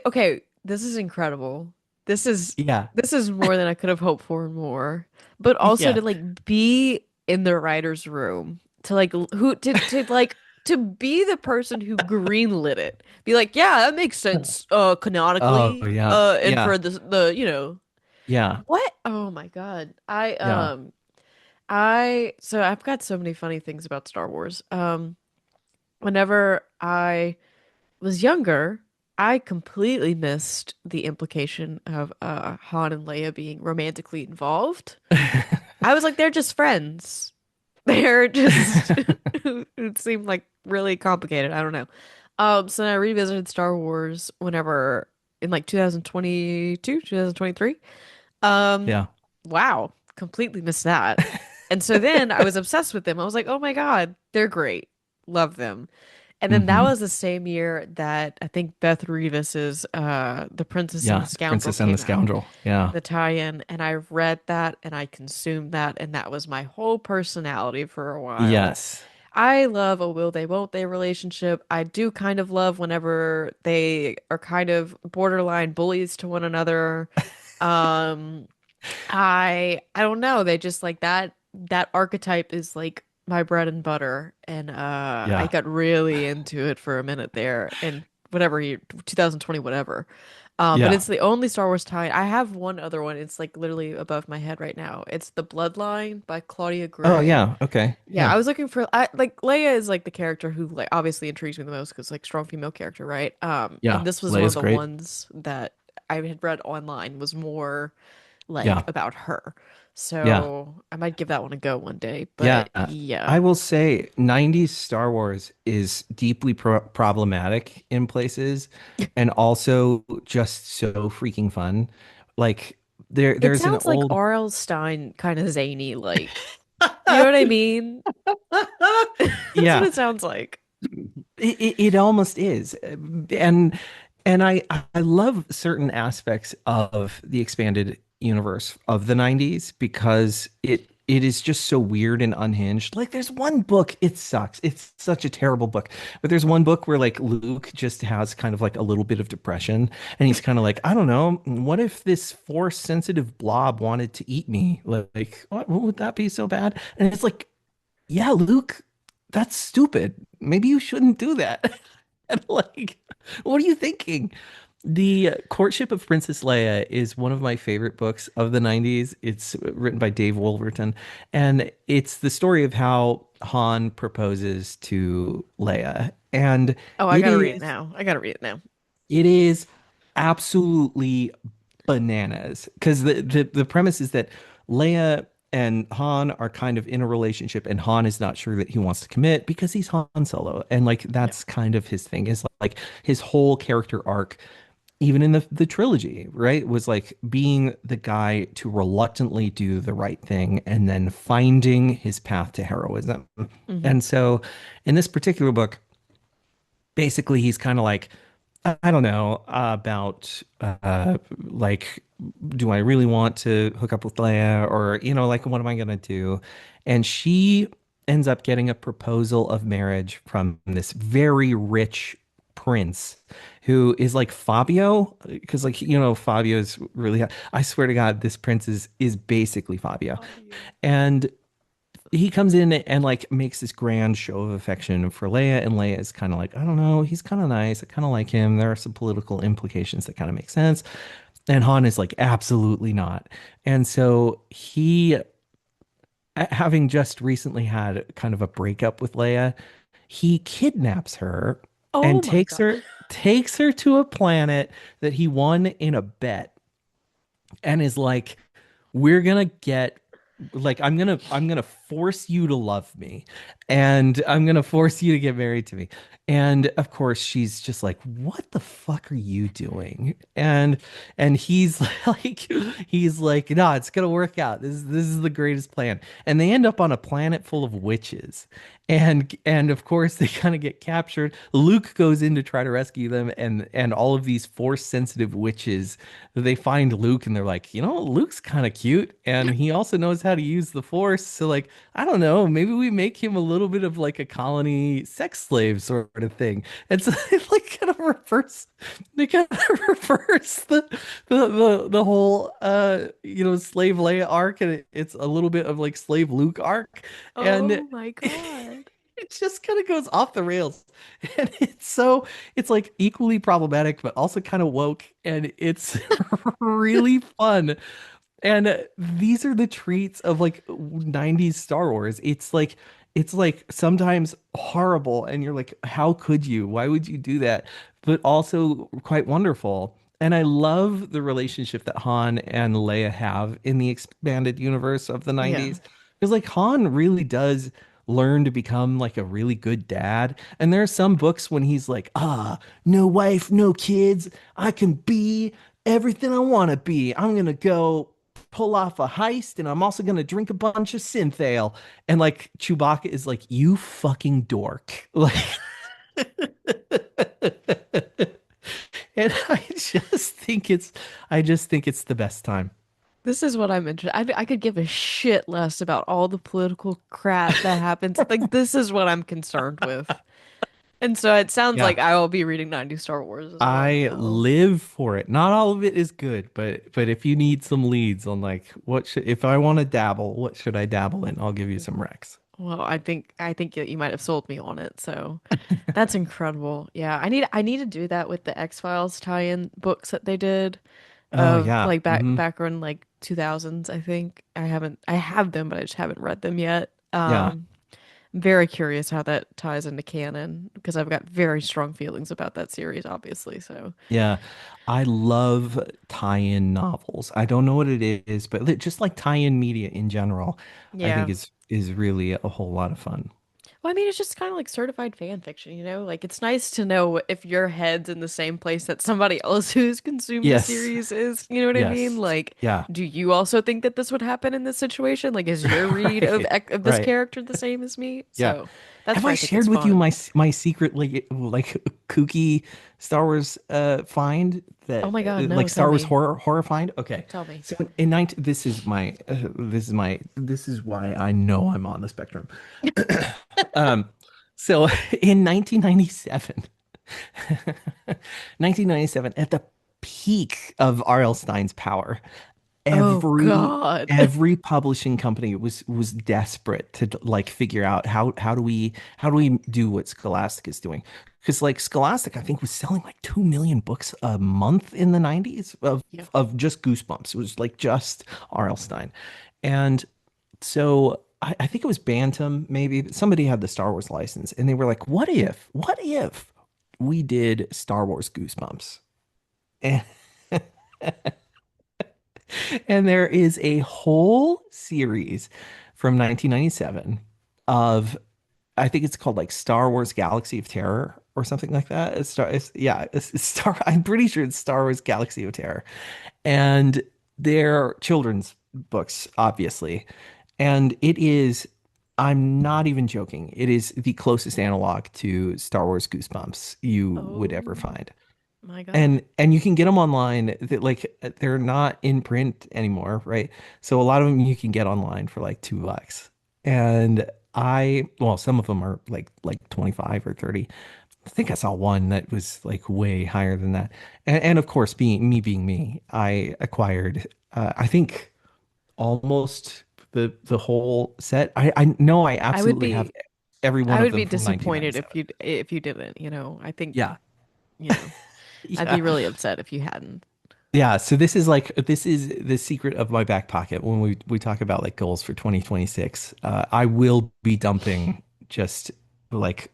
okay, this is incredible. This is Yeah, this is more than I could have hoped for and more. But also yeah. to like be in the writer's room, to like who to like to be the person who greenlit it. Be like, yeah, that makes sense Oh canonically yeah, and yeah, for the yeah, what? Oh my God. yeah. So I've got so many funny things about Star Wars. Whenever I was younger, I completely missed the implication of Han and Leia being romantically involved. I was like, they're just friends. They're just it seemed like really complicated. I don't know. So then I revisited Star Wars whenever in like 2022, 2023. Um, Yeah. wow, completely missed that. And so then I was obsessed with them. I was like, oh my God, they're great. Love them. And then that Hmm. was the same year that I think Beth Revis's The Princess and the Yeah, The Scoundrel Princess and the came out, Scoundrel. Yeah. the tie-in, and I read that and I consumed that, and that was my whole personality for a while. Yes. I love a will they won't they relationship. I do kind of love whenever they are kind of borderline bullies to one another. Um, I don't know. They just like that archetype is like my bread and butter, and I Yeah. got really into it for a minute there in whatever year, 2020 whatever. But Yeah. it's the only Star Wars tie. I have one other one. It's like literally above my head right now. It's The Bloodline by Claudia Oh Gray. yeah. Okay. Yeah, Yeah. I was looking for like Leia is like the character who like obviously intrigues me the most because like strong female character, right? And Yeah. this was one of Leia's the great. ones that I had read online was more like Yeah. about her. Yeah. So I might give that one a go one day. Yeah. But yeah. I will say 90s Star Wars is deeply problematic in places and also just so freaking fun. Like It there's an sounds like old R.L. Stein kind of zany, like you know what I mean? That's what Yeah, it sounds like. it almost is. And I love certain aspects of the expanded universe of the 90s because it is just so weird and unhinged. Like there's one book, it sucks. It's such a terrible book. But there's one book where like Luke just has kind of like a little bit of depression and he's kind of like, I don't know, what if this force sensitive blob wanted to eat me? Like, what would that be so bad? And it's like, yeah, Luke, that's stupid. Maybe you shouldn't do that. And like, what are you thinking? The Courtship of Princess Leia is one of my favorite books of the 90s. It's written by Dave Wolverton, and it's the story of how Han proposes to Leia, and Oh, I it gotta read it is now. I gotta read it now. it is absolutely bananas because the premise is that Leia and Han are kind of in a relationship, and Han is not sure that he wants to commit because he's Han Solo, and like Yeah. that's kind of his thing is like his whole character arc even in the trilogy, right, was like being the guy to reluctantly do the right thing and then finding his path to heroism. Hmm. And so in this particular book, basically he's kind of like, I don't know about like, do I really want to hook up with Leia or, like, what am I gonna do? And she ends up getting a proposal of marriage from this very rich prince who is like Fabio, because like, Fabio is really, I swear to God, this prince is basically Fabio. And he comes in and like makes this grand show of affection for Leia, and Leia is kind of like, I don't know, he's kind of nice. I kind of like him. There are some political implications that kind of make sense. And Han is like, absolutely not. And so he, having just recently had kind of a breakup with Leia, he kidnaps her Oh and my takes God. her to a planet that he won in a bet and is like, we're gonna get like I'm gonna force you to love me and I'm gonna force you to get married to me. And of course she's just like, what the fuck are you doing? And he's like, no, it's gonna work out. This is the greatest plan. And they end up on a planet full of witches. And of course they kind of get captured. Luke goes in to try to rescue them, and all of these force sensitive witches, they find Luke and they're like, Luke's kind of cute and he also knows how to use the force. So like, I don't know, maybe we make him a little bit of like a colony sex slave sort of thing. And so they kind of reverse the whole slave Leia arc, and it's a little bit of like slave Luke arc. And Oh my God. it just kind of goes off the rails. And it's like equally problematic, but also kind of woke. And it's really fun. And these are the treats of like 90s Star Wars. It's like sometimes horrible. And you're like, how could you? Why would you do that? But also quite wonderful. And I love the relationship that Han and Leia have in the expanded universe of the Yeah. 90s. Because like Han really does learn to become like a really good dad. And there are some books when he's like, no wife, no kids. I can be everything I want to be. I'm going to go pull off a heist and I'm also going to drink a bunch of synth ale. And like Chewbacca is like, you fucking dork. Like, and I just think it's the best time. This is what I'm interested. I could give a shit less about all the political crap that happens. Like this is what I'm concerned with. And so it sounds Yeah. like I will be reading 90 Star Wars as well I now. live for it. Not all of it is good, but if you need some leads on like if I want to dabble, what should I dabble in? I'll give you some recs. Well, I think you might have sold me on it. So that's incredible. Yeah, I need to do that with the X-Files tie-in books that they did Oh of yeah. like Hmm. back in like 2000s, I think. I have them, but I just haven't read them yet. Yeah. I'm very curious how that ties into canon because I've got very strong feelings about that series, obviously. So, Yeah. I love tie-in novels. I don't know what it is, but just like tie-in media in general, I think yeah. is really a whole lot of fun. Well, I mean, it's just kind of like certified fan fiction, you know? Like, it's nice to know if your head's in the same place that somebody else who's consumed the Yes. series is. You know what I mean? Yes. Like, Yeah. do you also think that this would happen in this situation? Like, is your read of Right. of this Right. character the same as me? Yeah. So that's Have where I I think it's shared with you fun. my secret like kooky Star Wars find Oh that my God, no, like tell Star Wars me. horror find? Okay. Tell me. So in 19 this is why I know I'm on the spectrum. Um so in 1997 1997 at the peak of R.L. Stein's power, Oh every God. every publishing company was desperate to like figure out how do we do what Scholastic is doing, because like Scholastic I think was selling like 2 million books a month in the 90s of Yeah. of just Goosebumps. It was like just R.L. Stein. And so I think it was Bantam, maybe, but somebody had the Star Wars license, and they were like, what if we did Star Wars Goosebumps? And, and there is a whole series from 1997 of, I think it's called like Star Wars Galaxy of Terror or something like that. It's Star. I'm pretty sure it's Star Wars Galaxy of Terror, and they're children's books, obviously. And it is, I'm not even joking. It is the closest analog to Star Wars Goosebumps you would ever Oh find. my God. And you can get them online. That like they're not in print anymore, right? So a lot of them you can get online for like $2. And well, some of them are like 25 or 30. I think I saw one that was like way higher than that. And of course, being me, I acquired I think almost the whole set. I know I I would absolutely have be every one I of would them be from disappointed 1997. if you didn't, I think, Yeah. you know, I'd Yeah. be really upset if you hadn't. Yeah, so this is the secret of my back pocket when we talk about like goals for 2026. I will be dumping just like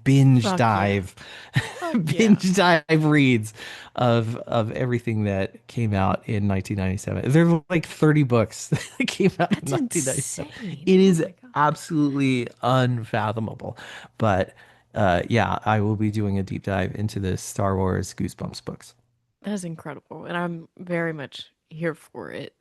binge Fuck yeah. dive Fuck yeah. binge dive reads of everything that came out in 1997. There are like 30 books that came out in That's 1997. insane. It Oh is my God. absolutely unfathomable. But yeah, I will be doing a deep dive into the Star Wars Goosebumps books. That is incredible, and I'm very much here for it.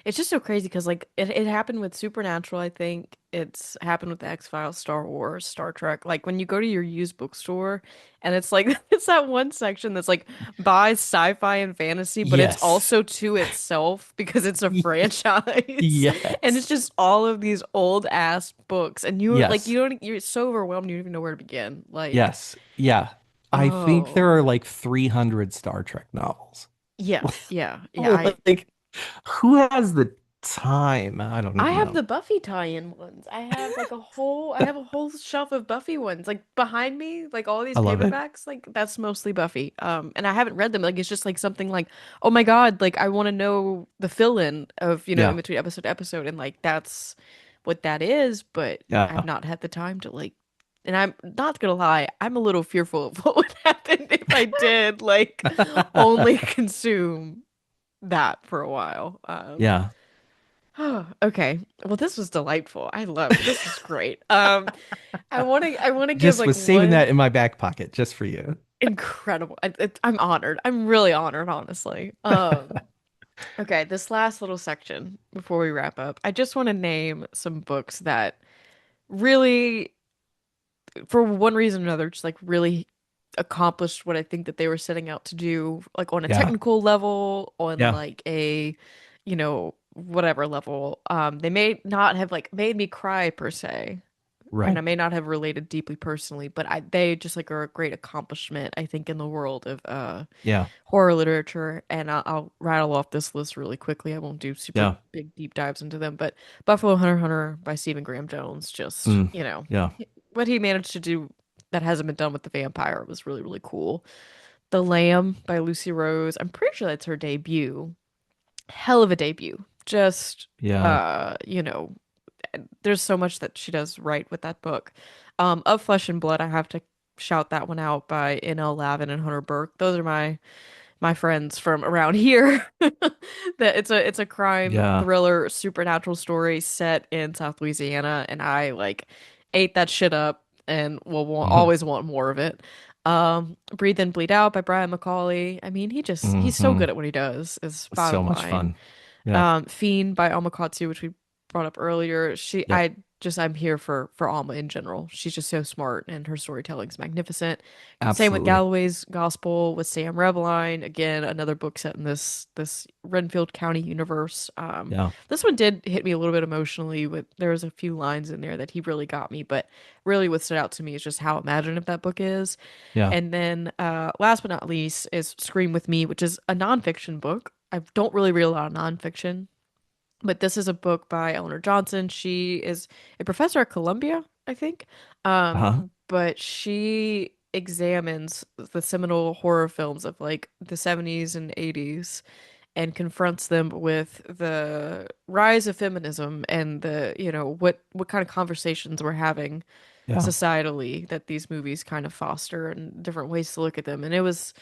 It's just so crazy because like it happened with Supernatural, I think it's happened with the X-Files, Star Wars, Star Trek. Like when you go to your used bookstore and it's like it's that one section that's like buy sci-fi and fantasy, but it's Yes. also to itself because it's a franchise. And it's Yes. just all of these old ass books and Yes. you're so overwhelmed you don't even know where to begin. Like, Yes. Yeah. I think there oh. are like 300 Star Trek novels. Yeah, yeah, yeah. Like, who has the time? I I don't have know. the Buffy tie-in ones. I have a whole shelf of Buffy ones. Like behind me, like all these I love it. paperbacks, like that's mostly Buffy. And I haven't read them. Like it's just like something like, oh my God, like I want to know the fill-in of, in Yeah. between episode to episode, and like that's what that is, but I've Yeah. not had the time to like, and I'm not gonna lie, I'm a little fearful of what would happen if I did like only consume that for a while. Yeah. Oh, okay. Well, this was delightful. This was great. I want to give Just like was saving that one in my back pocket just for you. incredible. I'm honored. I'm really honored, honestly. Okay, this last little section before we wrap up, I just want to name some books that really, for one reason or another, just like really accomplished what I think that they were setting out to do, like on a Yeah. technical level, on Yeah. like a, whatever level. They may not have like made me cry per se, and I Right. may not have related deeply personally, but they just like are a great accomplishment, I think, in the world of Yeah. horror literature. And I'll rattle off this list really quickly. I won't do super Yeah. big deep dives into them, but Buffalo Hunter Hunter by Stephen Graham Jones, just, Mm. Yeah. what he managed to do that hasn't been done with the vampire was really, really cool. The Lamb by Lucy Rose. I'm pretty sure that's her debut. Hell of a debut. Just Yeah. uh, you know, there's so much that she does right with that book. Of Flesh and Blood, I have to shout that one out by N.L. Lavin and Hunter Burke. Those are my friends from around here. That it's a crime Yeah. thriller supernatural story set in South Louisiana, and I like ate that shit up and will Hmm. always want more of it. Breathe In, Bleed Out by Brian McCauley. I mean, he's so Hmm. good at what he does, is So bottom much line. fun. Yeah. Fiend by Alma Katsu, which we brought up earlier. Yep. I'm here for Alma in general. She's just so smart and her storytelling's magnificent. Same with Absolutely. Galloway's Gospel with Sam Reveline. Again, another book set in this Renfield County universe. Yeah. This one did hit me a little bit emotionally. With there was a few lines in there that he really got me, but really what stood out to me is just how imaginative that book is. Yeah. And then last but not least is Scream with Me, which is a nonfiction book. I don't really read a lot of nonfiction, but this is a book by Eleanor Johnson. She is a professor at Columbia, I think. Uh-huh. But she examines the seminal horror films of like the 70s and 80s and confronts them with the rise of feminism and the, what kind of conversations we're having Yeah. societally that these movies kind of foster and different ways to look at them. And it was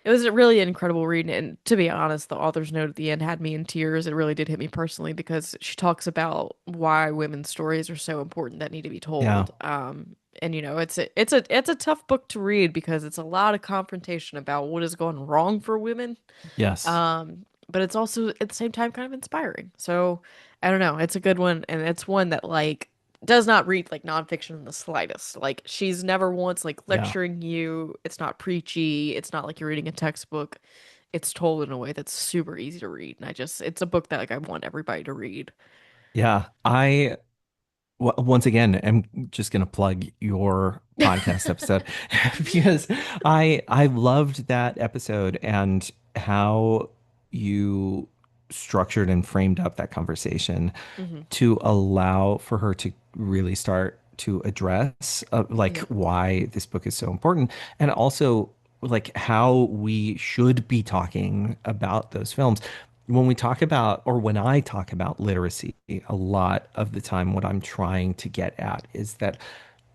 a really incredible read. And to be honest, the author's note at the end had me in tears. It really did hit me personally because she talks about why women's stories are so important that need to be Yeah. told. And it's a tough book to read because it's a lot of confrontation about what is going wrong for women. Yes. But it's also at the same time kind of inspiring. So I don't know. It's a good one, and it's one that like does not read like nonfiction in the slightest. Like she's never once like Yeah. lecturing you. It's not preachy. It's not like you're reading a textbook. It's told in a way that's super easy to read. And it's a book that like I want everybody to read. Yeah. Once again, am just going to plug your podcast episode because I loved that episode and how you structured and framed up that conversation Hmm. to allow for her to really start to address like Yeah. why this book is so important and also like how we should be talking about those films when we talk about or when I talk about literacy a lot of the time what I'm trying to get at is that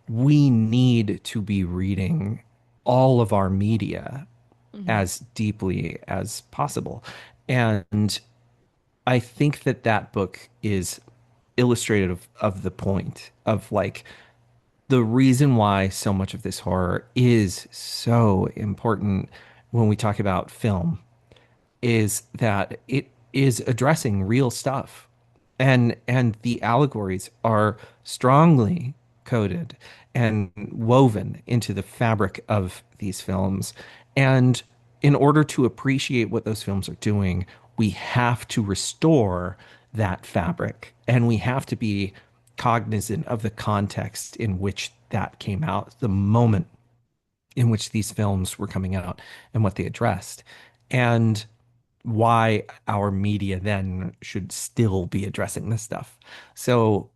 we need to be reading all of our media Hmm. as deeply as possible and I think that that book is illustrative of the point of like the reason why so much of this horror is so important when we talk about film is that it is addressing real stuff and the allegories are strongly coded and woven into the fabric of these films and in order to appreciate what those films are doing we have to restore that fabric and we have to be cognizant of the context in which that came out the moment in which these films were coming out and what they addressed and why our media then should still be addressing this stuff. So,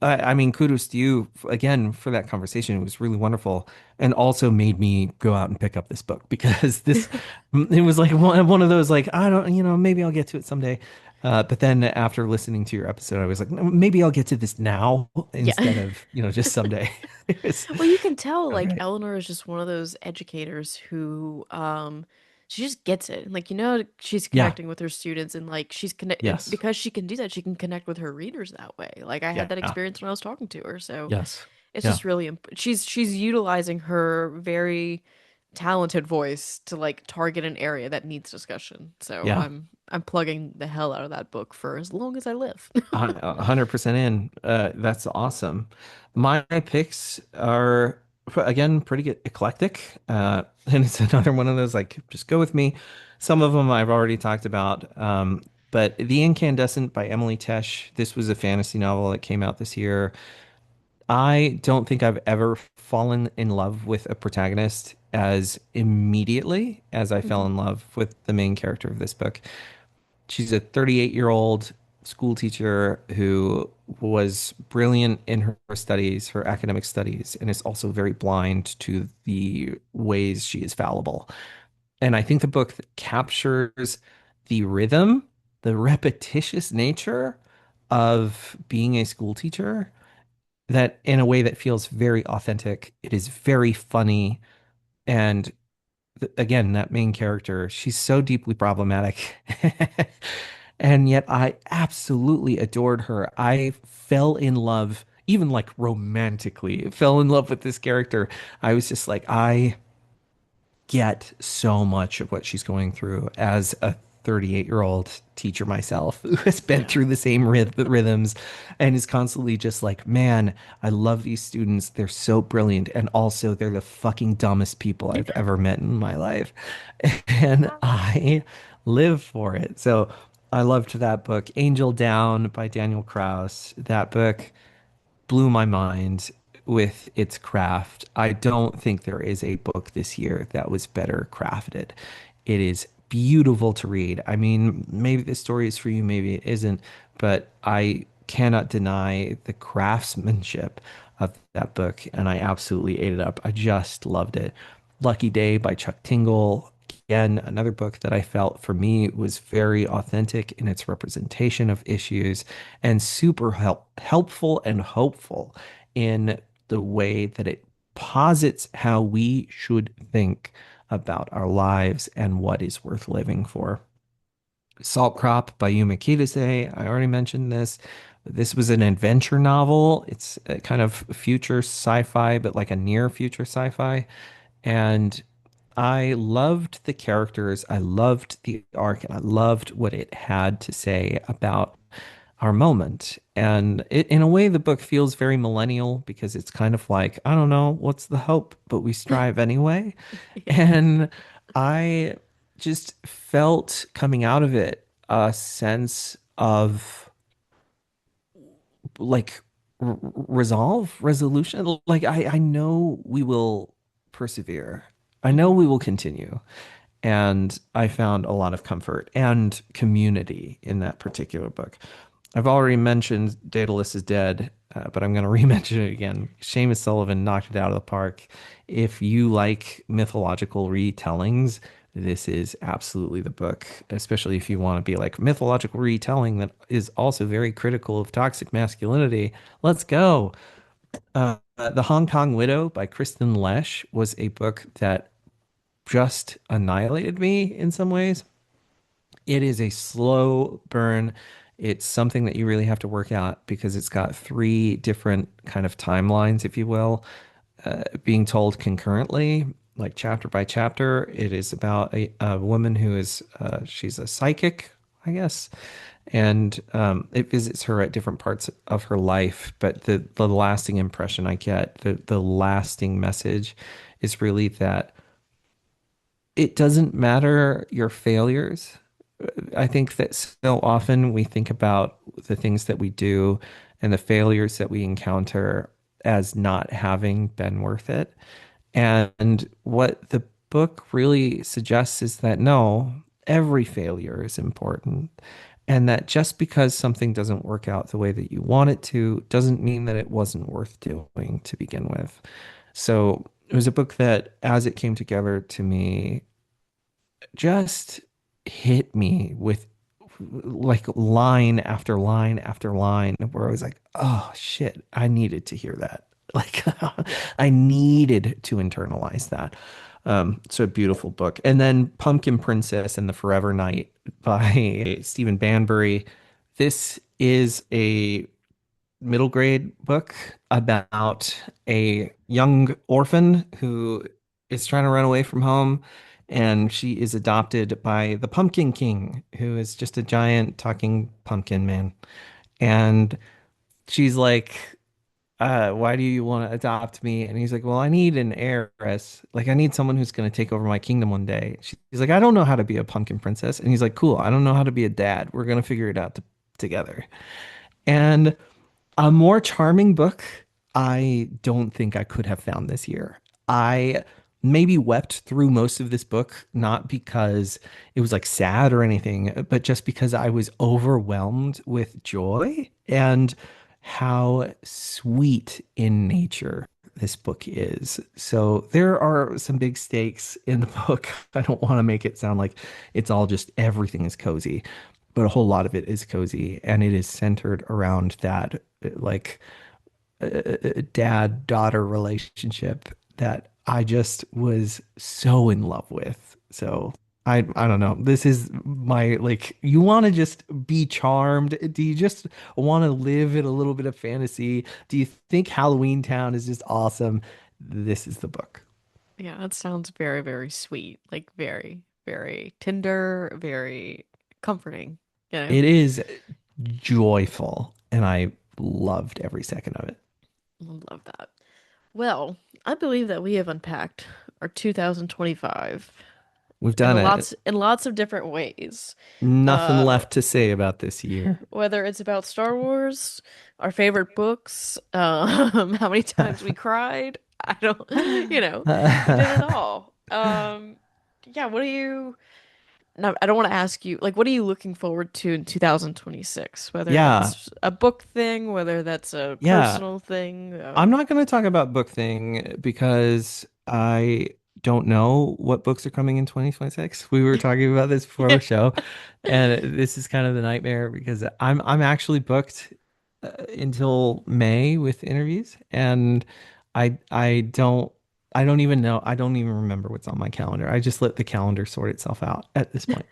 I mean, kudos to you again for that conversation. It was really wonderful and also made me go out and pick up this book because it was like one of those, like, I don't, maybe I'll get to it someday. But then after listening to your episode, I was like, "No, maybe I'll get to this now Yeah. instead of, just someday." It's Well, you can tell so like great. Eleanor is just one of those educators who she just gets it. Like she's Yeah. connecting with her students and like she's connect Yes. because she can do that, she can connect with her readers that way. Like I had Yeah. that experience when I was talking to her. So Yes. it's Yeah. just really she's utilizing her very talented voice to like target an area that needs discussion. So Yeah. I'm plugging the hell out of that book for as long as I live. 100% in. That's awesome. My picks are again pretty good, eclectic, and it's another one of those like just go with me. Some of them I've already talked about, but The Incandescent by Emily Tesh. This was a fantasy novel that came out this year. I don't think I've ever fallen in love with a protagonist as immediately as I fell Mhm. in love with the main character of this book. She's a 38-year-old school teacher who was brilliant in her studies, her academic studies, and is also very blind to the ways she is fallible. And I think the book captures the rhythm, the repetitious nature of being a school teacher that in a way that feels very authentic. It is very funny. And again, that main character, she's so deeply problematic. And yet I absolutely adored her. I fell in love, even like romantically, fell in love with this character. I was just like, I get so much of what she's going through as a 38-year-old teacher myself who has been Yeah. through the same rhythms and is constantly just like, man, I love these students. They're so brilliant. And also, they're the fucking dumbest people I've ever met in my life. And I live for it. So I loved that book, Angel Down by Daniel Kraus. That book blew my mind with its craft. I don't think there is a book this year that was better crafted. It is beautiful to read. I mean, maybe the story is for you, maybe it isn't, but I cannot deny the craftsmanship of that book, and I absolutely ate it up. I just loved it. Lucky Day by Chuck Tingle again, another book that I felt for me was very authentic in its representation of issues and super helpful and hopeful in the way that it posits how we should think about our lives and what is worth living for. Salt Crop by Yuma Kitase. I already mentioned this. This was an adventure novel. It's a kind of future sci-fi, but like a near future sci-fi. And I loved the characters. I loved the arc, and I loved what it had to say about our moment. And in a way, the book feels very millennial because it's kind of like, I don't know, what's the hope, but we strive anyway. Yeah. And I just felt coming out of it a sense of like resolution. Like I know we will persevere. I know Hmm. we will continue. And I found a lot of comfort and community in that particular book. I've already mentioned Daedalus is Dead, but I'm going to re-mention it again. Seamus Sullivan knocked it out of the park. If you like mythological retellings, this is absolutely the book, especially if you want to be like mythological retelling that is also very critical of toxic masculinity. Let's go. The Hong Kong Widow by Kristen Lesh was a book that just annihilated me in some ways. It is a slow burn. It's something that you really have to work out because it's got three different kind of timelines, if you will, being told concurrently, like chapter by chapter. It is about a woman who is, she's a psychic, I guess, and it visits her at different parts of her life. But the lasting impression I get, the lasting message is really that it doesn't matter your failures. I think that so often we think about the things that we do and the failures that we encounter as not having been worth it. And what the book really suggests is that no, every failure is important. And that just because something doesn't work out the way that you want it to doesn't mean that it wasn't worth doing to begin with. So it was a book that, as it came together to me, just hit me with like line after line after line where I was like, oh shit, I needed to hear that. Like I needed to internalize that. So a beautiful book. And then Pumpkin Princess and the Forever Knight by Stephen Banbury. This is a middle grade book about a young orphan who is trying to run away from home. And she is adopted by the Pumpkin King, who is just a giant talking pumpkin man. And she's like, why do you want to adopt me? And he's like, well, I need an heiress. Like, I need someone who's going to take over my kingdom one day. She's like, I don't know how to be a pumpkin princess. And he's like, cool, I don't know how to be a dad. We're going to figure it out together. And a more charming book, I don't think I could have found this year. I maybe wept through most of this book, not because it was like sad or anything, but just because I was overwhelmed with joy and how sweet in nature this book is. So there are some big stakes in the book. I don't want to make it sound like it's all just everything is cozy, but a whole lot of it is cozy and it is centered around that like dad daughter relationship that I just was so in love with. So I don't know. This is my like you want to just be charmed? Do you just want to live in a little bit of fantasy? Do you think Halloween Town is just awesome? This is the book. Yeah, that sounds very, very sweet. Like very, very tender, very comforting, you know? It is joyful and I loved every second of it. I love that. Well, I believe that we have unpacked our 2025 We've done it. in lots of different ways. Nothing Uh, left to say about this year. whether it's about Star Wars, our favorite books, how many times we cried. I don't, we did it all. Yeah, what do you, no, I don't want to ask you, like, what are you looking forward to in 2026? Whether Yeah, that's a book thing, whether that's a yeah. personal thing. I'm not going to talk about book thing because I don't know what books are coming in 2026. We were talking about this before Yeah. the show, and this is kind of the nightmare because I'm actually booked until May with interviews, and I don't even know. I don't even remember what's on my calendar. I just let the calendar sort itself out at this point.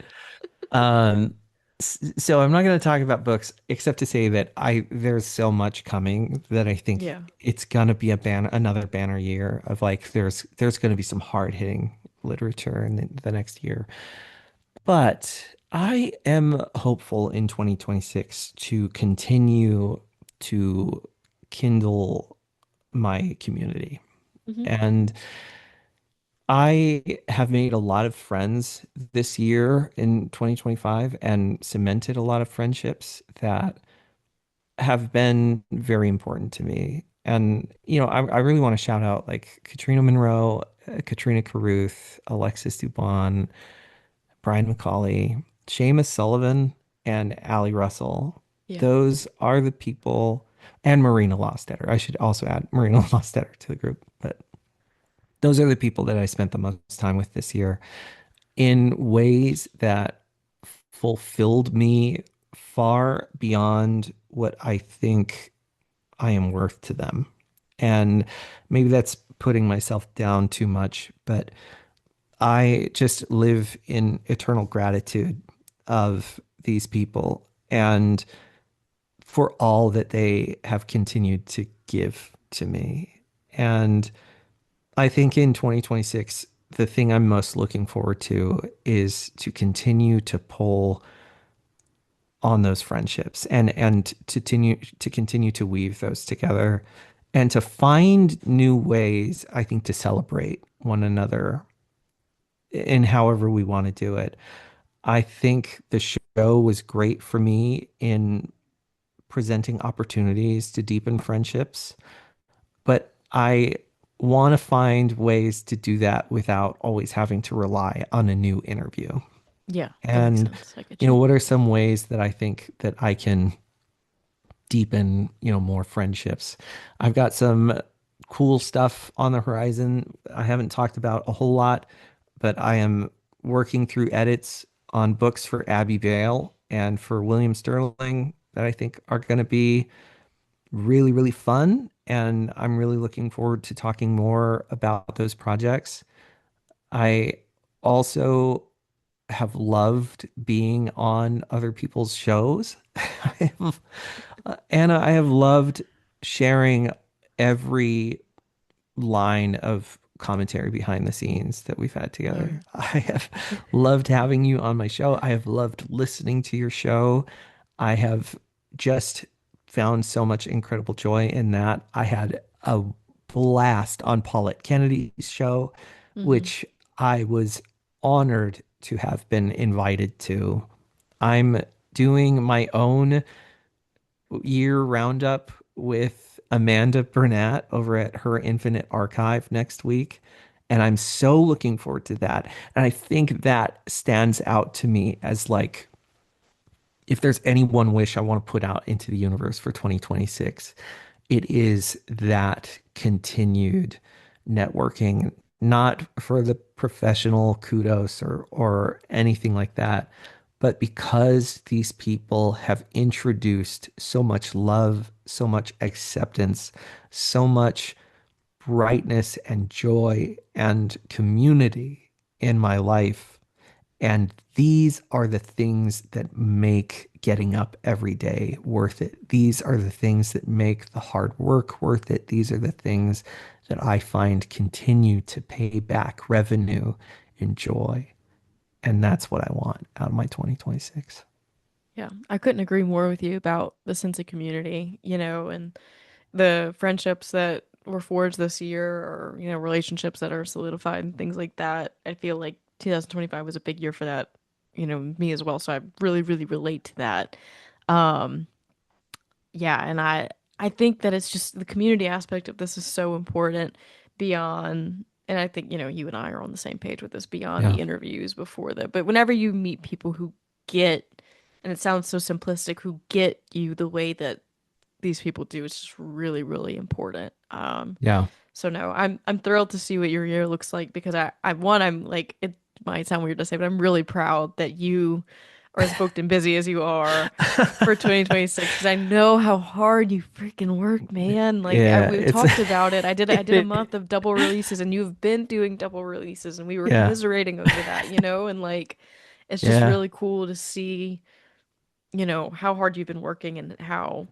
Um, so I'm not going to talk about books except to say that I there's so much coming that I think Yeah. it's going to be another banner year of like there's going to be some hard hitting literature in the next year. But I am hopeful in 2026 to continue to kindle my community. Hmm. And I have made a lot of friends this year in 2025 and cemented a lot of friendships that have been very important to me. And, I really want to shout out like Katrina Monroe, Katrina Carruth, Alexis Dubon, Brian McCauley, Seamus Sullivan, and Ali Russell. Yeah. Those are the people, and Marina Lostetter. I should also add Marina Lostetter to the group, but those are the people that I spent the most time with this year in ways that fulfilled me far beyond what I think I am worth to them. And maybe that's putting myself down too much, but I just live in eternal gratitude of these people and for all that they have continued to give to me. And I think in 2026, the thing I'm most looking forward to is to continue to pull on those friendships and to continue to weave those together and to find new ways, I think, to celebrate one another in however we want to do it. I think the show was great for me in presenting opportunities to deepen friendships, but I want to find ways to do that without always having to rely on a new interview. Yeah. That makes And, sense. I get you. what are some ways that I think that I can deepen, more friendships? I've got some cool stuff on the horizon I haven't talked about a whole lot, but I am working through edits on books for Abby Vale and for William Sterling that I think are going to be really, really fun. And I'm really looking forward to talking more about those projects. I also have loved being on other people's shows. Anna, I have loved sharing every line of commentary behind the scenes that we've had together. Yeah. I have loved having you on my show. I have loved listening to your show. I have just found so much incredible joy in that. I had a blast on Paulette Kennedy's show, Hmm. which I was honored to have been invited to. I'm doing my own year roundup with Amanda Burnett over at Her Infinite Archive next week. And I'm so looking forward to that. And I think that stands out to me as like, if there's any one wish I want to put out into the universe for 2026, it is that continued networking, not for the professional kudos or anything like that, but because these people have introduced so much love, so much acceptance, so much brightness and joy and community in my life. And these are the things that make getting up every day worth it. These are the things that make the hard work worth it. These are the things that I find continue to pay back revenue and joy. And that's what I want out of my 2026. Yeah. I couldn't agree more with you about the sense of community, and the friendships that were forged this year or, relationships that are solidified and things like that. I feel like 2025 was a big year for that, me as well. So I really, really relate to that. Um, yeah, and I think that it's just the community aspect of this is so important beyond, and I think, you and I are on the same page with this beyond Yeah. the interviews before that. But whenever you meet people who get, and it sounds so simplistic, who get you the way that these people do, it's just really, really important. Yeah. So no, I'm thrilled to see what your year looks like because I'm like it might sound weird to say, but I'm really proud that you are as booked and busy as you are for 2026 because I know how hard you freaking work, man. Like Yeah, we it's talked about it. I did a it, month of double releases and you've been doing double releases and we were yeah, commiserating over that, and like it's just yeah, really cool to see, how hard you've been working and how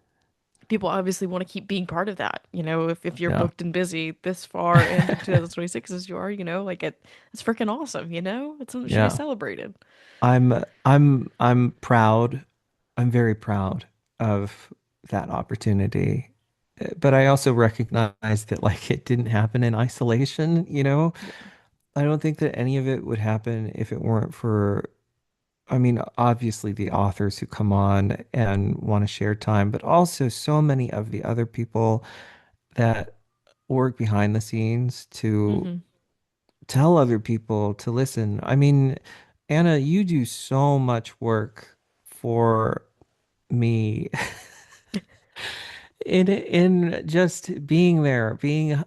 people obviously want to keep being part of that. If you're yeah, booked and busy this far into 2026 as you are, it's freaking awesome, It's something that should be yeah. celebrated. I'm proud. I'm very proud of that opportunity. But I also recognize that like it didn't happen in isolation, you know? Yeah. I don't think that any of it would happen if it weren't for, I mean, obviously the authors who come on and want to share time, but also so many of the other people that work behind the scenes to Hmm. tell other people to listen. I mean, Anna, you do so much work for me in just being there, being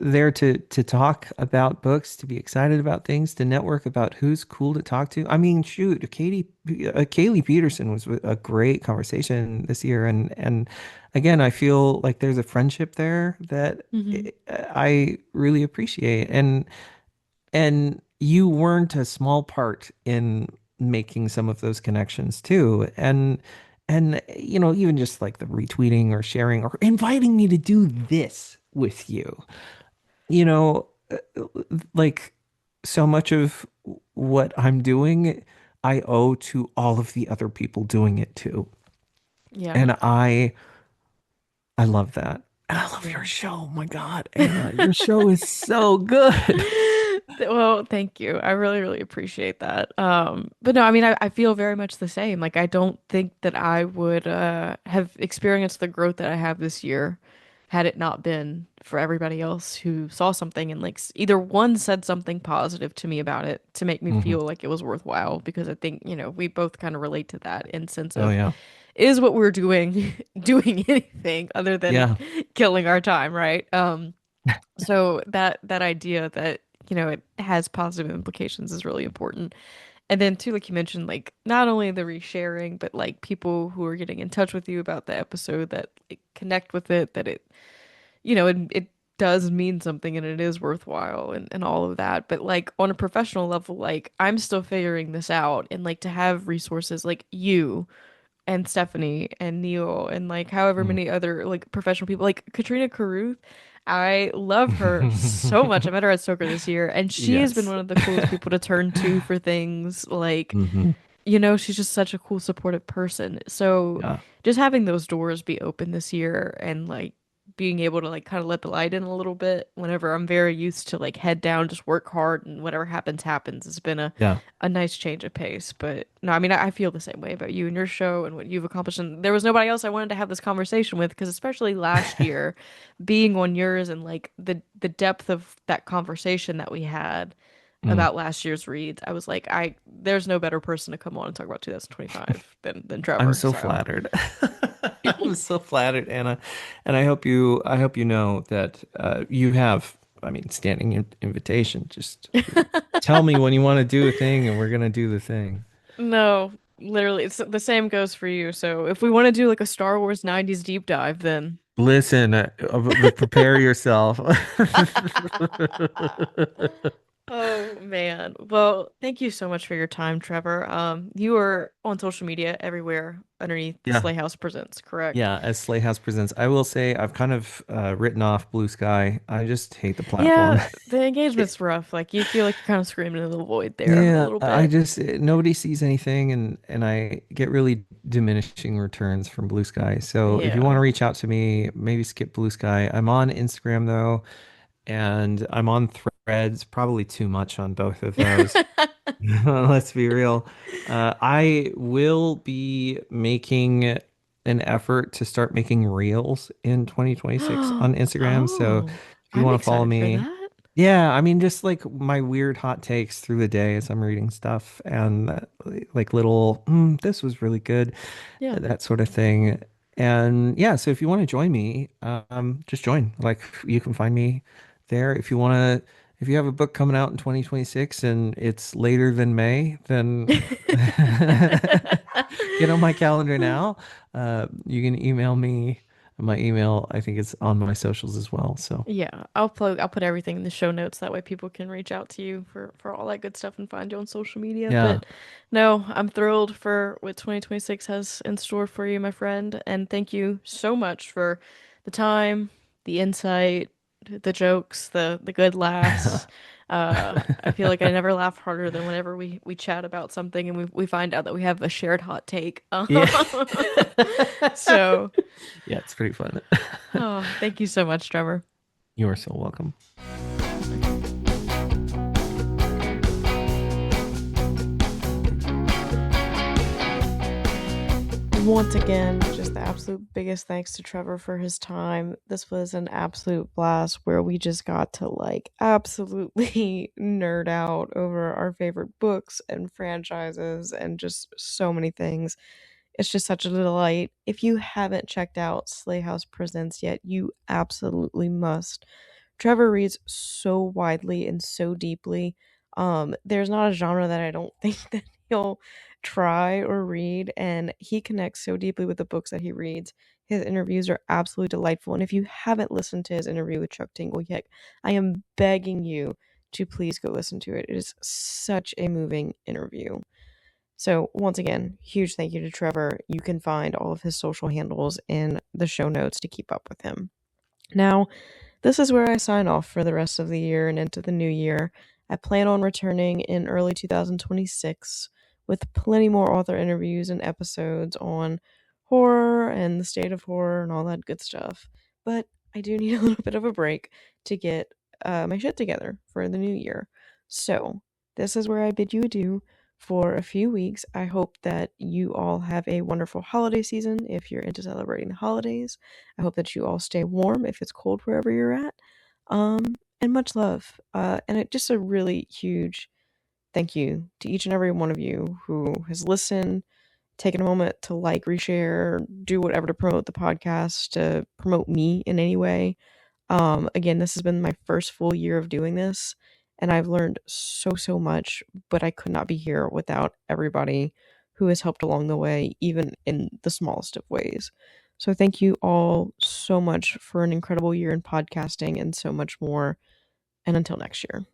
there to talk about books, to be excited about things, to network about who's cool to talk to. I mean, shoot, Kaylee Peterson was a great conversation this year, and again, I feel like there's a friendship there that Hmm. I really appreciate, and you weren't a small part in making some of those connections too. And even just like the retweeting or sharing or inviting me to do this with you, you know, like so much of what I'm doing, I owe to all of the other people doing it too. Yeah. And I love that. And I love your Yeah. show. My God, Anna, your show is so good. Well, thank you. I really, really appreciate that. But no, I mean, I feel very much the same. Like, I don't think that I would have experienced the growth that I have this year had it not been for everybody else who saw something and like either one said something positive to me about it to make me Hmm. feel like it was worthwhile because I think, we both kind of relate to that in sense Oh of yeah. is what we're doing doing anything other than Yeah. killing our time, right? So that idea that, it has positive implications is really important. And then too, like you mentioned, like not only the resharing, but like people who are getting in touch with you about the episode that like, connect with it, that it does mean something and it is worthwhile and all of that. But like on a professional level, like I'm still figuring this out and like to have resources like you and Stephanie and Neil and like however Mm. many other like professional people like Katrina Caruth. I love her so much. I met her at Stoker this year and she has been Yes. one of the coolest people to turn to for things like Hmm. she's just such a cool supportive person. So Yeah. just having those doors be open this year and like being able to like kind of let the light in a little bit whenever I'm very used to like head down, just work hard and whatever happens happens. It's been Yeah. a nice change of pace. But no, I mean I feel the same way about you and your show and what you've accomplished. And there was nobody else I wanted to have this conversation with because especially last year, being on yours and like the depth of that conversation that we had Mm. about last year's reads, I was like, there's no better person to come on and talk about 2025 than I'm Trevor. so So flattered. I'm so flattered, Anna. And I hope you know that you have, I mean, standing invitation. Just tell me when you want to do a thing and we're gonna do the thing. no, literally, it's the same goes for you. So if we want to do like a Star Wars 90s deep dive, then Listen, prepare yourself. oh man. Well, thank you so much for your time, Trevor. You are on social media everywhere underneath Yeah. Slay House Presents, correct? Yeah, as Slay House Presents, I will say I've kind of written off Blue Sky. I just hate the platform. Yeah, the engagement's rough. Like you feel like you're kind of screaming into the void there a Yeah, little I bit. just nobody sees anything, and I get really diminishing returns from Blue Sky. So if you want Yeah. to reach out to me, maybe skip Blue Sky. I'm on Instagram though, and I'm on Threads, probably too much on both of those. Let's be real. I will be making an effort to start making reels in 2026 on Instagram. So Oh, if you I'm want to follow excited for me, that. yeah, I mean, just like my weird hot takes through the day as I'm reading stuff and like little, this was really good, Yeah. that sort of thing. And yeah, so if you want to join me, just join. Like you can find me there. If you have a book coming out in 2026 and it's later than May, then get on my calendar now. You can email me. My email, I think it's on my socials as well. So Yeah, I'll put everything in the show notes that way people can reach out to you for all that good stuff and find you on social media. yeah. But no, I'm thrilled for what 2026 has in store for you, my friend, and thank you so much for the time, the insight, the jokes, the good laughs. I feel like I never laugh harder than whenever we chat about something and we find out that we have a shared hot take. Yeah. So, Yeah, it's pretty fun. oh, thank you so much, Trevor. You are so welcome. Once again, just the absolute biggest thanks to Trevor for his time. This was an absolute blast where we just got to like absolutely nerd out over our favorite books and franchises and just so many things. It's just such a delight. If you haven't checked out Slay House Presents yet, you absolutely must. Trevor reads so widely and so deeply. There's not a genre that I don't think that he'll try or read, and he connects so deeply with the books that he reads. His interviews are absolutely delightful, and if you haven't listened to his interview with Chuck Tingle yet, I am begging you to please go listen to it. It is such a moving interview. So, once again, huge thank you to Trevor. You can find all of his social handles in the show notes to keep up with him. Now, this is where I sign off for the rest of the year and into the new year. I plan on returning in early 2026 with plenty more author interviews and episodes on horror and the state of horror and all that good stuff. But I do need a little bit of a break to get my shit together for the new year. So, this is where I bid you adieu for a few weeks. I hope that you all have a wonderful holiday season if you're into celebrating the holidays. I hope that you all stay warm if it's cold wherever you're at. And much love. Just a really huge thank you to each and every one of you who has listened, taken a moment to like, reshare, do whatever to promote the podcast, to promote me in any way. Again, this has been my first full year of doing this, and I've learned so much, but I could not be here without everybody who has helped along the way, even in the smallest of ways. So thank you all so much for an incredible year in podcasting and so much more. And until next year.